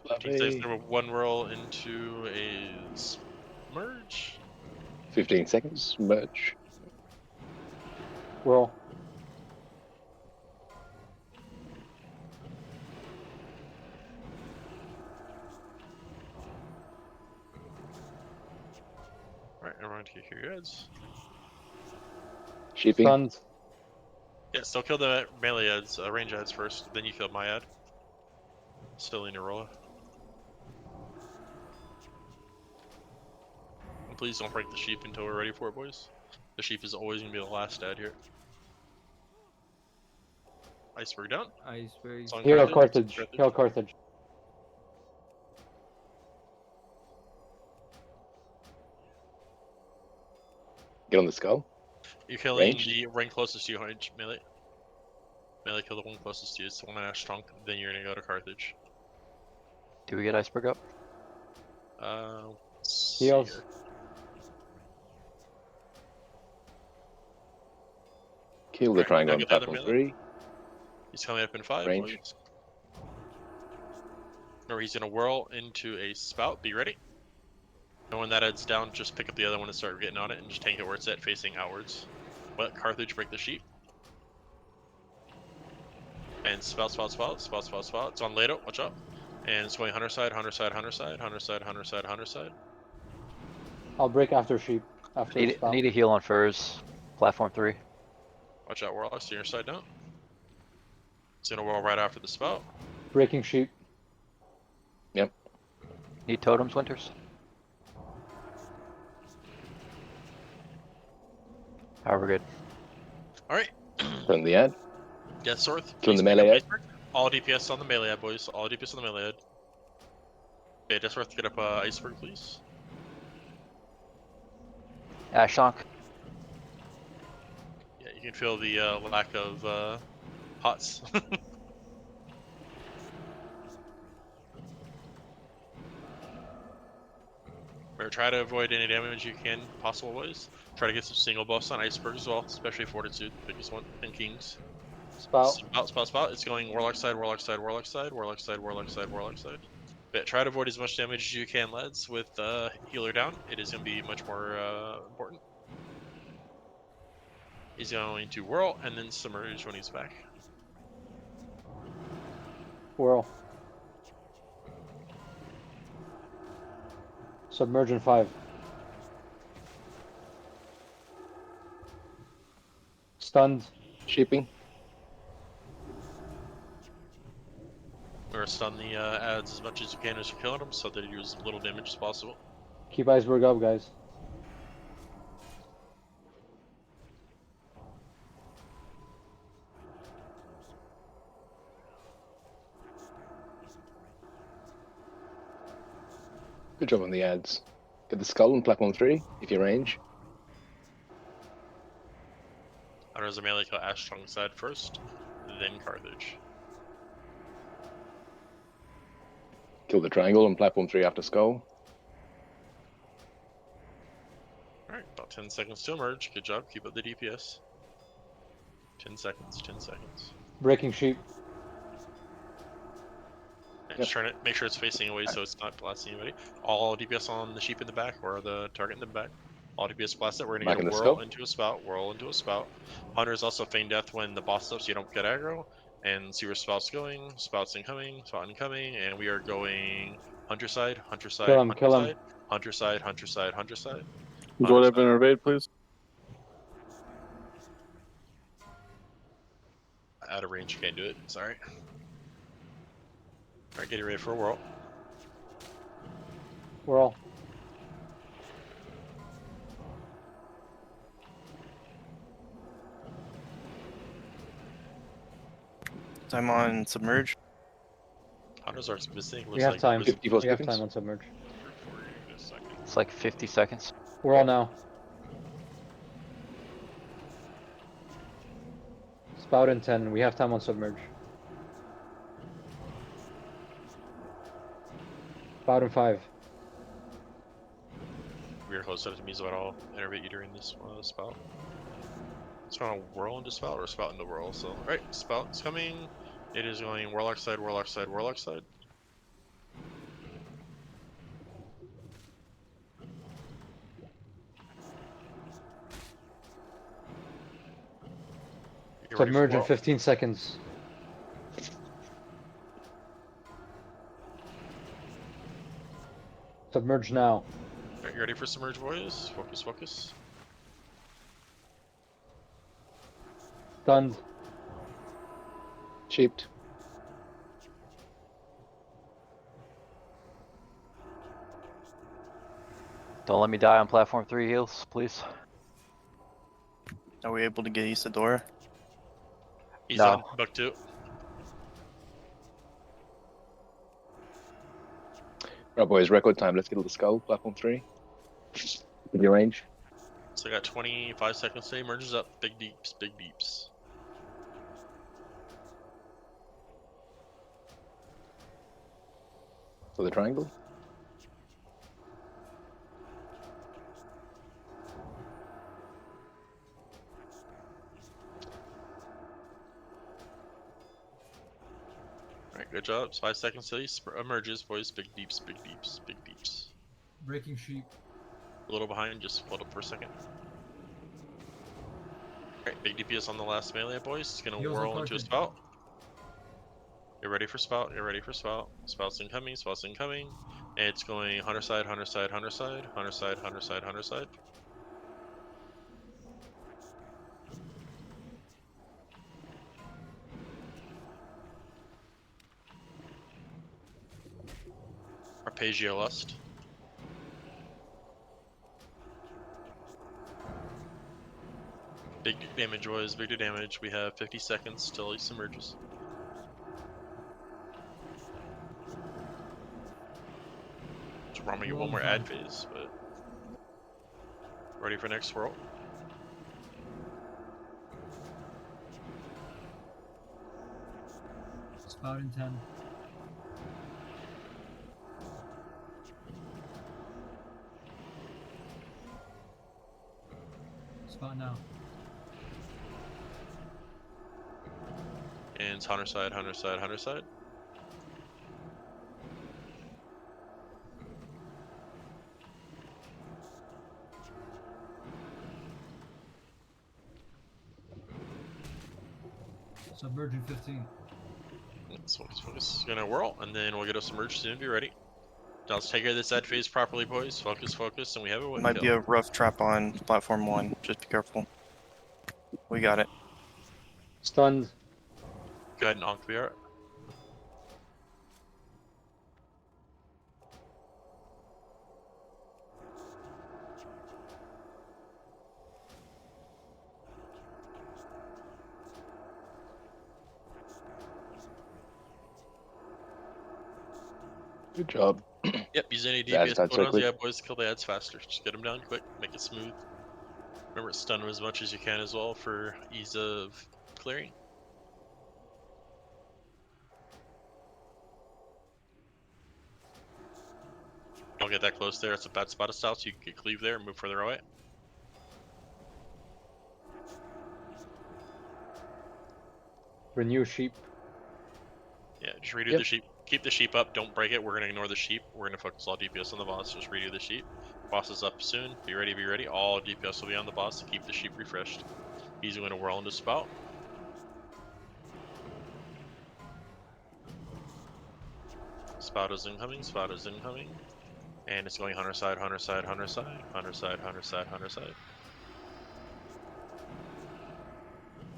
15 seconds, number 1 roll into a merge. 15 seconds, merge. Whirl. Alright, everyone take your heads. Sheeping. Stunned. Yeah, still kill the melee ads, range ads first, then you kill my ad. Still in your roll. And please don't break the sheep until we're ready for it, boys. The sheep is always gonna be the last ad here. Iceberg down. Iceberg. Hero Carthage. Hero Carthage. Get on the skull. You're killing Ranged? the ring closest to you, melee. Melee kill the one closest to you, it's the one that has trunk, then you're gonna go to Carthage. Do we get iceberg up? Heals. Kill the triangle on get the other platform melee. 3. He's coming up in 5. Range. Boys. Or he's gonna whirl into a spout. Be ready. And when that heads down, just pick up the other one and start getting on it, and just tank it where it's at, facing outwards. Let Carthage break the sheep. And spout. It's on Leto. Watch out. And it's going Hunter side. I'll break after sheep. After Need spout. a heal on furs. Platform 3. Watch out, Warlock. See your side down. It's gonna whirl right after the spout. Breaking sheep. Yep. Need totems, Winters? Alright, we're good. All right. Turn the ad. Death Sword. Turn the please pick up melee ad. Iceberg. All DPS on the melee ad, boys. All DPS on the melee ad. Okay, Death Sword, get up Iceberg, please. Ashlonk. Yeah, you can feel the lack of HOTS. Or try to avoid any damage you can possible ways. Try to get some single buffs on Iceberg as well, especially Fortitude, biggest one, and Kings. Spout. Spout. It's going Warlock side, Warlock side, Warlock side, Warlock side, Warlock side, Warlock side. But try to avoid as much damage as you can, lads, with healer down. It is going to be much more important. He's going to whirl and then submerge when he's back. Whirl. Submerge in 5. Stunned. Shipping. Or stun the ads as much as you can as you're killing them, so that you do as little damage as possible. Keep Iceberg up, guys. Good job on the ads. Get the skull on platform 3 if you range. Hunters a melee kill Ashlong side first, then Carthage. Kill the triangle on platform 3 after skull. Alright, about 10 seconds to emerge. Good job, keep up the DPS. 10 seconds, 10 seconds. Breaking sheep. And just trying to make sure it's facing away so it's not blasting anybody. All DPS on the sheep in the back or the target in the back. All DPS blast it. We're gonna Back get in a the whirl scope. into a spout, whirl into a spout. Hunters also feign death when the boss is up so you don't get aggro. And see where spout's going. Spout's incoming, spout incoming, and we are going hunter side, hunter side, Kill him, hunter kill him. side, hunter side, hunter side, hunter side. Go ahead and invade, please. Out of range, can't do it. Sorry. Alright, getting ready for a whirl. Whirl. Time on submerge. Hunters are missing. We Looks have like time. there's- We have time on submerge. It's like 50 seconds. Whirl now. Spout in 10. We have time on submerge. Spout in 5. We are close to me, so I'll innervate you during this spout. It's going to whirl into spout or spout into whirl. So, alright, spout's coming. It is going warlock side, warlock side, warlock side. You're ready for Submerge in whirl. 15 seconds. Submerge now. Alright, you ready for submerge, boys? Focus, focus. Stunned. Sheeped. Don't let me die on platform 3 heals, please. Are we able to get Isadora? He's No. on buck 2. Right, boys, record time. Let's get the skull, platform 3. With your range. So I got 25 seconds to emerges up. Big deeps, big deeps. For the triangle. Alright, good job. 5 seconds till he emerges, boys. Big deeps, big deeps, big deeps. Breaking sheep. A little behind, just hold up for a second. Alright, big DPS on the last melee, boys. It's gonna Heals whirl on into a Carthage. spout. You're ready for spout, you're ready for spout. Spout's incoming, spout's incoming. And it's going hunter side, hunter side, hunter side, hunter side, hunter side, hunter side. Arpeggio Lust. Big damage, boys. Big damage. We have 50 seconds till he submerges. So we're gonna get one more ad phase, but ready for next swirl. Spout in 10. Spout now. And it's hunter side, hunter side, hunter side. Submerge in 15. Let's focus. Gonna whirl, and then we'll get a submerge soon. Be ready. Now let's take care of this ad phase properly, boys. Focus, focus, and we have a win. Might be a rough trap on platform 1. Just be careful. We got it. Stunned. Go ahead and onk VR. Good job. Yep, use any The ads DPS died so cooldowns. quick. Yeah, boys, kill the ads faster. Just get them down quick, make it smooth. Remember, stun them as much as you can as well for ease of clearing. Don't get that close there. It's a bad spot of stealth, so you can get cleave there and move further away. Renew sheep. Yeah, just redo Yep. the sheep. Keep the sheep up. Don't break it. We're going to ignore the sheep. We're going to focus all DPS on the boss. Just redo the sheep. Boss is up soon. Be ready, be ready. All DPS will be on the boss to keep the sheep refreshed. He's going to whirl into spout. Spout is incoming. Spout is incoming. And it's going hunter side, hunter side, hunter side, hunter side, hunter side, hunter side.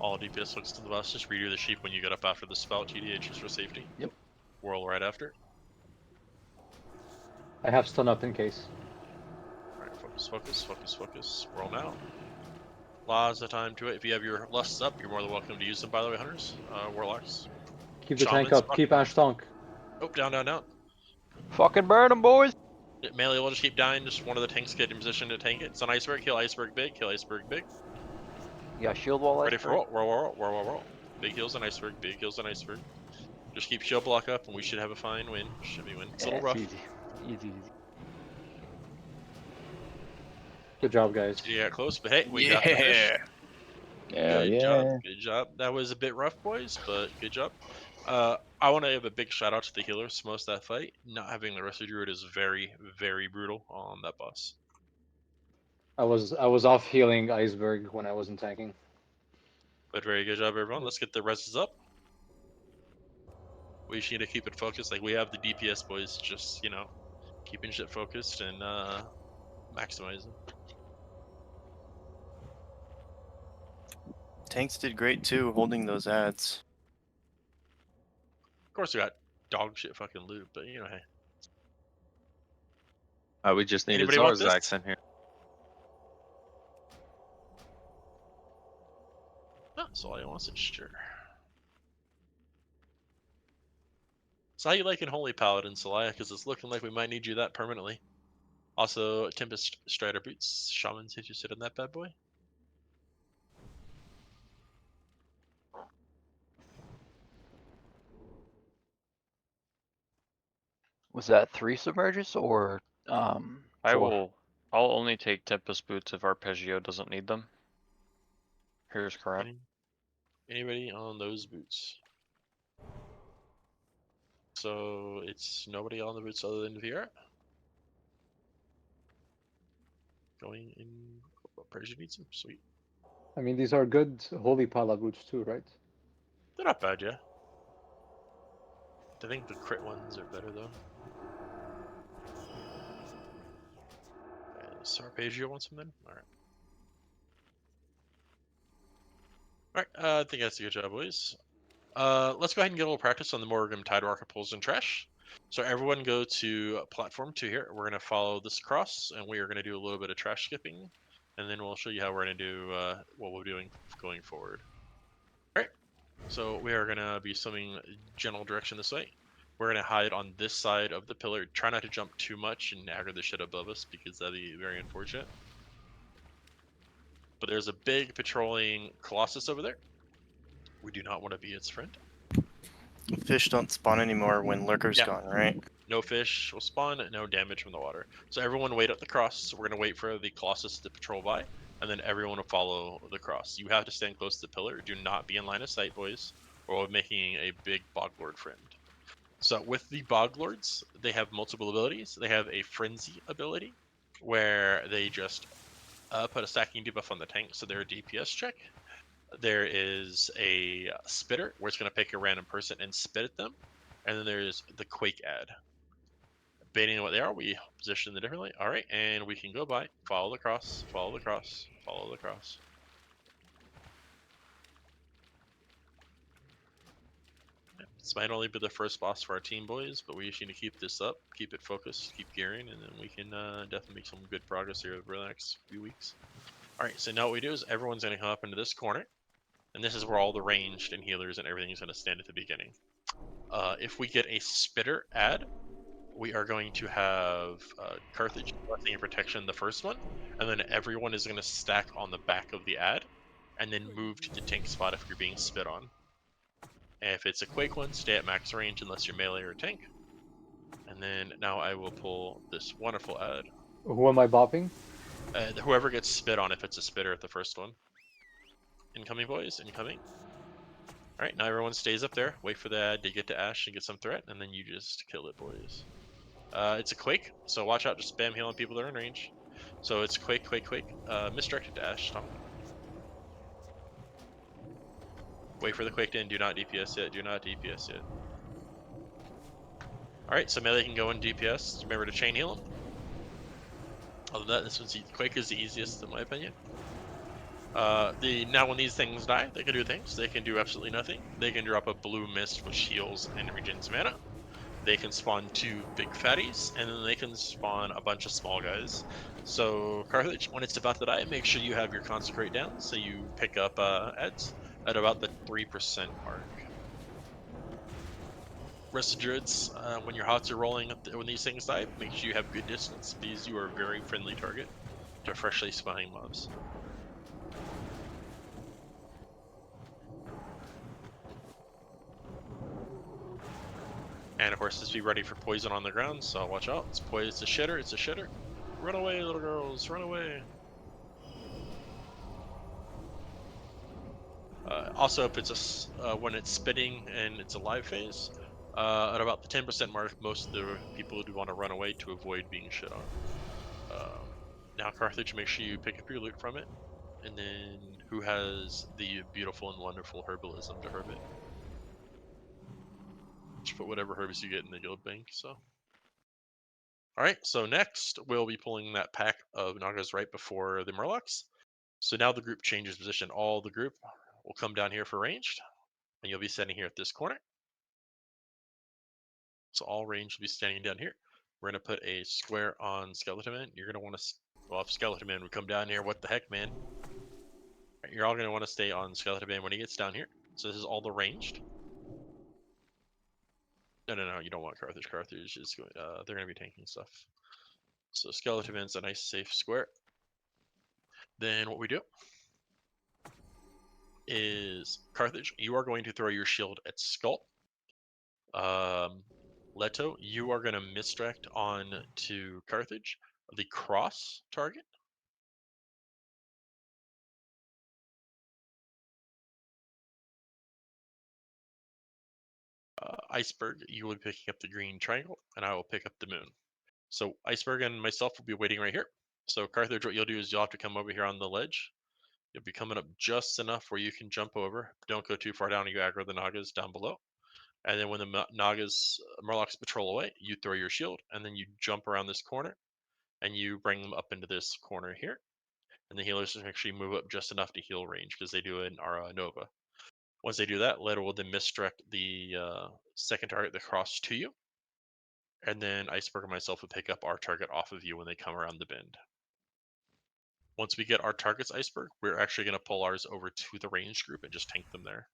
All DPS looks to the boss. Just redo the sheep when you get up after the spout. TDH just for safety. Yep. Whirl right after. I have stun up in case. Alright, focus, focus, focus, focus. Roll now. Lots of time to it. If you have your lusts up, you're more than welcome to use them, by the way, hunters. Warlocks. Keep the tank Shamans, up. Keep Ash tank. Oh, down, down, down. Fucking burn them, boys! Yeah, melee will just keep dying. Just one of the tanks get in position to tank it. It's an iceberg. Kill iceberg big. Kill iceberg big. You got shield wall Ready iceberg? for roll. Big heals and iceberg. Big heals and iceberg. Just keep shield block up, and we should have a fine win. Should be win. It's a little rough. Easy. Easy. Good job, guys. Yeah, close, but hey, we got the fish. Good job. Good job. That was a bit rough, boys, but good job. I want to give a big shout out to the healers most of that fight. Not having the rest of druid is very, very brutal on that boss. I was off healing iceberg when I wasn't tanking. But very good job, everyone. Let's get the reses up. We just need to keep it focused. Like we have the DPS boys, just keeping shit focused and maximizing. Tanks did great too, holding those ads. Of course, we got dog shit fucking loot, but hey. We just needed Anybody want Zarzaks this? in here. Oh, Solaya wants it, sure. So how you liking Holy Paladin, Solaya? Because it's looking like we might need you that permanently. Also, Tempest Strider Boots. Shaman's interested in that bad boy. Was that 3 submerges or I'll only take Tempest Boots if Arpeggio doesn't need them. Here's crap. Anybody on those boots? So it's nobody on the boots other than VR. Going in. Persia needs them. Sweet. I mean, these are good holy pala boots too, right? They're not bad, yeah. I think the crit ones are better though. Sarpeggio wants them then? Alright. Alright, I think that's a good job, boys. Let's go ahead and get a little practice on the Morgrim Tidewalker pulls and trash. So everyone go to platform 2 here. We're going to follow this across, and we are going to do a little bit of trash skipping. and then we'll show you how we're gonna do what we're doing going forward. All right. So we are gonna be swimming general direction this way. We're gonna hide on this side of the pillar. Try not to jump too much and aggro the shit above us because that'd be very unfortunate. But there's a big patrolling Colossus over there. We do not want to be its friend. Fish don't spawn anymore when Lurker's Yeah. gone, right? No fish will spawn, no damage from the water. So everyone wait at the cross. We're gonna wait for the Colossus to patrol by, and then everyone will follow the cross. You have to stand close to the pillar. Do not be in line of sight, boys, or we're making a big Boglord friend. So with the Boglords, they have multiple abilities. They have a Frenzy ability, where they just put a stacking debuff on the tank, so they're a DPS check. There is a Spitter, where it's going to pick a random person and spit at them. And then there's the Quake ad. Baiting on what they are, we position them differently. All right, and we can go by. Follow the cross, follow the cross, follow the cross. This might only be the first boss for our team, boys, but we just need to keep this up, keep it focused, keep gearing, and then we can definitely make some good progress here over the next few weeks. All right, so now what we do is everyone's going to come up into this corner, and this is where all the ranged and healers and everything is going to stand at the beginning. If we get a Spitter ad, we are going to have Carthage, Blessing, and Protection, the first one, and then everyone is going to stack on the back of the ad, and then move to the tank spot if you're being spit on. And if it's a Quake one, stay at max range unless you're melee or tank. And then now I will pull this wonderful ad. Who am I bopping? Whoever gets spit on, if it's a spitter at the first one. Incoming, boys, incoming. Alright, now everyone stays up there. Wait for the ad to get to Ash and get some threat, and then you just kill it, boys. It's a Quake, so watch out, just spam healing people that are in range. So it's Quake, Quake, Quake. Misdirected to Ash, Tom. Wait for the Quake to end, do not DPS yet, do not DPS yet. Alright, so melee can go in DPS. Remember to chain heal him. Other than that, this one's Quake is the easiest in my opinion. Now when these things die, they can do things. They can do absolutely nothing. They can drop a blue mist which heals and regens mana. They can spawn 2 big fatties, and then they can spawn a bunch of small guys. So Carthage, when it's about to die, make sure you have your consecrate down, so you pick up ads at about the 3% mark. Rest of druids, when your hots are rolling, when these things die, make sure you have good distance, because you are a very friendly target to freshly spawning mobs. And of course, just be ready for poison on the ground, so watch out. It's poison, it's a shitter, it's a shitter. Run away, little girls, run away. Also, if it's when it's spitting and it's a live phase, at about the 10% mark, most of the people do want to run away to avoid being shit on. Now, Carthage, make sure you pick up your loot from it, and then who has the beautiful and wonderful herbalism to herb it? Just put whatever herbs you get in the guild bank. So, all right. So next, we'll be pulling that pack of Nagas right before the Murlocs. So now the group changes position. All the group will come down here for ranged, and you'll be standing here at this corner. So all range will be standing down here. We're going to put a square on Skeleton Man. You're going to want to, well, if Skeleton Man would come down here, what the heck, man? You're all going to want to stay on Skeleton Man when he gets down here. So this is all the ranged. No, you don't want Carthage. Carthage is going, they're going to be tanking stuff. So Skeleton Man's a nice safe square. Then what we do is Carthage, you are going to throw your shield at Skull. Leto, you are going to misdirect on to Carthage, the cross target. Iceberg, you will be picking up the green triangle, and I will pick up the moon. So Iceberg and myself will be waiting right here. So Carthage, what you'll do is you'll have to come over here on the ledge. You'll be coming up just enough where you can jump over. Don't go too far down, you aggro the Nagas down below. And then when the Nagas, Murlocs patrol away, you throw your shield, and then you jump around this corner, and you bring them up into this corner here. And the healers just actually move up just enough to heal range, because they do it in our Nova. Once they do that, Leto will then misdirect the second target, the cross, to you. And then Iceberg and myself will pick up our target off of you when they come around the bend. Once we get our target's iceberg, we're actually going to pull ours over to the range group and just tank them there.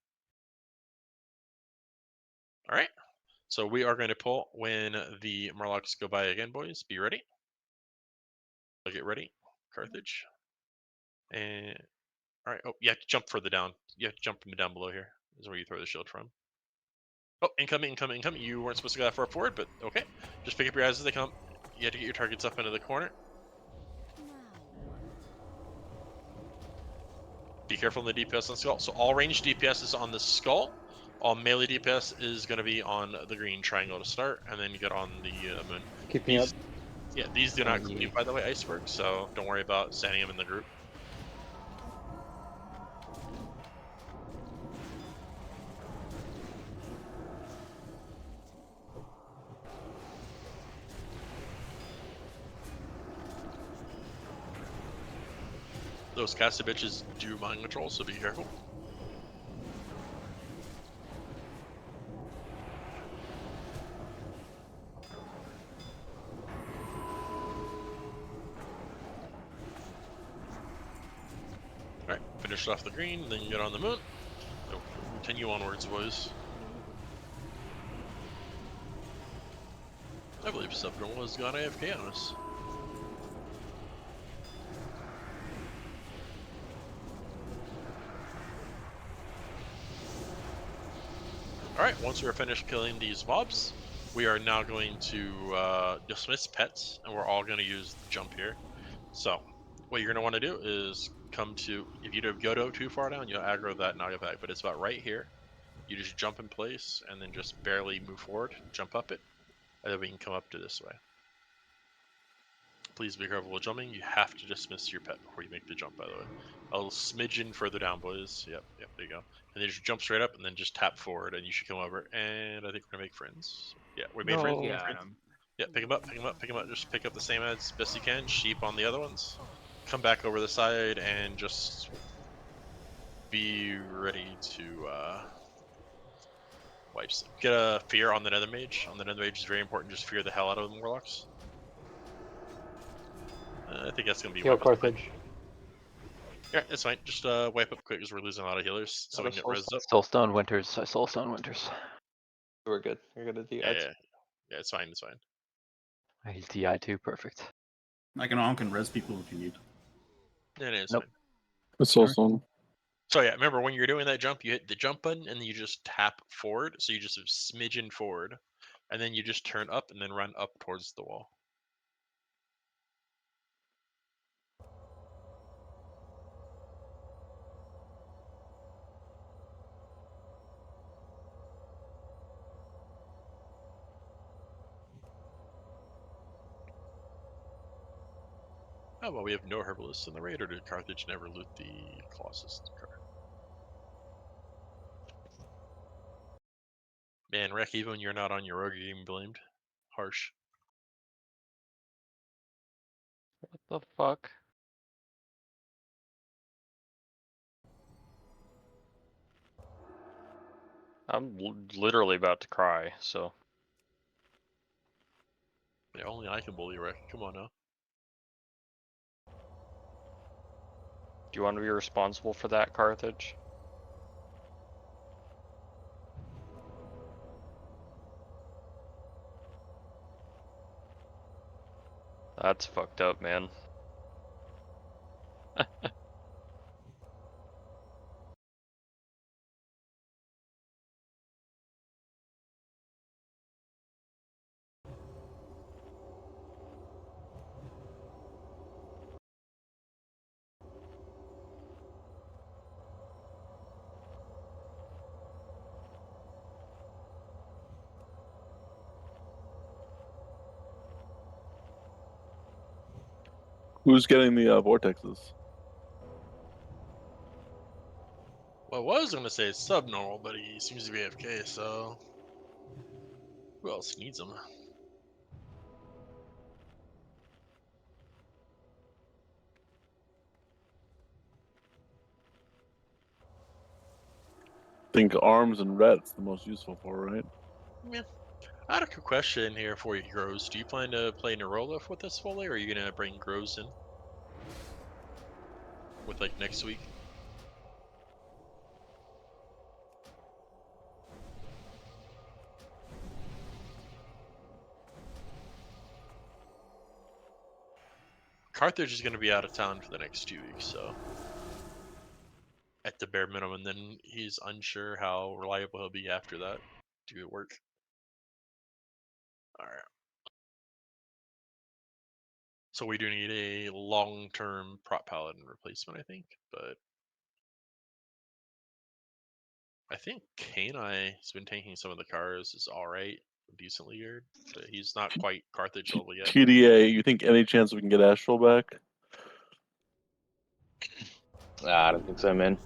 All right. So we are going to pull when the Murlocs go by again, boys. Be ready. Get ready. Carthage. And all right. Oh, you have to jump further down. You have to jump from down below here. This is where you throw the shield from. Oh, incoming, incoming, incoming. You weren't supposed to go that far forward, but okay. Just pick up your eyes as they come. You have to get your targets up into the corner. Be careful in the DPS on the skull. So all ranged DPS is on the skull. All melee DPS is going to be on the green triangle to start, and then you get on the moon. Keep me up. Yeah, these do not cleave, by the way, iceberg, so don't worry about sending them in the group. Those casted bitches do mind control, so be careful. Alright, finish off the green, then get on the moon. So, continue onwards, boys. I believe Subnormal has gone AFK on us. Alright, once we're finished killing these mobs, we are now going to dismiss pets, and we're all going to use the jump here. So, what you're going to want to do is come to, if you go too far down, you'll aggro that Naga pack, but it's about right here. You just jump in place, and then just barely move forward, jump up it, and then we can come up to this way. Please be careful with jumping. You have to dismiss your pet before you make the jump, by the way. A little smidgen further down, boys. Yep, there you go. And then just jump straight up and then just tap forward and you should come over. And I think we're gonna make friends. Yeah, we made friends. Yeah, Yeah, pick them up, pick them up, pick them up. Just pick up the same as best you can. Sheep on the other ones. Come back over the side and just be ready to wipe. Get a fear on the Nether Mage. On the Nether Mage is very important. Just fear the hell out of the Warlocks. I think that's gonna be Heal Carthage. Yeah, it's fine. Just wipe up quick because we're losing a lot of healers, so we can get res up. Soulstone Winters. I Soulstone Winters. We're good. We're good at the Yeah, it's fine. It's fine. He's DI too. Perfect. I can res people if you need. Yeah, it's Nope. fine. It's Soulstone. So yeah, remember when you're doing that jump, you hit the jump button and then you just tap forward. So you just smidgen forward, and then you just turn up and then run up towards the wall. Oh well, we have no herbalists in the raid, or did Carthage never loot the Colossus card? Man, Wreck, even you're not on your rogue, you're getting blamed. Harsh. What the fuck? I'm literally about to cry, so. Yeah, only I can bully Wreck. Come on now. Do you want to be responsible for that, Carthage? That's fucked up, man. Who's getting the vortexes? Well, I was gonna say subnormal, but he seems to be AFK, so who else needs him? I think arms and red's the most useful for, right? Yeah. I had a quick question here for you, Groves. Do you plan to play Nerolith with this fully, or are you gonna bring Groves in? with like next week. Carthage is going to be out of town for the next 2 weeks, so at the bare minimum, then he's unsure how reliable he'll be after that due to work. All right. So we do need a long-term prop paladin replacement, I think, but I think Kanai has been tanking some of the cars, is all right, decently geared, but he's not quite Carthage level yet. TDA, you think any chance we can get Astral back? I don't think so, man.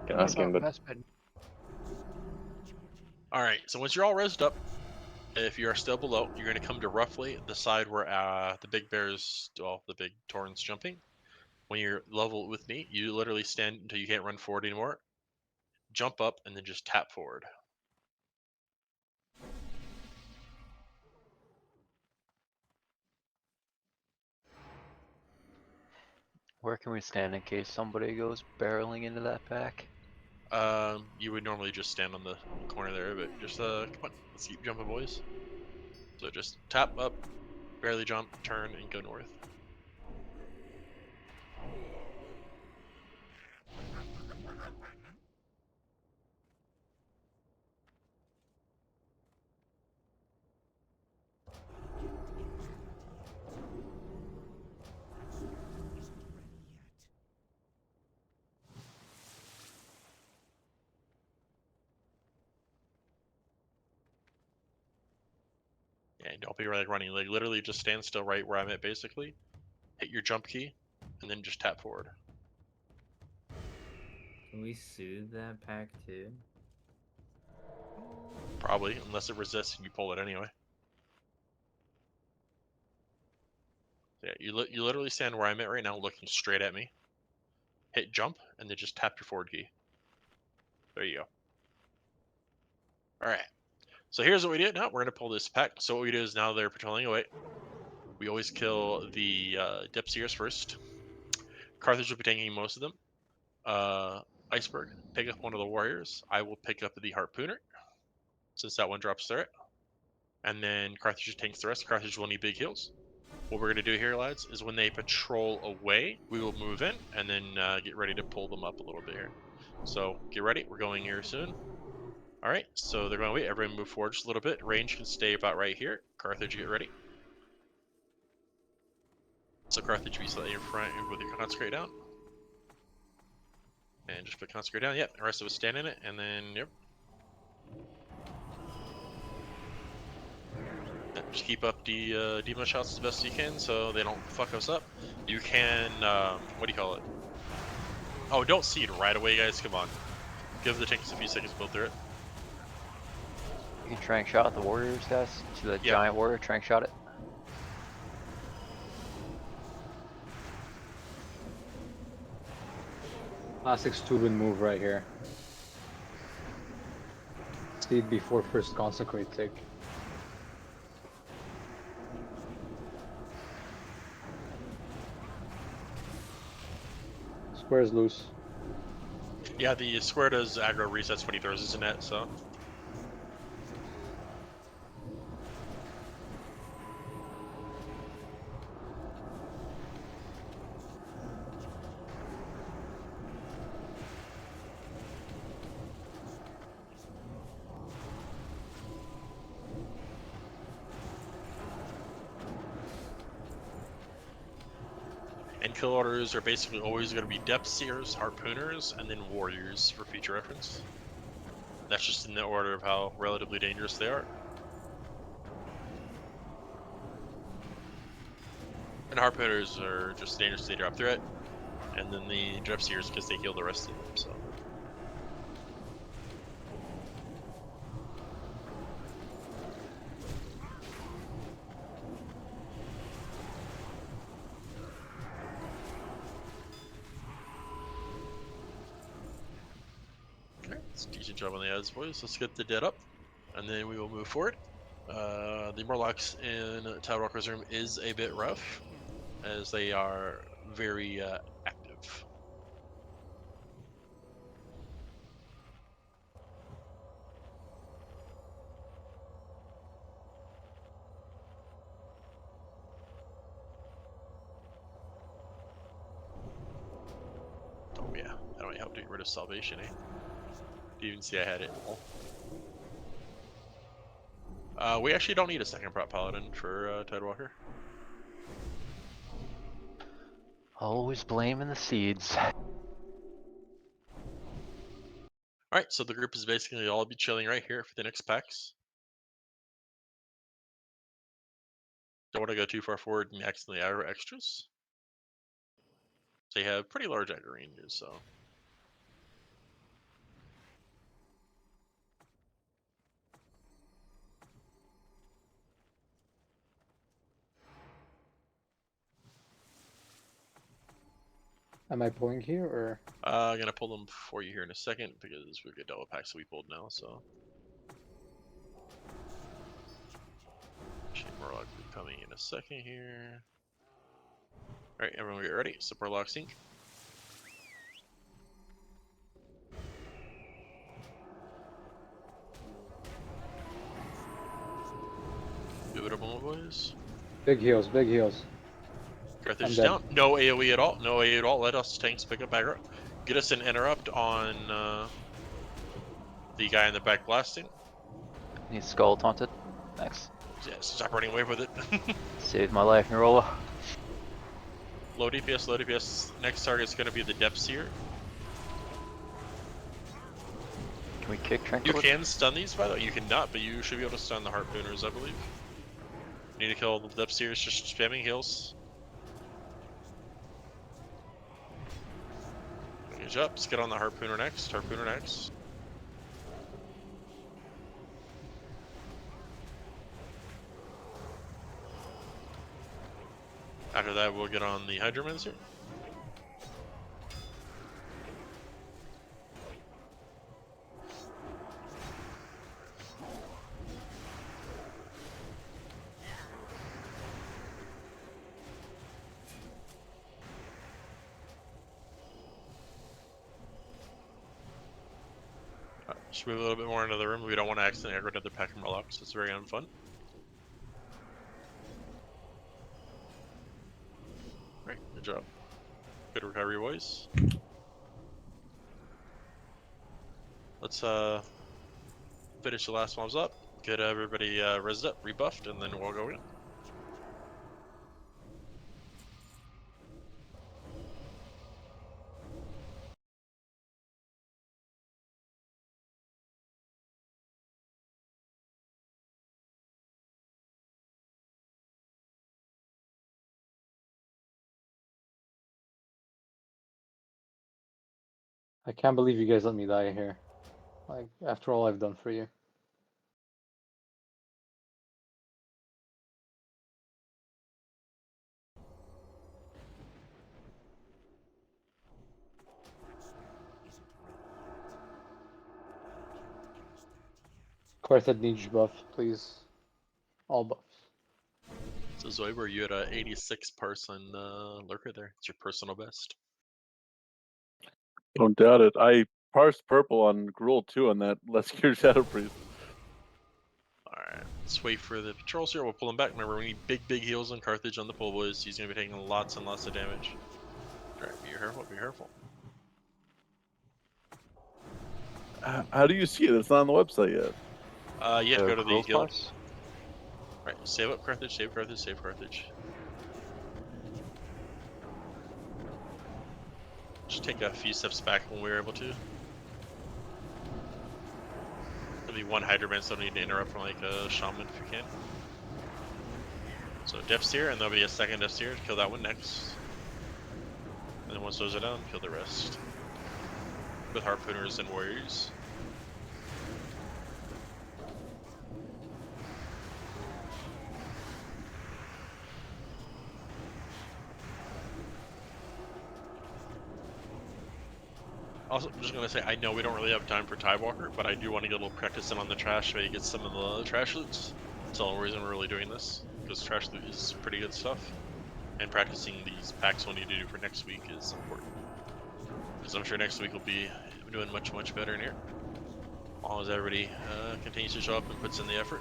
Can ask him, but All right, so once you're all resed up, if you are still below, you're going to come to roughly the side where the big bears, well, the big Torrent's jumping. When you're level with me, you literally stand until you can't run forward anymore, jump up, and then just tap forward. Where can we stand in case somebody goes barreling into that pack? You would normally just stand on the corner there, but just come on, let's keep jumping, boys. So just tap up, barely jump, turn, and go north. Yeah, don't be like running. Like literally just stand still right where I'm at basically. Hit your jump key, and then just tap forward. Can we soothe that pack too? Probably, unless it resists and you pull it anyway. Yeah, you literally stand where I'm at right now, looking straight at me. Hit jump, and then just tap your forward key. There you go. All right. So here's what we do. Now we're gonna pull this pack. So what we do is now they're patrolling away. We always kill the depth seers first. Carthage will be taking most of them. Iceberg, pick up one of the warriors. I will pick up the harpooner, since that one drops threat. And then Carthage takes the rest. Carthage will need big heals. What we're going to do here, lads, is when they patrol away, we will move in and then get ready to pull them up a little bit here. So get ready. We're going here soon. All right, so they're going away. Everyone move forward just a little bit. Range can stay about right here. Carthage, get ready. So Carthage, be slightly in front with your consecrate down. And just put consecrate down. Yep, the rest of us stand in it. And then, yep. Just keep up the demo shots as best you can so they don't fuck us up. You can, what do you call it? Oh, don't seed right away, guys. Come on. Give the tanks a few seconds to build through it. You can trank shot the warriors, guys. See the giant warrior, trank shot it. Classic student move right here. Seed before first consecrate tick. Square's loose. Yeah, the square does aggro resets when he throws his net, so. And kill orders are basically always going to be depth seers, harpooners, and then warriors for future reference. That's just in the order of how relatively dangerous they are. And harpooners are just dangerous, they drop threat, and then the depth seers because they heal the rest of them. So. It's a decent job on the ads, boys. Let's get the dead up, and then we will move forward. The Morlocks in Tower Walker's room is a bit rough, as they are very active. might help to get rid of Salvation, eh? Do you even see I had it all? We actually don't need a second prop paladin for Tidewalker. Always blaming the seeds. Alright, so the group is basically all be chilling right here for the next packs. Don't want to go too far forward and accidentally aggro extras. They have pretty large aggro ranges, so. Am I pulling here or? I'm gonna pull them for you here in a second because we've got double packs that we pulled now, so. Murloc will be coming in a second here. Alright, everyone get ready. So Murloc sync. Give it a moment, boys. Big heals, big heals. Carthage dead. down. No AoE at all. No AoE at all. Let us tanks pick up aggro. Get us an interrupt on the guy in the back blasting. He's skull taunted. Thanks. Yeah, stop running away with it. Saved my life, Nerola. Low DPS, low DPS. Next target is going to be the Depth Seer. Can we kick You Tranquility? can stun these, by the way. You cannot, but you should be able to stun the Harpooners, I believe. Need to kill the Depth Seers, just spamming heals. Engage up. Let's get on the Harpooner next. Harpooner next. After that, we'll get on the Hydromancer. Just move a little bit more into the room. We don't want to accidentally aggro another pack of Murlocs. It's very unfun. Right, good job. Good recovery, boys. Let's finish the last mobs up. Get everybody rezzed up, rebuffed, and then we'll go in. I can't believe you guys let me die here. Like, after all I've done for you. Quartet needs buff, please. All buffs. So Zoiber, you had a 86 person lurker there. It's your personal best. Don't doubt it. I parsed purple on Gruul too on that Let's Cure Shadow Priest. Alright, let's wait for the patrols here. We'll pull him back. Remember, we need big heals on Carthage on the pull, boys. He's going to be taking lots and lots of damage. Alright, be careful, be careful. How do you see it? It's not on the website yet. You have to go to the Gruul's guild. parts? Right, save up Carthage, save Carthage, save Carthage. Just take a few steps back when we're able to. There'll be one Hydroman, so don't need to interrupt from like a Shaman if you can. So Depth Seer, and there'll be a second Depth Seer. Kill that one next. And then once those are done, kill the rest. With Harpooners and Warriors. Also, I'm just gonna say, I know we don't really have time for Tidewalker, but I do want to get a little practice in on the trash, so you get some of the trash loots. That's the only reason we're really doing this, because trash loot is pretty good stuff. And practicing these packs we'll need to do for next week is important. Because I'm sure next week we'll be doing much better in here. As long as everybody continues to show up and puts in the effort.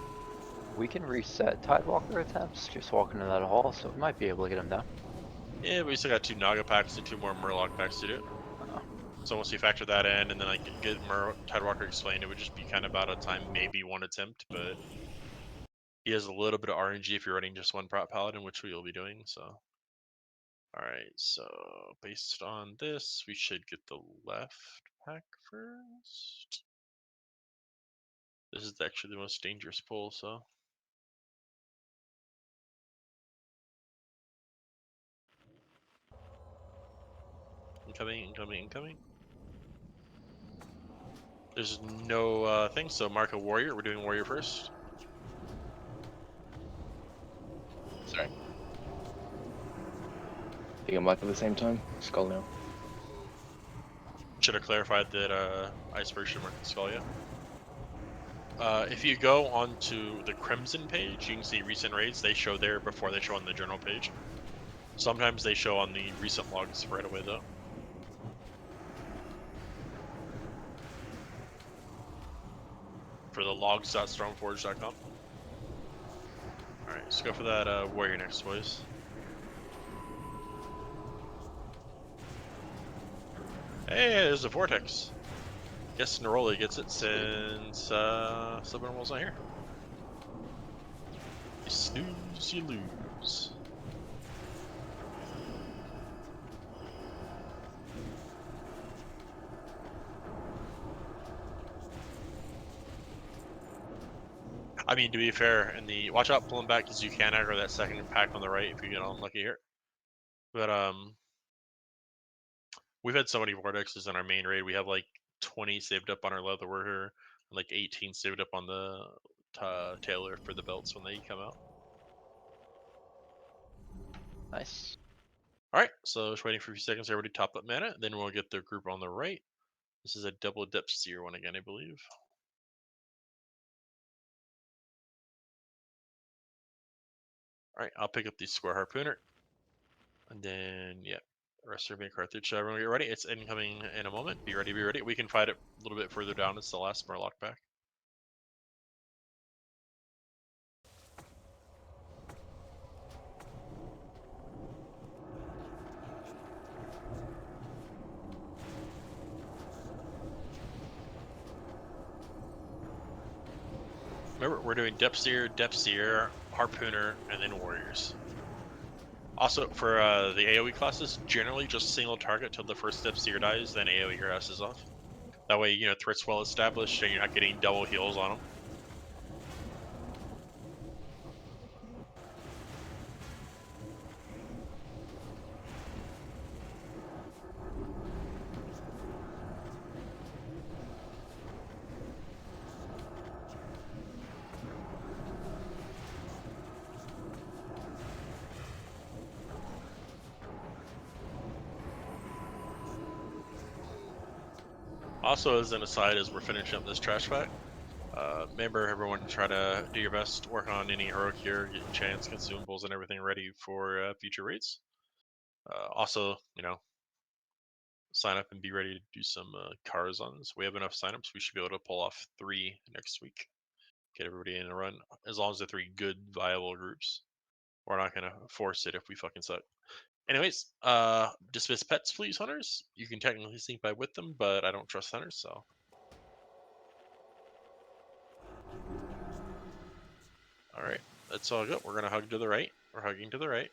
We can reset Tidewalker attempts, just walking into that hall, so we might be able to get him down. Yeah, but we still got 2 Naga packs and 2 more Murloc packs to do. So once you factor that in, and then like get Tidewalker explained, it would just be kind of out of time, maybe one attempt, but he has a little bit of RNG if you're running just one prop paladin, which we will be doing. So, all right. So based on this, we should get the left pack first. This is actually the most dangerous pull. So. Incoming. There's no thing, so mark a warrior. We're doing warrior first. Sorry. I think I'm live at the same time. Skull now. Should have clarified that Iceberg should mark the skull, yeah. If you go onto the Crimson page, you can see recent raids. They show there before they show on the journal page. Sometimes they show on the recent logs right away, though. For the logs.stormforge.com. Alright, let's go for that warrior next, boys. Hey, there's a vortex. Guess Neroli gets it since Subnormal's not here. You snooze, you lose. I mean, to be fair, in the watch out pulling back because you can aggro that second pack on the right if you get unlucky here. But we've had so many vortexes in our main raid. We have like 20 saved up on our leather worker, and like 18 saved up on the tailor for the belts when they come out. Nice. All right, so just waiting for a few seconds. Everybody top up mana, then we'll get the group on the right. This is a double depth seer one again, I believe. All right, I'll pick up the square harpooner, and then yeah, the rest are being Carthage. So everyone get ready. It's incoming in a moment. Be ready, be ready. We can fight it a little bit further down. It's the last Murloc pack. Remember, we're doing Depth Seer, Harpooner, and then Warriors. Also, for the AoE classes, generally just single target till the first Depth Seer dies, then AoE your ass is off. That way, you know, threat's well established and you're not getting double heals on them. Also, as an aside, as we're finishing up this trash fight, remember everyone try to do your best, work on any heroic gear, get chance, consumables, and everything ready for future raids. Also, you know, sign up and be ready to do some cars on this. We have enough signups. We should be able to pull off 3 next week. Get everybody in a run, as long as they're 3 good, viable groups. We're not gonna force it if we fucking suck. Anyways, dismiss pets, please, hunters. You can technically sneak by with them, but I don't trust hunters, so. All right, that's all good. We're gonna hug to the right. We're hugging to the right.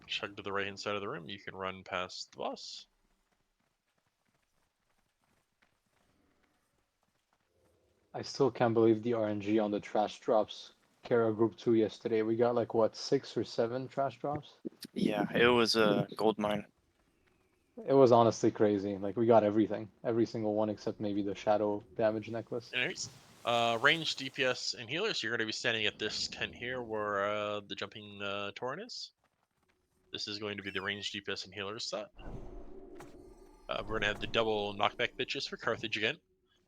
Just hug to the right hand side of the room. You can run past the boss. I still can't believe the RNG on the trash drops. Kara Group 2 yesterday. We got like what, 6 or 7 trash drops? Yeah, it was a gold mine. It was honestly crazy. Like we got everything. Every single one except maybe the shadow damage necklace. Anyways, range, DPS, and healers. You're gonna be standing at this tent here where the jumping Tauren is. This is going to be the range, DPS, and healers set. We're gonna have the double knockback bitches for Carthage again.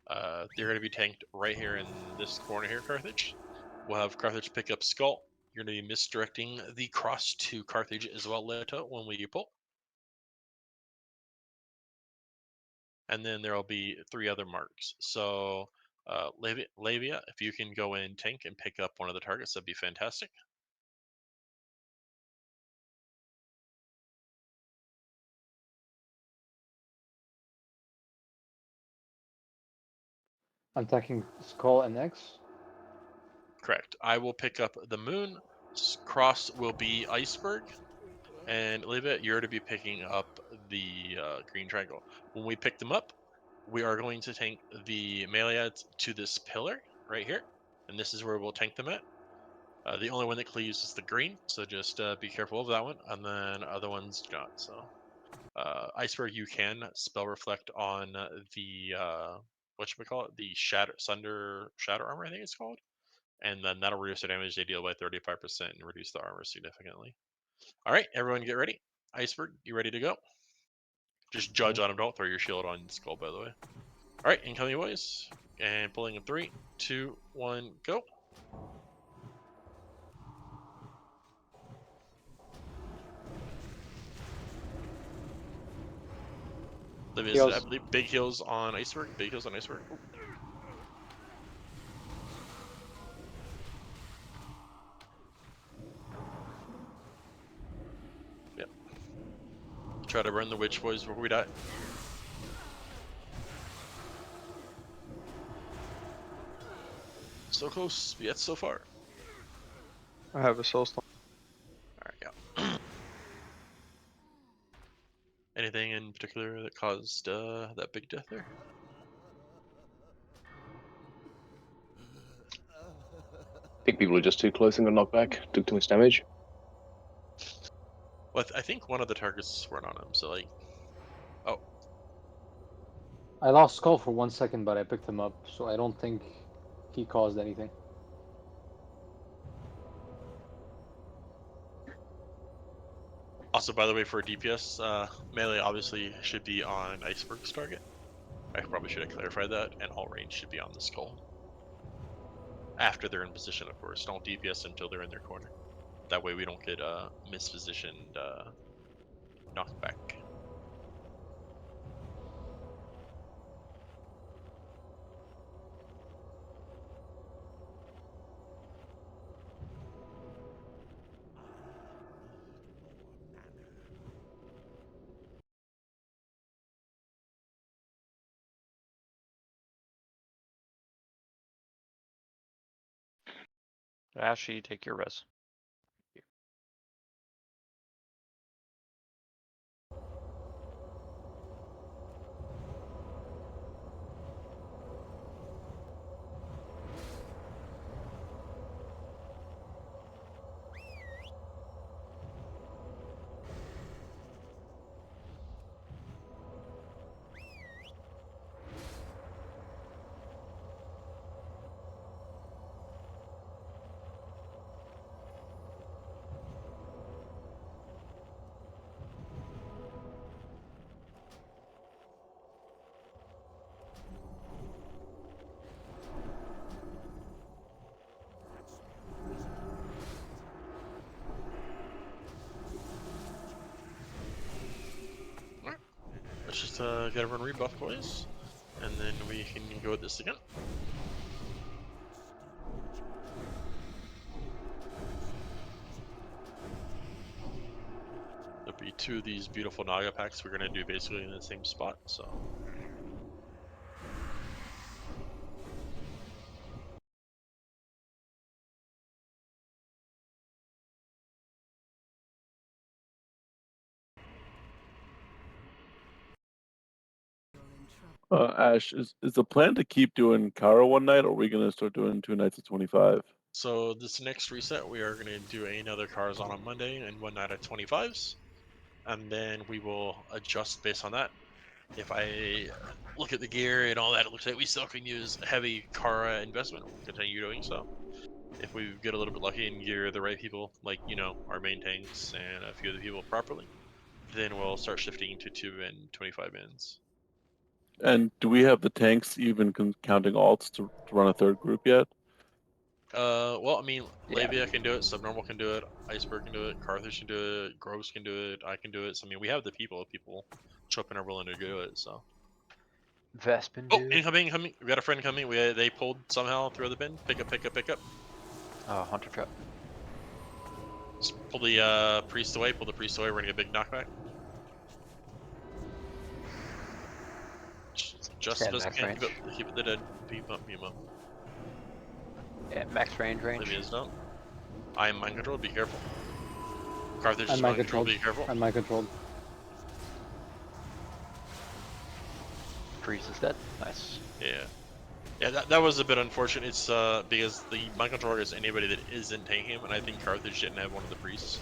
They're going to be tanked right here in this corner here, Carthage. We'll have Carthage pick up Skull. You're going to be misdirecting the cross to Carthage as well, Leto, when we pull. And then there will be 3 other marks. So, Lavia, if you can go in tank and pick up one of the targets, that'd be fantastic. Attacking Skull and X? Correct. I will pick up the moon. Cross will be iceberg. And Olivia, you're to be picking up the green triangle. When we pick them up, we are going to tank the melee ads to this pillar right here. And this is where we'll tank them at. The only one that cleaves is the green, so just be careful of that one. And then other ones do not. So iceberg, you can spell reflect on the whatchamacallit, the shatter armor, I think it's called. And then that'll reduce the damage they deal by 35% and reduce the armor significantly. All right, everyone get ready. Iceberg, you ready to go? Just judge on him. Don't throw your shield on Skull, by the way. All right, incoming boys. And pulling in 3, 2, 1, go. I believe big heals on iceberg. Big heals on iceberg. Ooh. Yep. Try to burn the witch boys before we die. So close, yet so far. I have a soulstone. Alright, yeah. Anything in particular that caused that big death there? I think people are just too close and got knocked back. Took too much damage. Well, I think one of the targets weren't on him, so like... Oh. I lost Skull for 1 second, but I picked him up, so I don't think he caused anything. Also, by the way, for DPS, melee obviously should be on Iceberg's target. I probably should have clarified that, and all range should be on the Skull. After they're in position, of course. Don't DPS until they're in their corner. That way we don't get mispositioned knockback. Ashy, take your res. Alright. Let's just get everyone rebuff, boys. And then we can go with this again. There'll be 2 of these beautiful Naga packs we're going to do basically in the same spot, so... Ash, is the plan to keep doing Kara one night, or are we gonna start doing 2 nights of 25? So this next reset, we are going to do another Cars on Monday and one night at 25s. And then we will adjust based on that. If I look at the gear and all that, it looks like we still can use a heavy Kara investment. We'll continue doing so. If we get a little bit lucky and gear the right people, like, you know, our main tanks and a few of the people properly, then we'll start shifting to 2 and 25 ends. And do we have the tanks even counting alts to run a third group yet? Well, I mean, Lavia can do it, Subnormal can do it, Iceberg can do it, Carthage can do it, Gross can do it, I can do it. So, I mean, we have the people if people show up and are willing to do it, so. Vespin, Oh, dude. incoming. We got a friend coming. They pulled somehow through the bin. Pick up. Hunter trap. Just pull the priest away. We're gonna get a big knockback. Just Stand because max can't range. keep it the dead. Beam up, beam up. Yeah, max range. Maybe is not. I am mind controlled. Be careful. Carthage I'm is mind mind controlled. controlled. Be careful. I'm mind controlled. Priest is dead. Nice. Yeah. Yeah, that was a bit unfortunate. It's because the mind controller is anybody that isn't tanking him, and I think Carthage didn't have one of the priests.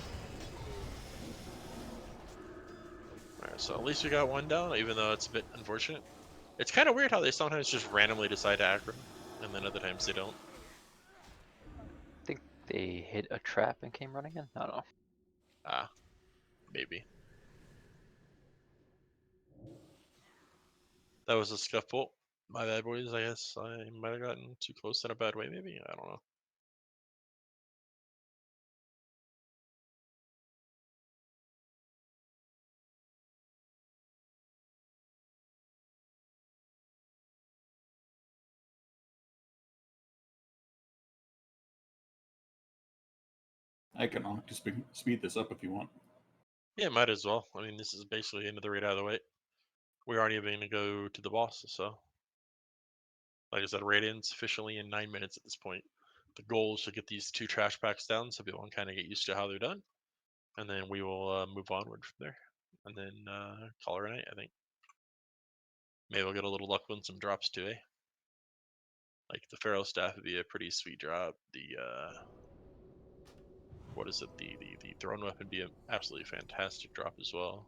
Alright, so at least we got one down, even though it's a bit unfortunate. It's kind of weird how they sometimes just randomly decide to aggro, and then other times they don't. I think they hit a trap and came running in. I don't know. Ah, maybe. That was a scuff bolt. My bad, boys. I guess I might have gotten too close in a bad way, maybe? I don't know. I can just speed this up if you want. Yeah, might as well. I mean, this is basically another raid out of the way. We aren't even going to go to the boss, so. Like I said, raid ends officially in 9 minutes at this point. The goal is to get these 2 trash packs down so people can kind of get used to how they're done. And then we will move onward from there. And then call it a night, I think. Maybe we'll get a little luck with some drops too, eh? Like the Pharaoh staff would be a pretty sweet drop. The what is it? The throne weapon would be an absolutely fantastic drop as well.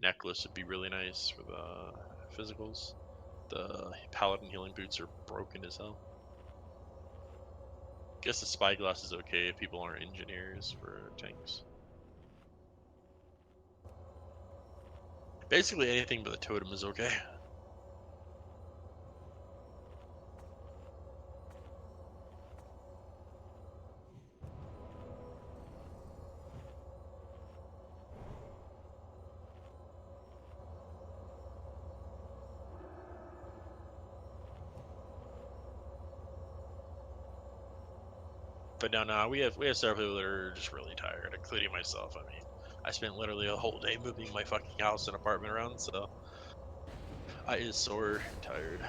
Necklace would be really nice for the physicals. The paladin healing boots are broken as hell. Guess the spyglass is okay if people aren't engineers for tanks. Basically anything but the totem is okay. But no, we have several people that are just really tired, including myself. I mean, I spent literally a whole day moving my fucking house and apartment around, so I is sore and tired.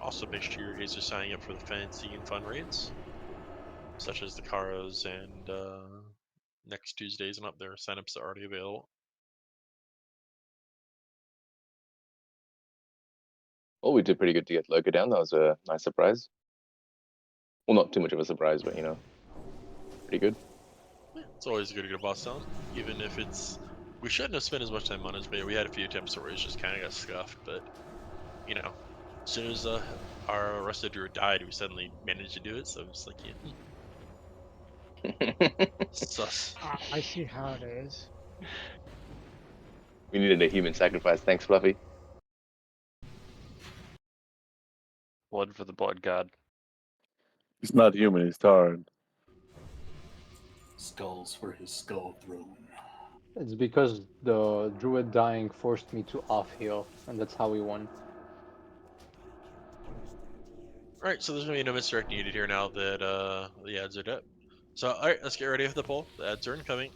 Also, make sure you guys are signing up for the fancy and fun raids, such as the Karos and next Tuesdays and up there. Signups are already available. Well, we did pretty good to get Lurker down. That was a nice surprise. Well, not too much of a surprise, but you know, pretty good. Yeah, it's always good to get a boss down, even if it's. We shouldn't have spent as much time on his bait. We had a few attempts where it just kind of got scuffed, but you know, as soon as our rusted druid died, we suddenly managed to do it. So it's like, yeah, sus. I see how it is. We needed a human sacrifice. Thanks, Fluffy. Blood for the blood god. He's not human, he's Taran. Skulls for his skull throne. It's because the druid dying forced me to off heal, and that's how we won. Alright, so there's gonna be no misdirect needed here now that the ads are dead. So alright, let's get ready for the poll. The ads are incoming.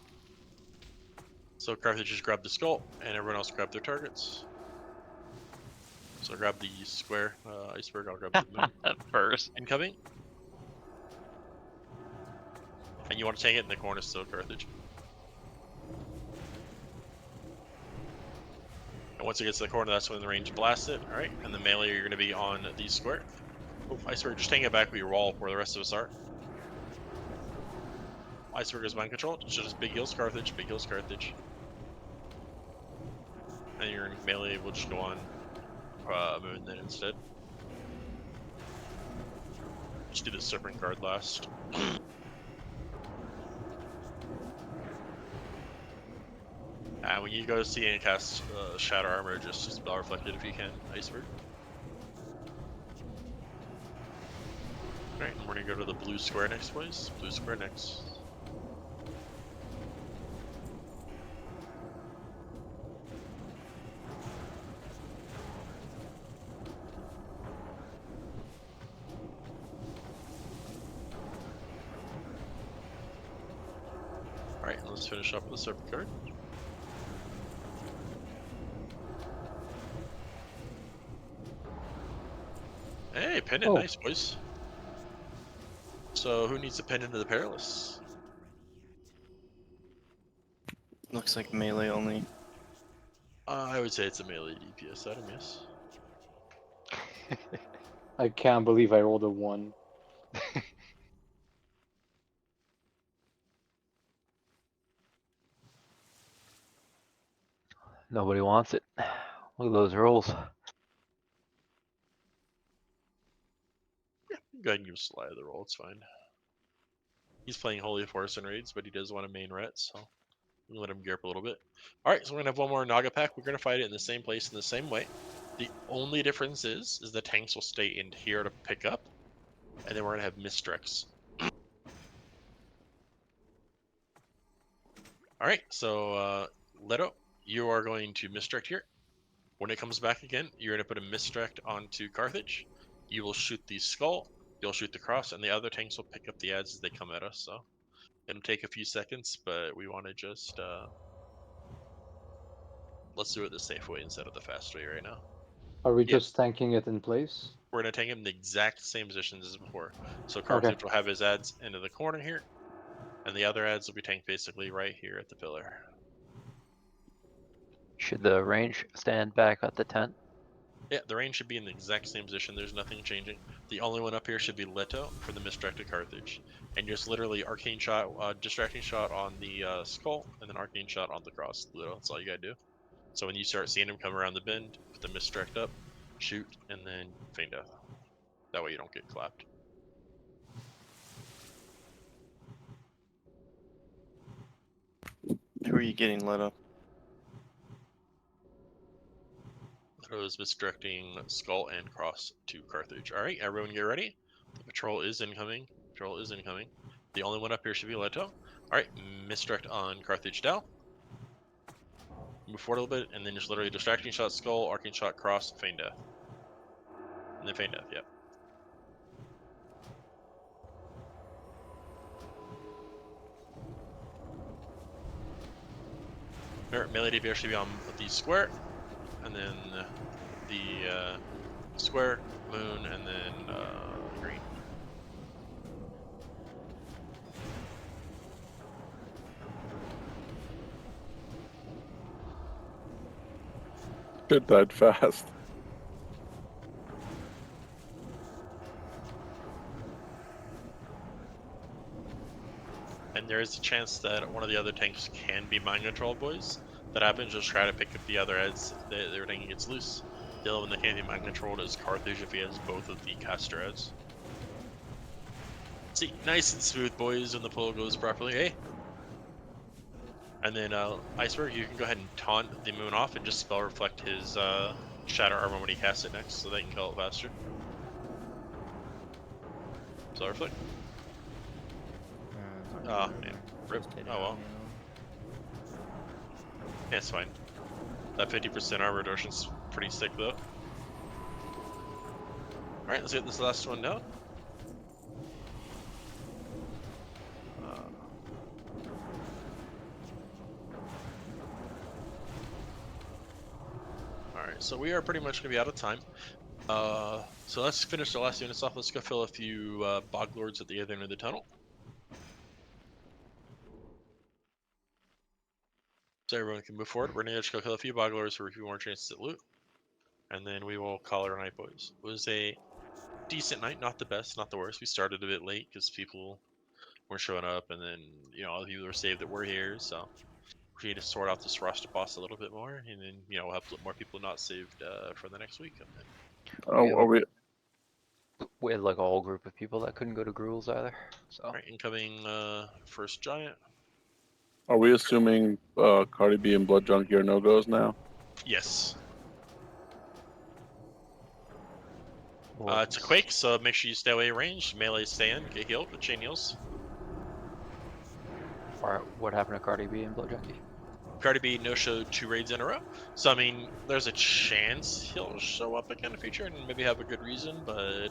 So Carthage just grab the skull, and everyone else grab their targets. So grab the square iceberg, I'll grab the moon. First. Incoming. And you want to tank it in the corner still, Carthage. And once it gets to the corner, that's when the range blasts it. Alright, and the melee you're gonna be on the square. Oh, iceberg, just tank it back with your wall where the rest of us are. Iceberg is mind controlled. It's just big heals Carthage, big heals Carthage. And your melee will just go on moon then instead. Just do the serpent guard last. And when you go to see and cast Shadow Armor, just spell reflected if you can, Iceberg. Alright, and we're gonna go to the blue square next, boys. Blue square next. let's finish up with the serpent card. Hey, pendant, Oh. nice boys. So who needs a pendant to the perilous? Looks like melee only. I would say it's a melee DPS item, yes. I can't believe I rolled a 1. Nobody wants it. Look at those rolls. Go ahead and give Sly the roll, it's fine. He's playing Holy Force and Raids, but he does want a main ret, so we'll let him gear up a little bit. Alright, so we're gonna have one more Naga pack. We're gonna fight it in the same place in the same way. The only difference is the tanks will stay in here to pick up, and then we're gonna have Mistrex. Alright, so Leto, you are going to Mistrect here. When it comes back again, you're gonna put a Mistrect onto Carthage. You will shoot the skull, you'll shoot the cross, and the other tanks will pick up the adds as they come at us, so it'll take a few seconds, but we want to just let's do it the safe way instead of the fast way right now. Are we Yes. just tanking it in place? We're gonna tank him in the exact same positions as before. So Okay. Carthage will have his adds into the corner here, and the other adds will be tanked basically right here at the pillar. Should the range stand back at the tent? Yeah, the range should be in the exact same position. There's nothing changing. The only one up here should be Leto for the misdirected Carthage, and just literally arcane shot, distracting shot on the skull, and then arcane shot on the cross. Leto, that's all you gotta do. So when you start seeing him come around the bend, put the misdirect up, shoot, and then feign death. That way you don't get clapped. Who are you getting, Leto? Leto is misdirecting skull and cross to Carthage. Alright, everyone get ready. The patrol is incoming. Patrol is incoming. The only one up here should be Leto. Alright, misdirect on Carthage down. Move forward a little bit, and then just literally distracting shot skull, arcane shot cross, feign death. And then feign death, yep. Melee DPS should be on the square, and then the square, moon, and then green. It died fast. And there is a chance that one of the other tanks can be mind controlled, boys. That happens, just try to pick up the other heads. Their tank gets loose. The other one that can't be mind controlled is Carthage if he has both of the caster heads. See, nice and smooth, boys, when the pull goes properly, eh? And then Iceberg, you can go ahead and taunt the moon off and just spell reflect his shatter armor when he casts it next, so they can kill it faster. Spell reflect. Oh man, rip. Oh well. Yeah, it's fine. That 50% armor reduction's pretty sick though. Alright, let's get this last one down. Alright, so we are pretty much going to be out of time. So let's finish the last units off. Let's go fill a few bog lords at the other end of the tunnel. So everyone can move forward. We're going to just go kill a few bog lords for a few more chances at loot. And then we will call it a night, boys. It was a decent night, not the best, not the worst. We started a bit late because people weren't showing up, and then, you know, other people were saved that were here, so we need to sort out this roster boss a little bit more, and then, you know, we'll have more people not saved for the next week. We had like a whole group of people that couldn't go to Gruel's either. So. Alright, incoming first giant. Are we assuming Cardi B and Blood Junkie are no-goes now? Yes. It's a quake, so make sure you stay away range. Melee stay in, get healed with chain heals. Alright, what happened to Cardi B and Blood Junkie? Cardi B no-showed 2 raids in a row. So, I mean, there's a chance he'll show up again in the future and maybe have a good reason, but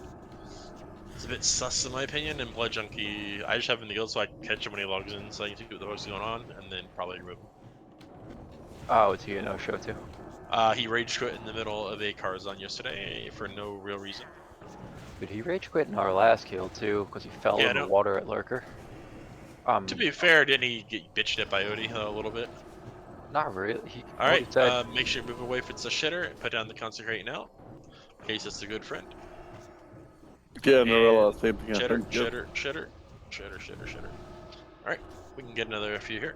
It's a bit sus in my opinion, and Blood Junkie, I just have him in the guild so I can catch him when he logs in so I can see what the fuck's going on, and then probably remove him. Oh, is he a no-show too? He rage quit in the middle of a Karazhan yesterday for no real reason. But he rage quit in our last kill too, because he fell Yeah, in the no. water at Lurker. To be fair, didn't he get bitched at by Odie a little bit? Not really. Alright, Odie said, make sure you move away if it's a shitter, and put down the Consecrate now. In case it's a good friend. Yeah, Norella, And same thing. Cheddar, I think. Yep. cheddar. Alright, we can get another few here.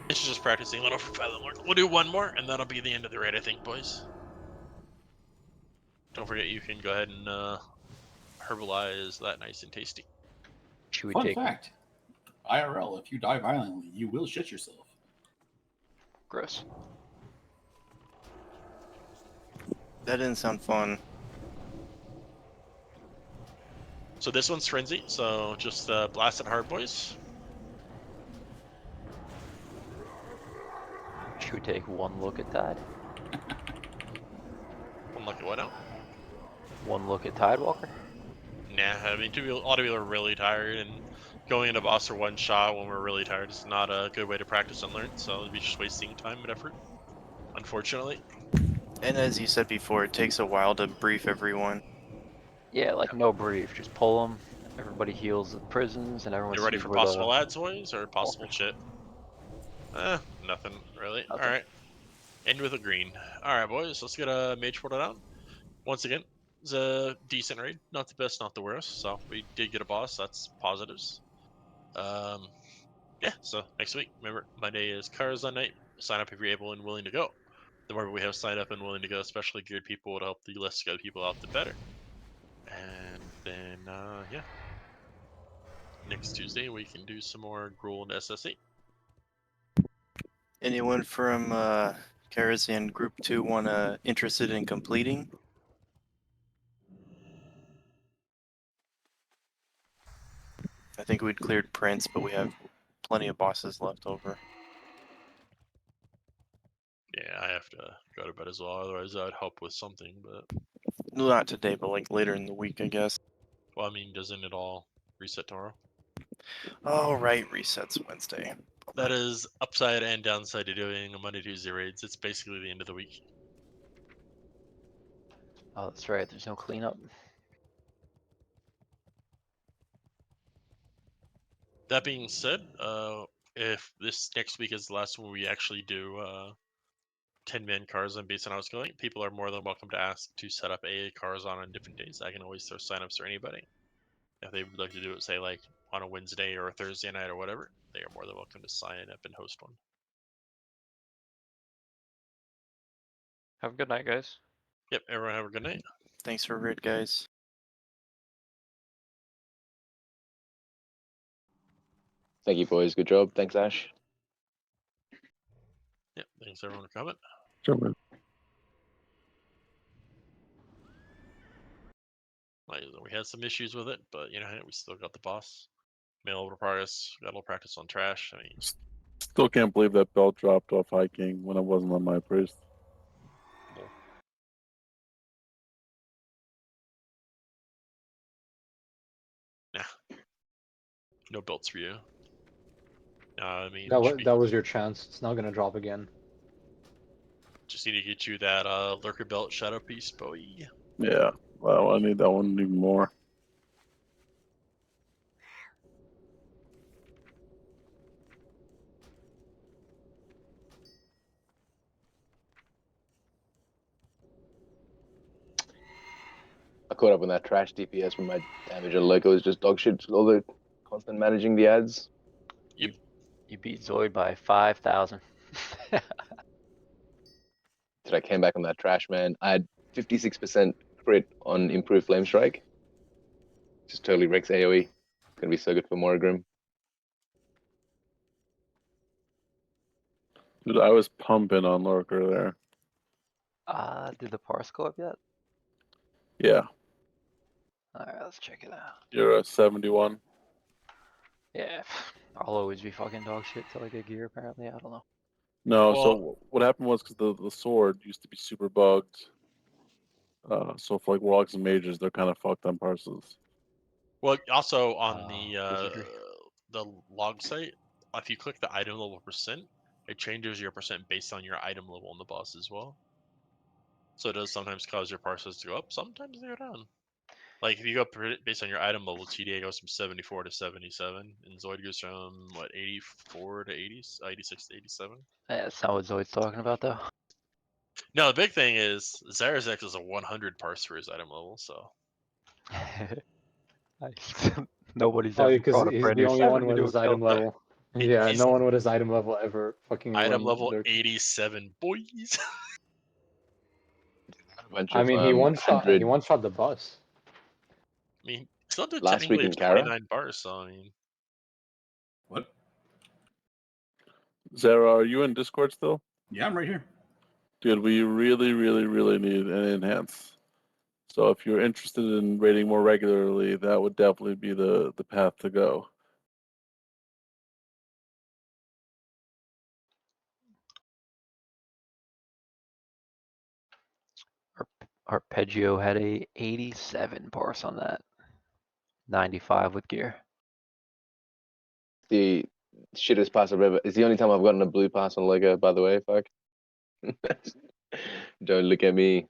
It's just practicing a little for Fathom Lord. We'll do one more, and that'll be the end of the raid, I think, boys. Don't forget, you can go ahead and herbalize that nice and tasty. should we Fun take fact: IRL, if you die violently, you will shit yourself. gross? That didn't sound fun. So this one's Frenzy, so just blast it hard, boys. Should we take one look at Tide? One look at what now? One look at Tidewalker? Nah, I mean, a lot of people are really tired, and going into boss or one shot when we're really tired is not a good way to practice and learn, so it'd be just wasting time and effort, unfortunately. And as you said before, it takes a while to brief everyone. Yeah, like no brief, just pull them. Everybody heals the prisons, and everyone You ready sees for where possible the... ads, boys, or possible shit? Nothing, really. Nothing. Alright. End with a green. Alright, boys, let's get a mage portal down. Once again, it's a decent raid. Not the best, not the worst, so we did get a boss, that's positives. Yeah, so next week, remember, Monday is Karazhan night. Sign up if you're able and willing to go. The more we have signed up and willing to go, especially geared people, to help the less skilled people out, the better. And then, yeah. Next Tuesday, we can do some more Gruul and SSC. Anyone from Karazhan Group 2 interested in completing? I think we'd cleared Prince, but we have plenty of bosses left over. Yeah, I have to go to bed as well, otherwise I'd help with something, but... No, not today, but like later in the week, I guess. Well, I mean, doesn't it all reset tomorrow? Oh, right, resets Wednesday. That is upside and downside to doing a Monday, Tuesday raids. It's basically the end of the week. Oh, that's right, there's no cleanup. That being said, if this next week is the last one we actually do 10-man Karazhan based on how it's going, people are more than welcome to ask to set up a Karazhan on different days. I can always throw signups for anybody. If they would like to do it, say, like on a Wednesday or a Thursday night or whatever, they are more than welcome to sign up and host one. Have a good night, guys. Yep, everyone have a good night. Thanks for raid, guys. Thank you, boys. Good job. Thanks, Ash. Yep, thanks everyone for coming. Sure, man. Like, we had some issues with it, but you know, we still got the boss. Made a little progress. Got a little practice on trash. I mean, Still can't believe that belt dropped off High King when it wasn't on my priest. well, nah, no belts for you. I mean, That was your chance. It's not gonna drop again. just need to get you that lurker belt shadow piece, boy. Yeah, well, I need that one even more. I caught up on that trash DPS when my damage on Lurker was just dog shit. All the constant managing the ads. Yep. You beat Zoid by 5,000. So I came back on that trash, man. I had 56% crit on improved flame strike. Just totally wrecks AoE. It's gonna be so good for Moragrim. Dude, I was pumping on Lurker there. Did the parse go up yet? Yeah, Alright, let's check it out. you're a 71. Yeah, I'll always be fucking dog shit till I get gear, apparently. I don't know. No, Well- so what happened was because the sword used to be super bugged. So for like warlocks and mages, they're kind of fucked on parses. Well, also on disagree. the log site, if you click the item level percent, it changes your percent based on your item level in the boss as well. So it does sometimes cause your parses to go up, sometimes they go down. Like if you go based on your item level, TDA goes from 74 to 77, and Zoid goes from what 84 to 80, 86 to 87. That's not what Zoid's talking about though. No, the big thing is Zarazek is a 100 parse for his item level, so. Nobody's Oh, ever because brought a he's brand the new only one 70 with to a his kill item site. level. Yeah, He's no one with his item level ever fucking item won level Lurker. 87, boys. A bunch I of mean, he one shot 100 the bus. I mean, still did last week technically in a Kara. 29 bars, so I mean. What? Zara, are you in Discord still? Yeah, I'm right here. Dude, we really, really, really need an enhance. So if you're interested in raiding more regularly, that would definitely be the path to go. Arpeggio had a 87 parse on that. 95 with gear. The shittest pass I've ever. It's the only time I've gotten a blue pass on Lurker, by the way. Fuck. Don't look at me.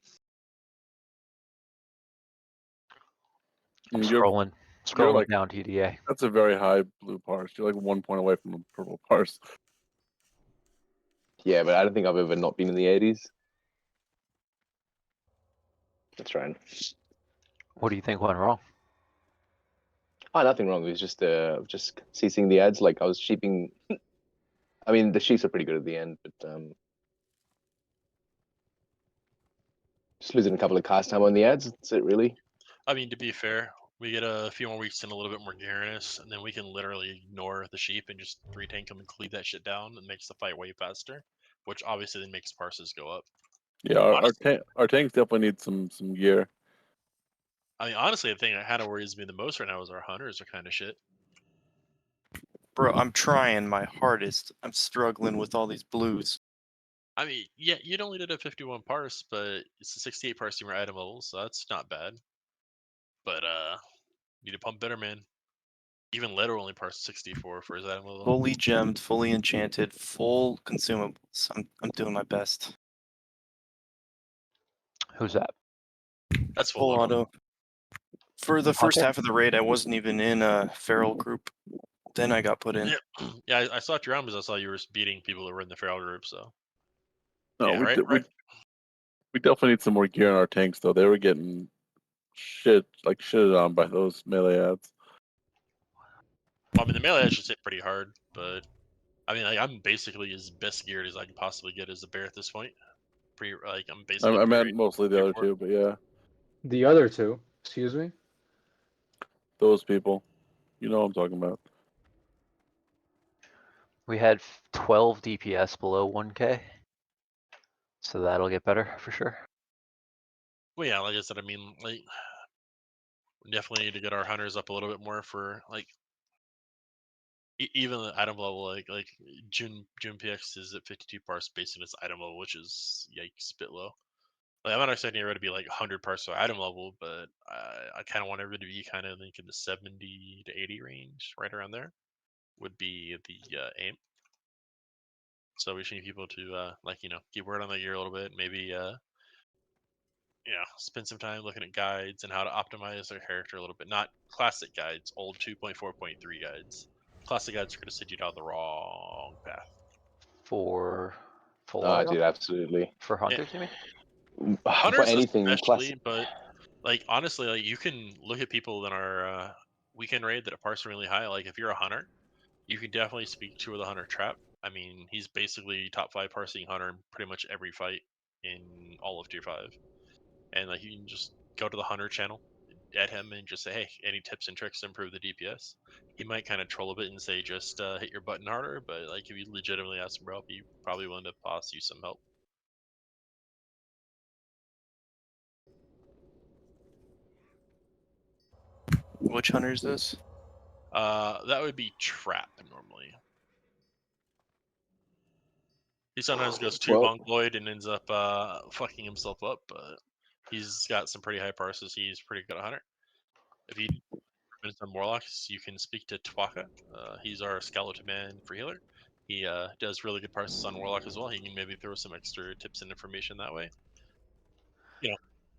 I'm You're scrolling like, down TDA. that's a very high blue parse. You're like 1 point away from a purple parse. Yeah, but I don't think I've ever not been in the 80s. That's right. What do you think went wrong? Oh, nothing wrong. It was just ceasing the ads. Like I was sheeping. I mean, the sheeps are pretty good at the end, but just losing a couple of cast time on the ads. That's it, really. I mean, to be fair, we get a few more weeks and a little bit more geariness, and then we can literally ignore the sheep and just 3-tank them and cleave that shit down, and makes the fight way faster, which obviously then makes parses go up. Yeah, our tanks definitely need some gear. I mean, honestly, the thing that kind of worries me the most right now is our hunters are kind of shit. Bro, I'm trying my hardest. I'm struggling with all these blues. I mean, yeah, you'd only did a 51 parse, but it's a 68 parse in your item level, so that's not bad. But need to pump better, man. Even Leto only parsed 64 for his item level. Fully gemmed, fully enchanted, full consumables. I'm doing my best. Who's that? That's Full auto. For the first half of the raid, I wasn't even in a feral group. Then I got put in. Yeah, yeah, I saw it around because I saw you were beating people that were in the feral group. So. No, Yeah, we definitely need some more gear in our tanks though. They were getting shitted on by those melee ads. Well, I mean, the melee ads just hit pretty hard, but I mean, like, I'm basically as best geared as I can possibly get as a bear at this point. I'm basically. I meant mostly the other two, but yeah. The other two, excuse me? Those people. You know what I'm talking about. We had 12 DPS below 1k. So that'll get better for sure. Well, yeah, like I said, I mean, like, we definitely need to get our hunters up a little bit more for like even the item level. Like June PX is at 52 parse based on its item level, which is yikes, bit low. Like, I'm not expecting everybody to be like 100 parse for item level, but I kind of want everybody to be kind of like in the 70 to 80 range, right around there, would be the aim. So we should need people to keep word on the gear a little bit, maybe spend some time looking at guides and how to optimize their character a little bit. Not classic guides, old 2.4.3 guides. Classic guides are going to send you down the wrong path. For full Oh, dude, absolutely. For hunters, you mean? Hunters For anything especially, classic. but like honestly, like you can look at people that are weekend raid that are parsing really high. Like if you're a hunter, you can definitely speak to the hunter trap. I mean, he's basically top 5 parsing hunter in pretty much every fight in all of tier 5. And like you can just go to the hunter channel, at him, and just say, hey, any tips and tricks to improve the DPS? He might kind of troll a bit and say just hit your button harder, but like if you legitimately ask him for help, he probably willing to toss you some help. Which hunter is this? That would be trap normally. He sometimes goes too mongoloid and ends up fucking himself up, but he's got some pretty high parses. He's pretty good at hunter. If he minutes on Warlocks, you can speak to Twaka. He's our skeleton man for healer. He does really good prices on Warlock as well. He can maybe throw some extra tips and information that way. You know.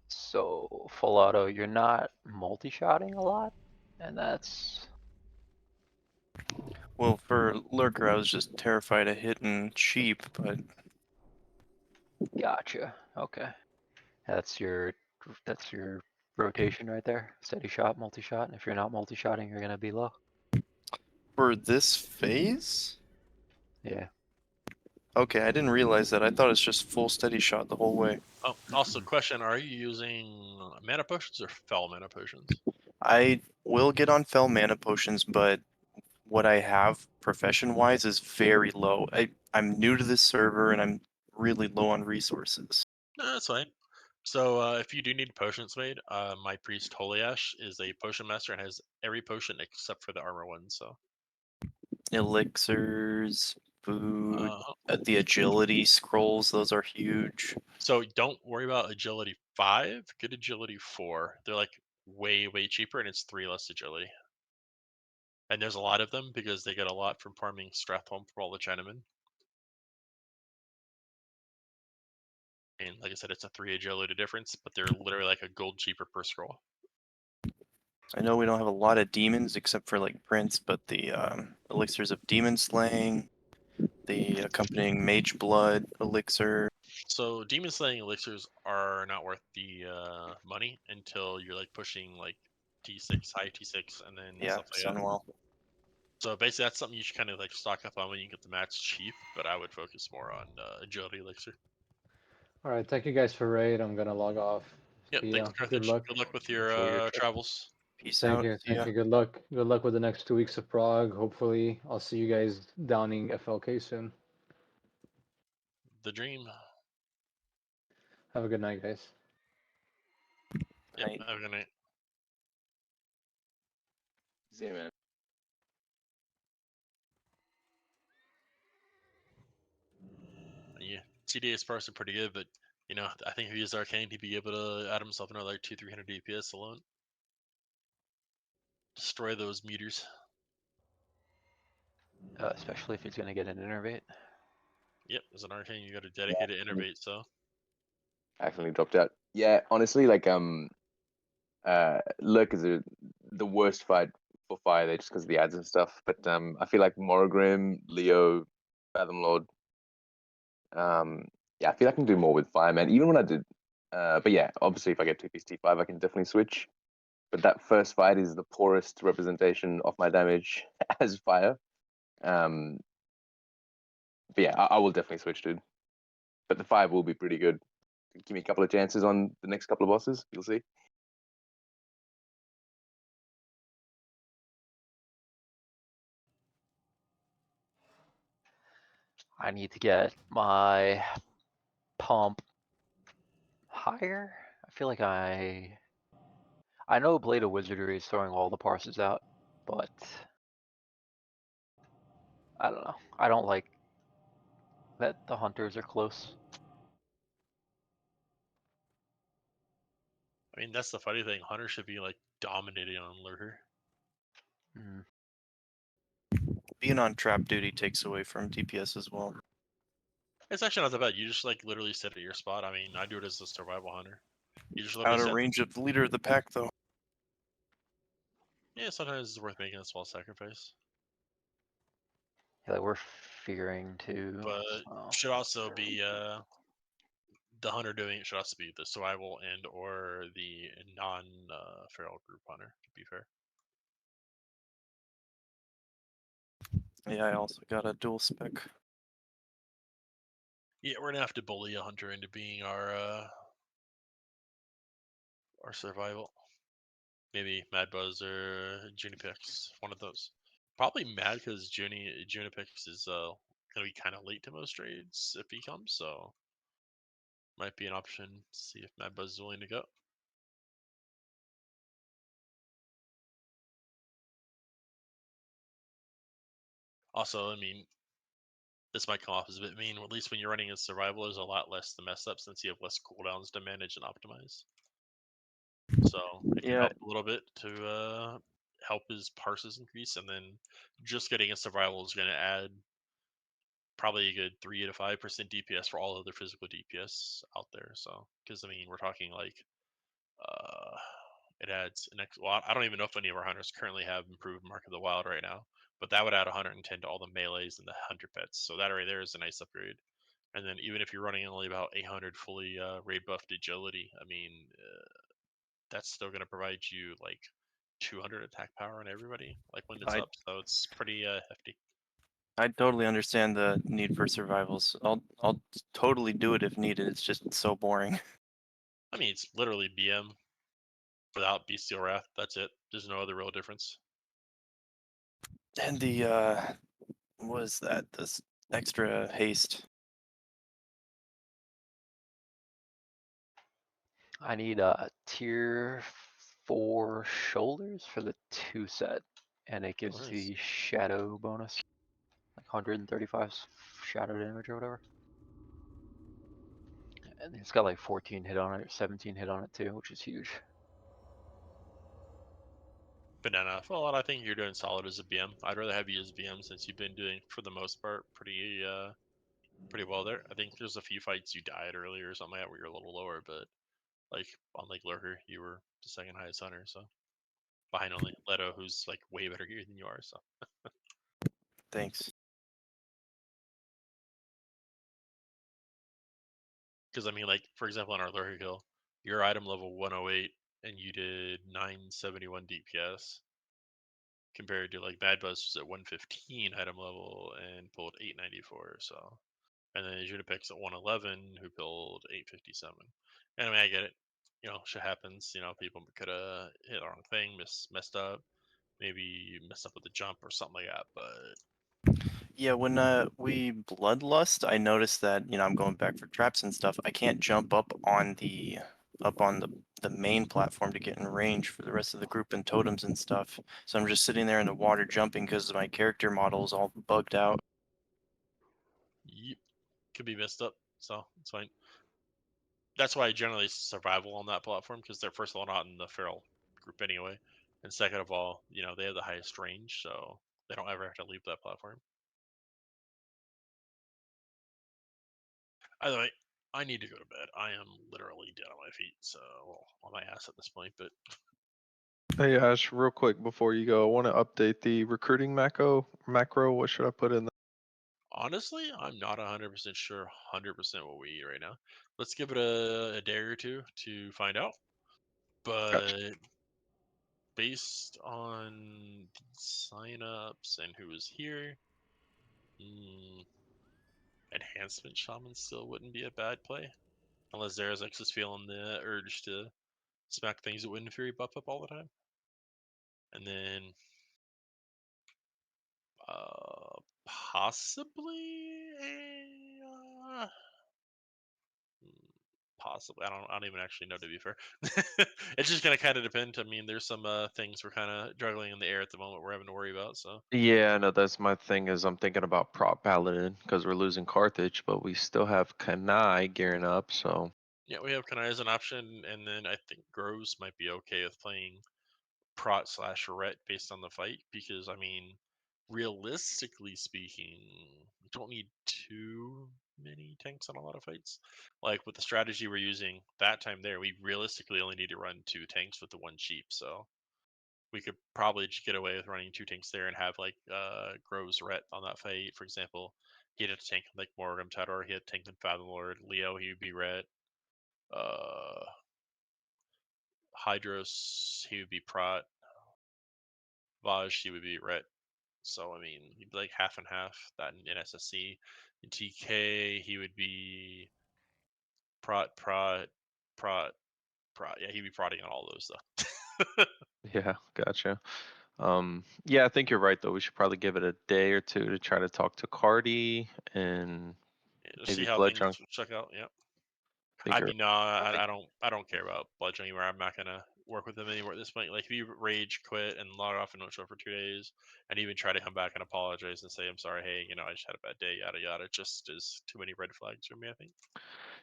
So full auto, you're not multi-shotting a lot, and that's Well, for Lurker, I was just terrified of hitting cheap, but gotcha. Okay, that's your rotation right there. Steady shot, multi-shot, and if you're not multi-shotting, you're gonna be low. for this phase? Yeah. Okay, I didn't realize that. I thought it's just full steady shot the whole way. Oh, also, question: are you using mana potions or fell mana potions? I will get on fell mana potions, but what I have profession-wise is very low. I'm new to this server and I'm really low on resources. No, that's fine. So if you do need potions made, my priest Holy Ash is a potion master and has every potion except for the armor one. So Elixirs, food, the agility scrolls, those are huge. So don't worry about agility 5. Get agility 4. They're like way cheaper, and it's 3 less agility. And there's a lot of them because they get a lot from farming Strathholm for all the Chinamen. And like I said, it's a 3 agility difference, but they're literally like a gold cheaper per scroll. I know we don't have a lot of demons except for like Prince, but the elixirs of demon slaying, the accompanying mage blood elixir. So demon slaying elixirs are not worth the money until you're like pushing like T6, high T6, and then Yeah, stuff like that. Sunwell. So basically, that's something you should kind of like stock up on when you get the mats cheap. But I would focus more on agility elixir. All right, thank you guys for raid. I'm gonna log off. Yep. See Thanks, ya. Carthage. Good luck. Good luck with Enjoy your your trip. travels. Peace Thank out. you. See ya. Thank you. Good luck. Good luck with the next 2 weeks of Prague. Hopefully, I'll see you guys downing FLK soon. The dream. Have a good night, guys. Yep. Have a good night. See you, man. Yeah, CDA Sparks are pretty good, but you know, I think if he used Arcane, he'd be able to add himself another like 200-300 DPS alone. Destroy those meters. Especially if he's gonna get an innervate. Yep, as an Arcane, you got a dedicated innervate, so. Accidentally dropped out. Yeah, honestly, like Lurker is the worst fight for fire there just because of the ads and stuff. But I feel like Morogrim, Leo, Fathom Lord. Yeah, I feel I can do more with fire, man. Even when I did, but yeah, obviously if I get 2-piece T5, I can definitely switch. But that first fight is the poorest representation of my damage as fire. But yeah, I will definitely switch, dude. But the 5 will be pretty good. Give me a couple of chances on the next couple of bosses. You'll see. I need to get my pump higher. I feel like I know Blade of Wizardry is throwing all the parses out, but I don't know. I don't like that the hunters are close. I mean, that's the funny thing. Hunter should be like dominating on Lurker. Mm. Being on trap duty takes away from DPS as well. It's actually not that bad. You just like literally sit at your spot. I mean, I do it as a survival hunter. You just Out literally of sit. range of the leader of the pack, though. Yeah, sometimes it's worth making a small sacrifice. Yeah, like we're fearing to. But So. should also be the hunter doing it should also be the survival and or the non feral group hunter, to be fair. Yeah, I also got a dual spec. Yeah, we're gonna have to bully a hunter into being our survival. Maybe Mad Buzz or Junipix, one of those. Probably Mad because Junipix is gonna be kind of late to most raids if he comes, so might be an option. See if Mad Buzz is willing to go. Also, I mean, this might come off as a bit mean. At least when you're running as survival, there's a lot less to mess up since you have less cooldowns to manage and optimize. So it can help a little bit to help his parses increase, and then just getting a survival is going to add probably a good 3 to 5% DPS for all other physical DPS out there. So, because I mean, we're talking like, it adds an well, I don't even know if any of our hunters currently have improved Mark of the Wild right now, but that would add 110 to all the melees and the hunter pets. So that right there is a nice upgrade. And then even if you're running only about 800 fully raid buffed agility, I mean, that's still going to provide you like 200 attack power on everybody, like when it's up. So it's pretty hefty. I totally understand the need for survivals. I'll totally do it if needed. It's just so boring. I mean, it's literally BM without Bestial Wrath. That's it. There's no other real difference. And the what is that? This extra haste. I need tier 4 shoulders for the 2 set, and it gives nice. the shadow bonus, like 135 shadow damage or whatever. And it's got like 14 hit on it, or 17 hit on it too, which is huge. Banana. Well, I think you're doing solid as a BM. I'd rather have you as BM since you've been doing, for the most part, pretty well there. I think there's a few fights you died earlier or something like that where you're a little lower, but like on like Lurker, you were the second highest hunter, so behind only Leto, who's like way better gear than you are. So Thanks. because I mean, like for example, on our Lurker kill, your item level 108 and you did 971 DPS. Compared to like Bad Buzz was at 115 item level and pulled 894. So, and then Junipix at 111 who pulled 857. And I mean, I get it. You know, shit happens. You know, people could have hit the wrong thing, messed up, maybe messed up with the jump or something like that. But Yeah, when we bloodlust, I noticed that, you know, I'm going back for traps and stuff. I can't jump up on the main platform to get in range for the rest of the group and totems and stuff. So I'm just sitting there in the water jumping because my character model is all bugged out. yep, could be messed up. So it's fine. That's why generally survival on that platform, because they're first of all not in the feral group anyway, and second of all, you know, they have the highest range, so they don't ever have to leave that platform. Either way, I need to go to bed. I am literally dead on my feet, so well, on my ass at this point. But Hey Ash, real quick before you go, I want to update the recruiting macro. What should I put in? honestly, I'm not 100% sure 100% what we eat right now. Let's give it a day or two to find out. But based on the signups and who was here, enhancement shaman still wouldn't be a bad play, unless Zara's like just feeling the urge to smack things that Wind Fury buff up all the time. And then possibly possibly. I don't even actually know, to be fair. It's just gonna kind of depend. I mean, there's some things we're kind of juggling in the air at the moment we're having to worry about. So Yeah, no, that's my thing. Is I'm thinking about prop paladin because we're losing Carthage, but we still have Kanai gearing up. So yeah, we have Kanai as an option, and then I think Groves might be okay with playing Prot / Ret based on the fight, because I mean, realistically speaking, you don't need too many tanks on a lot of fights. Like with the strategy we're using that time there, we realistically only need to run 2 tanks with the 1 sheep. So we could probably just get away with running 2 tanks there and have like Groves Ret on that fight. For example, he had a tank like Morgum Tador, he had a tank in Fathom Lord, Leo, he would be Ret. Hydros, he would be Prot. Vaj, he would be Ret. So I mean, he'd be like half and half. That in SSC. In TK, he would be Prot. Yeah, he'd be prodding on all those though. yeah, gotcha. Yeah, I think you're right though. We should probably give it a day or two to try to talk to Cardi and Yeah, just see maybe how things Bloodjunk. check out. Yep. Think I you're mean, no, I don't care about Bludge anymore. I'm not gonna work with him anymore at this point. Like, if you rage quit and log off and don't show up for 2 days, and even try to come back and apologize and say I'm sorry, hey, you know, I just had a bad day, yada yada, just is too many red flags for me, I think.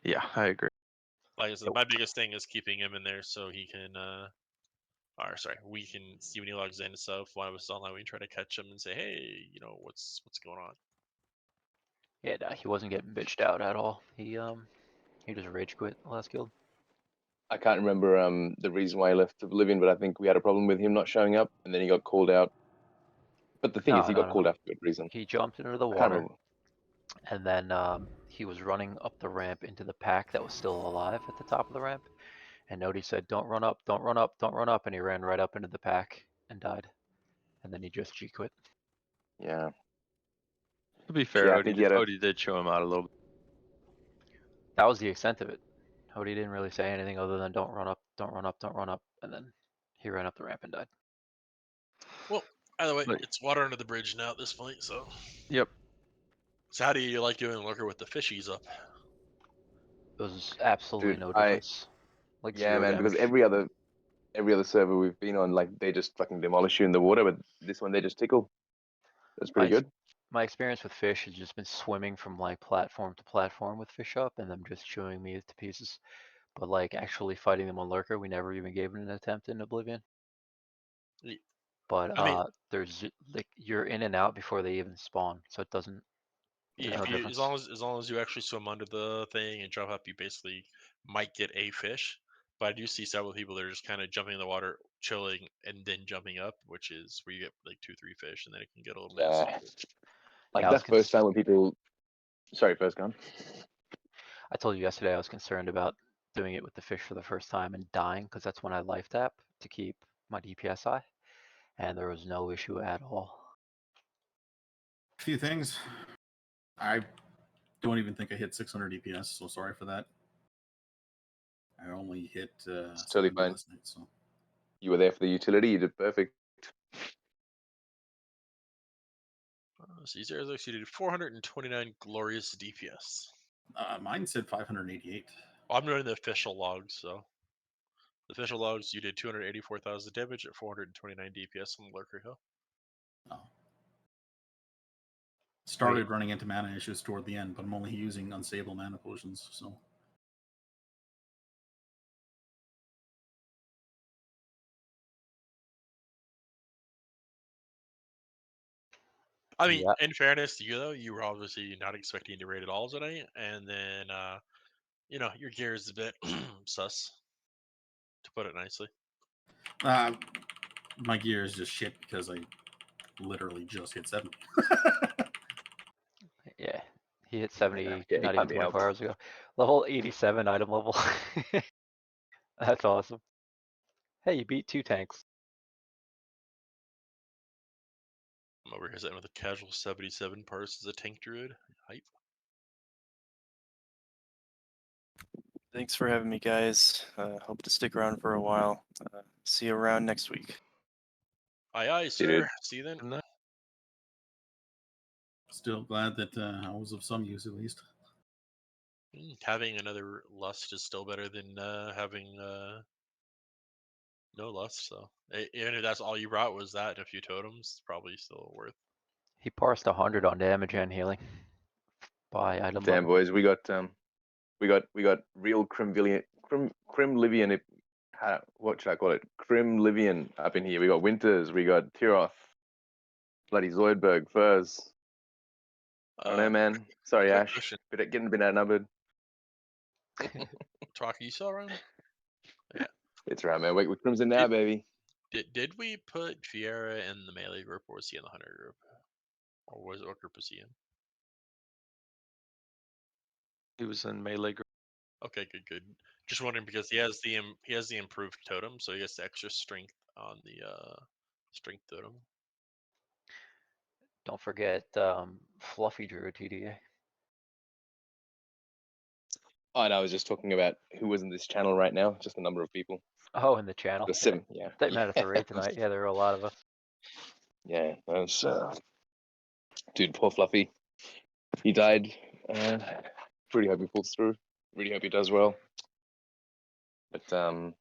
Yeah, I agree. Like I said, my biggest thing is keeping him in there so he can or sorry, we can see when he logs in. So if one of us is online, we can try to catch him and say, hey, you know, what's going on. Yeah, no, he wasn't getting bitched out at all. He just rage quit the last guild. I can't remember the reason why he left Oblivion, but I think we had a problem with him not showing up, and then he got called out. But the thing is, he got called out for good reason. He jumped into the I can't water, remember. and then he was running up the ramp into the pack that was still alive at the top of the ramp. And Nodi said, "Don't run up, don't run up, don't run up," and he ran right up into the pack and died. And then he just G quit. Yeah. To be fair, Yeah, I think he had a... Odie did show him out a little bit. That was the extent of it. Hody didn't really say anything other than don't run up, don't run up, don't run up, and then he ran up the ramp and died. Well, either way, it's water under the bridge now at this point, so. Yep. So how do you like doing Lurker with the fishies up? It was absolutely Dude, no difference. Like yeah, zero man, damage. because every other server we've been on, like, they just fucking demolish you in the water, but this one they just tickle. That's pretty good. My experience with fish has just been swimming from like platform to platform with fish up and them just chewing me to pieces. But like actually fighting them on Lurker, we never even gave it an attempt in Oblivion. Yeah. But I mean, there's like you're in and out before they even spawn, so it doesn't. Yeah, No if you, difference. as long as you actually swim under the thing and jump up, you basically might get a fish. But I do see several people that are just kind of jumping in the water, chilling, and then jumping up, which is where you get like 2-3 fish, and then it can get a little messy. Like Yeah, that first time when people... Sorry, first gun. I told you yesterday I was concerned about doing it with the fish for the first time and dying because that's when I life tap to keep my DPS high, and there was no issue at all. A few things. I don't even think I hit 600 DPS, so sorry for that. I only hit It's totally 70 fine. last night, so. You were there for the utility. You did perfect. So these areas actually did 429 glorious DPS. Mine said 588. Well, I'm running the official logs, so the official logs you did 284,000 damage at 429 DPS on Lurker Hill. Oh. Started running into mana issues toward the end, but I'm only using unstable mana potions, so. I mean, in fairness to you though, you were obviously not expecting to raid at all tonight, and then you know, your gear is a bit sus, to put it nicely. My gear is just shit because I literally just hit 70. Yeah, he hit 70 Yeah, not even 24 hours ago. Level 87 item level. That's awesome. Hey, you beat 2 tanks. I'm over here sitting with a casual 77 parse as a tank druid. Hype. Thanks for having me, guys. Hope to stick around for a while. See you around next week. Aye, aye, sir. See you then. Still glad that I was of some use at least. Having another lust is still better than having no lust. So even if that's all you brought was that and a few totems, it's probably still worth. He parsed 100 on damage and healing. By item Damn, level. boys, we got real Crimlivian. What should I call it? Crimlivian up in here. We got Winters. We got Tiroth. Bloody Zoidberg. Furs. I don't know, man. Sorry, Ash. Question. Getting a bit outnumbered. Talk, you still around? Yeah. It's right, man. We're Crimson now, baby. Did we put Fiera in the melee group, or was he in the hunter group? Or what group was he in? He was in melee group. Okay, good. Just wondering because he has the improved totem, so he gets the extra strength on the strength totem. Don't forget Fluffy Druid TDA. Oh, and I was just talking about who was in this channel right now. Just the number of people. Oh, in the channel. The 7, yeah. They met at the raid tonight. Yeah, there were a lot of us. Yeah, that was dude, poor Fluffy. He died. Pretty hope he pulls through. Really hope he does well. But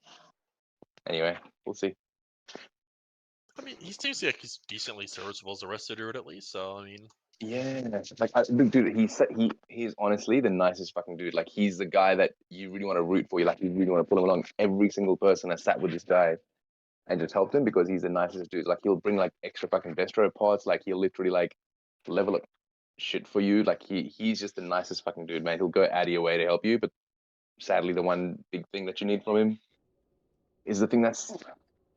anyway, we'll see. I mean, he seems like he's decently serviceable as a rested druid at least. So I mean, yeah, like dude, he's honestly the nicest fucking dude. Like he's the guy that you really want to root for. You really want to pull him along. Every single person I sat with this guy and just helped him because he's the nicest dude. Like he'll bring like extra fucking Vestro parts. Like he'll literally like level up shit for you. Like he's just the nicest fucking dude, man. He'll go out of your way to help you. But sadly, the one big thing that you need from him is the thing that's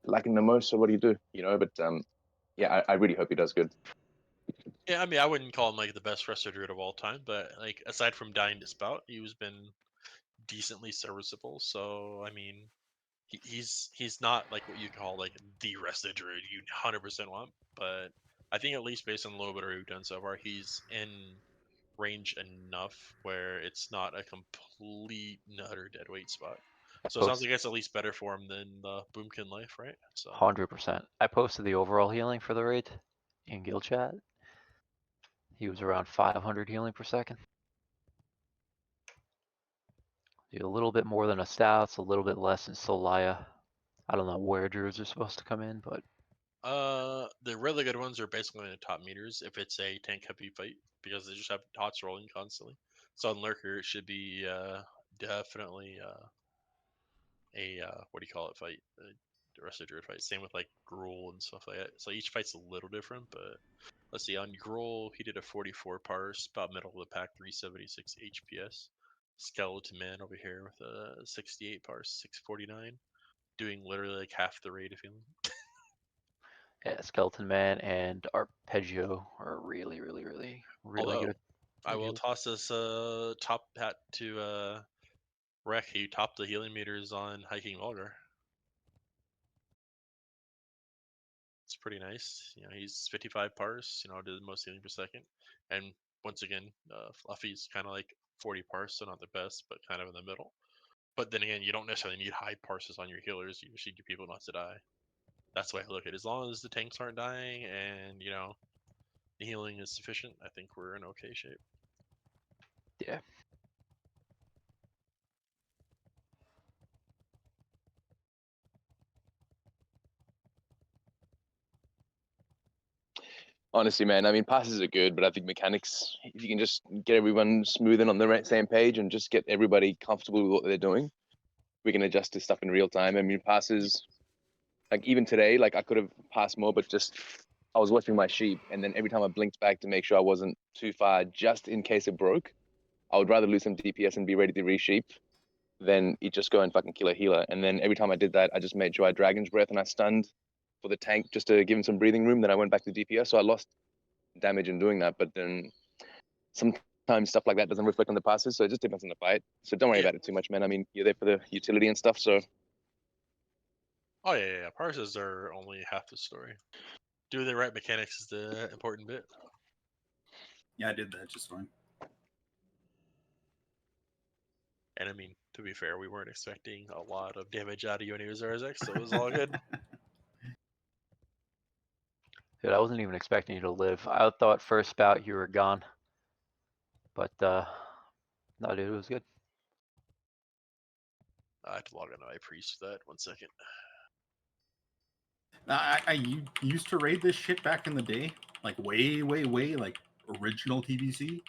lacking the most. So what do you do? You know, but yeah, I really hope he does good. Yeah, I mean, I wouldn't call him like the best Resto Druid of all time, but like aside from dying to spout, he's been decently serviceable. So I mean, he's not like what you call like the Resto Druid you 100% want, but I think at least based on the little bit we've done so far, he's in range enough where it's not a complete and utter dead weight spot. So it sounds like it's at least better for him than the Boomkin Life, right? So 100%. I posted the overall healing for the raid in guild chat. He was around 500 healing per second. Do a little bit more than a Stouts, a little bit less than Solaya. I don't know where druids are supposed to come in, but the really good ones are basically in the top meters if it's a tank heavy fight because they just have hots rolling constantly. So on Lurker, it should be definitely a what do you call it fight, the rest of druid fight. Same with like Gruul and stuff like that. So each fight's a little different, but let's see. On Gruul, he did a 44 parse, about middle of the pack, 376 HPS. Skeleton Man over here with a 68 parse, 649, doing literally like half the rate of healing. yeah, Skeleton Man and Arpeggio are really Although, good. I will toss this top hat to Rek. He topped the healing meters on Hiking Vulgar. It's pretty nice. You know, he's 55 parse, you know, did the most healing per second. And once again, Fluffy's kind of like 40 parse, so not the best, but kind of in the middle. But then again, you don't necessarily need high parses on your healers. You just need your people not to die. That's the way I look at it. As long as the tanks aren't dying and, you know, the healing is sufficient, I think we're in okay shape. Yeah. Honestly, man, I mean, passes are good, but I think mechanics, if you can just get everyone smooth and on the same page and just get everybody comfortable with what they're doing, we can adjust this stuff in real time. I mean, passes, like even today, like I could have passed more, but just I was watching my sheep, and then every time I blinked back to make sure I wasn't too far, just in case it broke, I would rather lose some DPS and be ready to resheep than it just go and fucking kill a healer. And then every time I did that, I just made sure I Dragon's Breath and I stunned for the tank just to give him some breathing room. Then I went back to DPS, so I lost damage in doing that. But then sometimes stuff like that doesn't reflect on the passes, so it just depends on the fight. So don't worry about it too much, man. I mean, you're there for the utility and stuff, so. Oh yeah. Parses are only half the story. Doing the right mechanics is the important bit. Yeah, I did that just fine. And I mean, to be fair, we weren't expecting a lot of damage out of you anyways, Arzek, so it was all good. Dude, I wasn't even expecting you to live. I thought first bout you were gone. But no, dude, it was good. I have to log on to my priest for that. 1 second. I used to raid this shit back in the day, like way, like original TBC.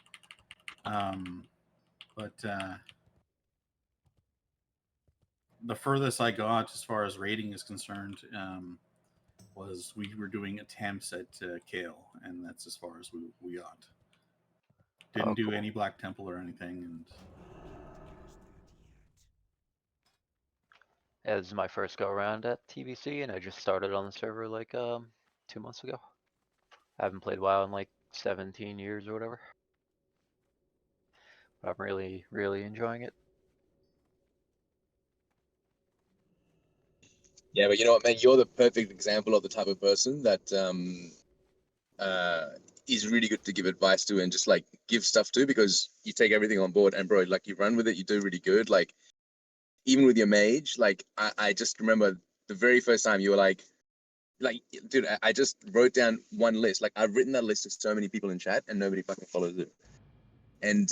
But the furthest I got as far as raiding is concerned was we were doing attempts at Kale, and that's as far as we got. Didn't do any Black Temple or anything, and Yeah, this is my first go around at TBC, and I just started on the server like 2 months ago. I haven't played WoW in like 17 years or whatever. But I'm really enjoying it. Yeah, but you know what, man? You're the perfect example of the type of person that is really good to give advice to and just like give stuff to, because you take everything on board and bro, like you run with it, you do really good. Like even with your mage, like I just remember the very first time you were like, dude, I just wrote down one list. Like I've written that list to so many people in chat and nobody fucking follows it. And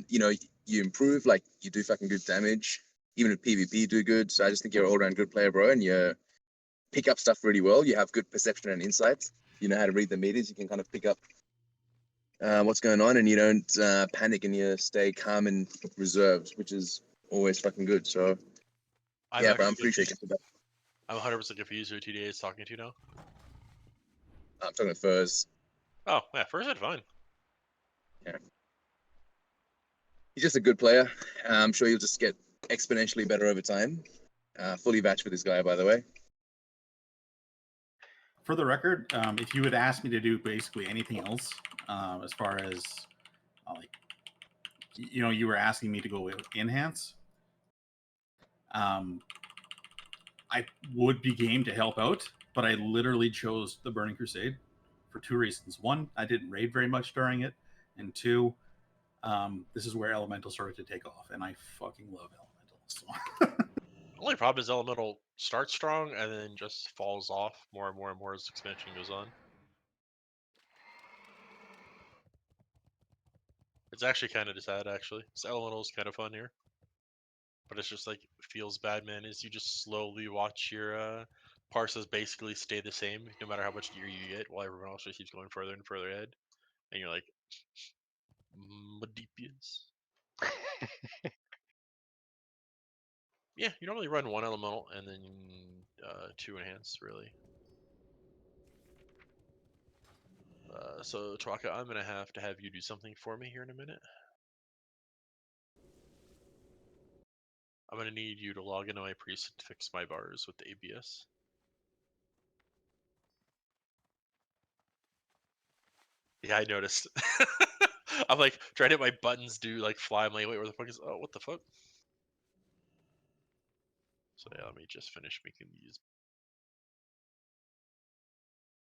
you know, you improve, like you do fucking good damage. Even if PvP you do good. So I just think you're an all-around good player, bro, and you pick up stuff really well. You have good perception and insight. You know how to read the meters. You can kind of pick up what's going on, and you don't panic, and you stay calm and reserved, which is always fucking good. So yeah, bro, I'm appreciative of that. I'm 100% confused who TDA is talking to now. I'm talking to Furs. Oh, yeah, first I'd fine. Yeah. He's just a good player. I'm sure he'll just get exponentially better over time. Fully matched with this guy, by the way. For the record, if you had asked me to do basically anything else, as far as like, you were asking me to go with enhance, I would be game to help out, but I literally chose the Burning Crusade for two reasons. One, I didn't raid very much during it, and two, this is where Elemental started to take off, and I fucking love Elemental. So. Only problem is Elemental starts strong and then just falls off more and more and more as expansion goes on. It's actually kind of sad, actually. This Elemental is kind of fun here. But it's just like, feels bad, man, is you just slowly watch your parses basically stay the same no matter how much gear you get, while everyone else just keeps going further and further ahead. And you're like, Madipius. Yeah, you normally run one Elemental and then 2 enhance, really. So, Twaka, I'm going to have you do something for me here in a minute. I'm going to need you to log into my priest to fix my bars with the ABS. Yeah, I noticed. I'm like trying to hit my buttons do like fly. I'm like, wait, where the fuck is? Oh, what the fuck? So yeah, let me just finish making these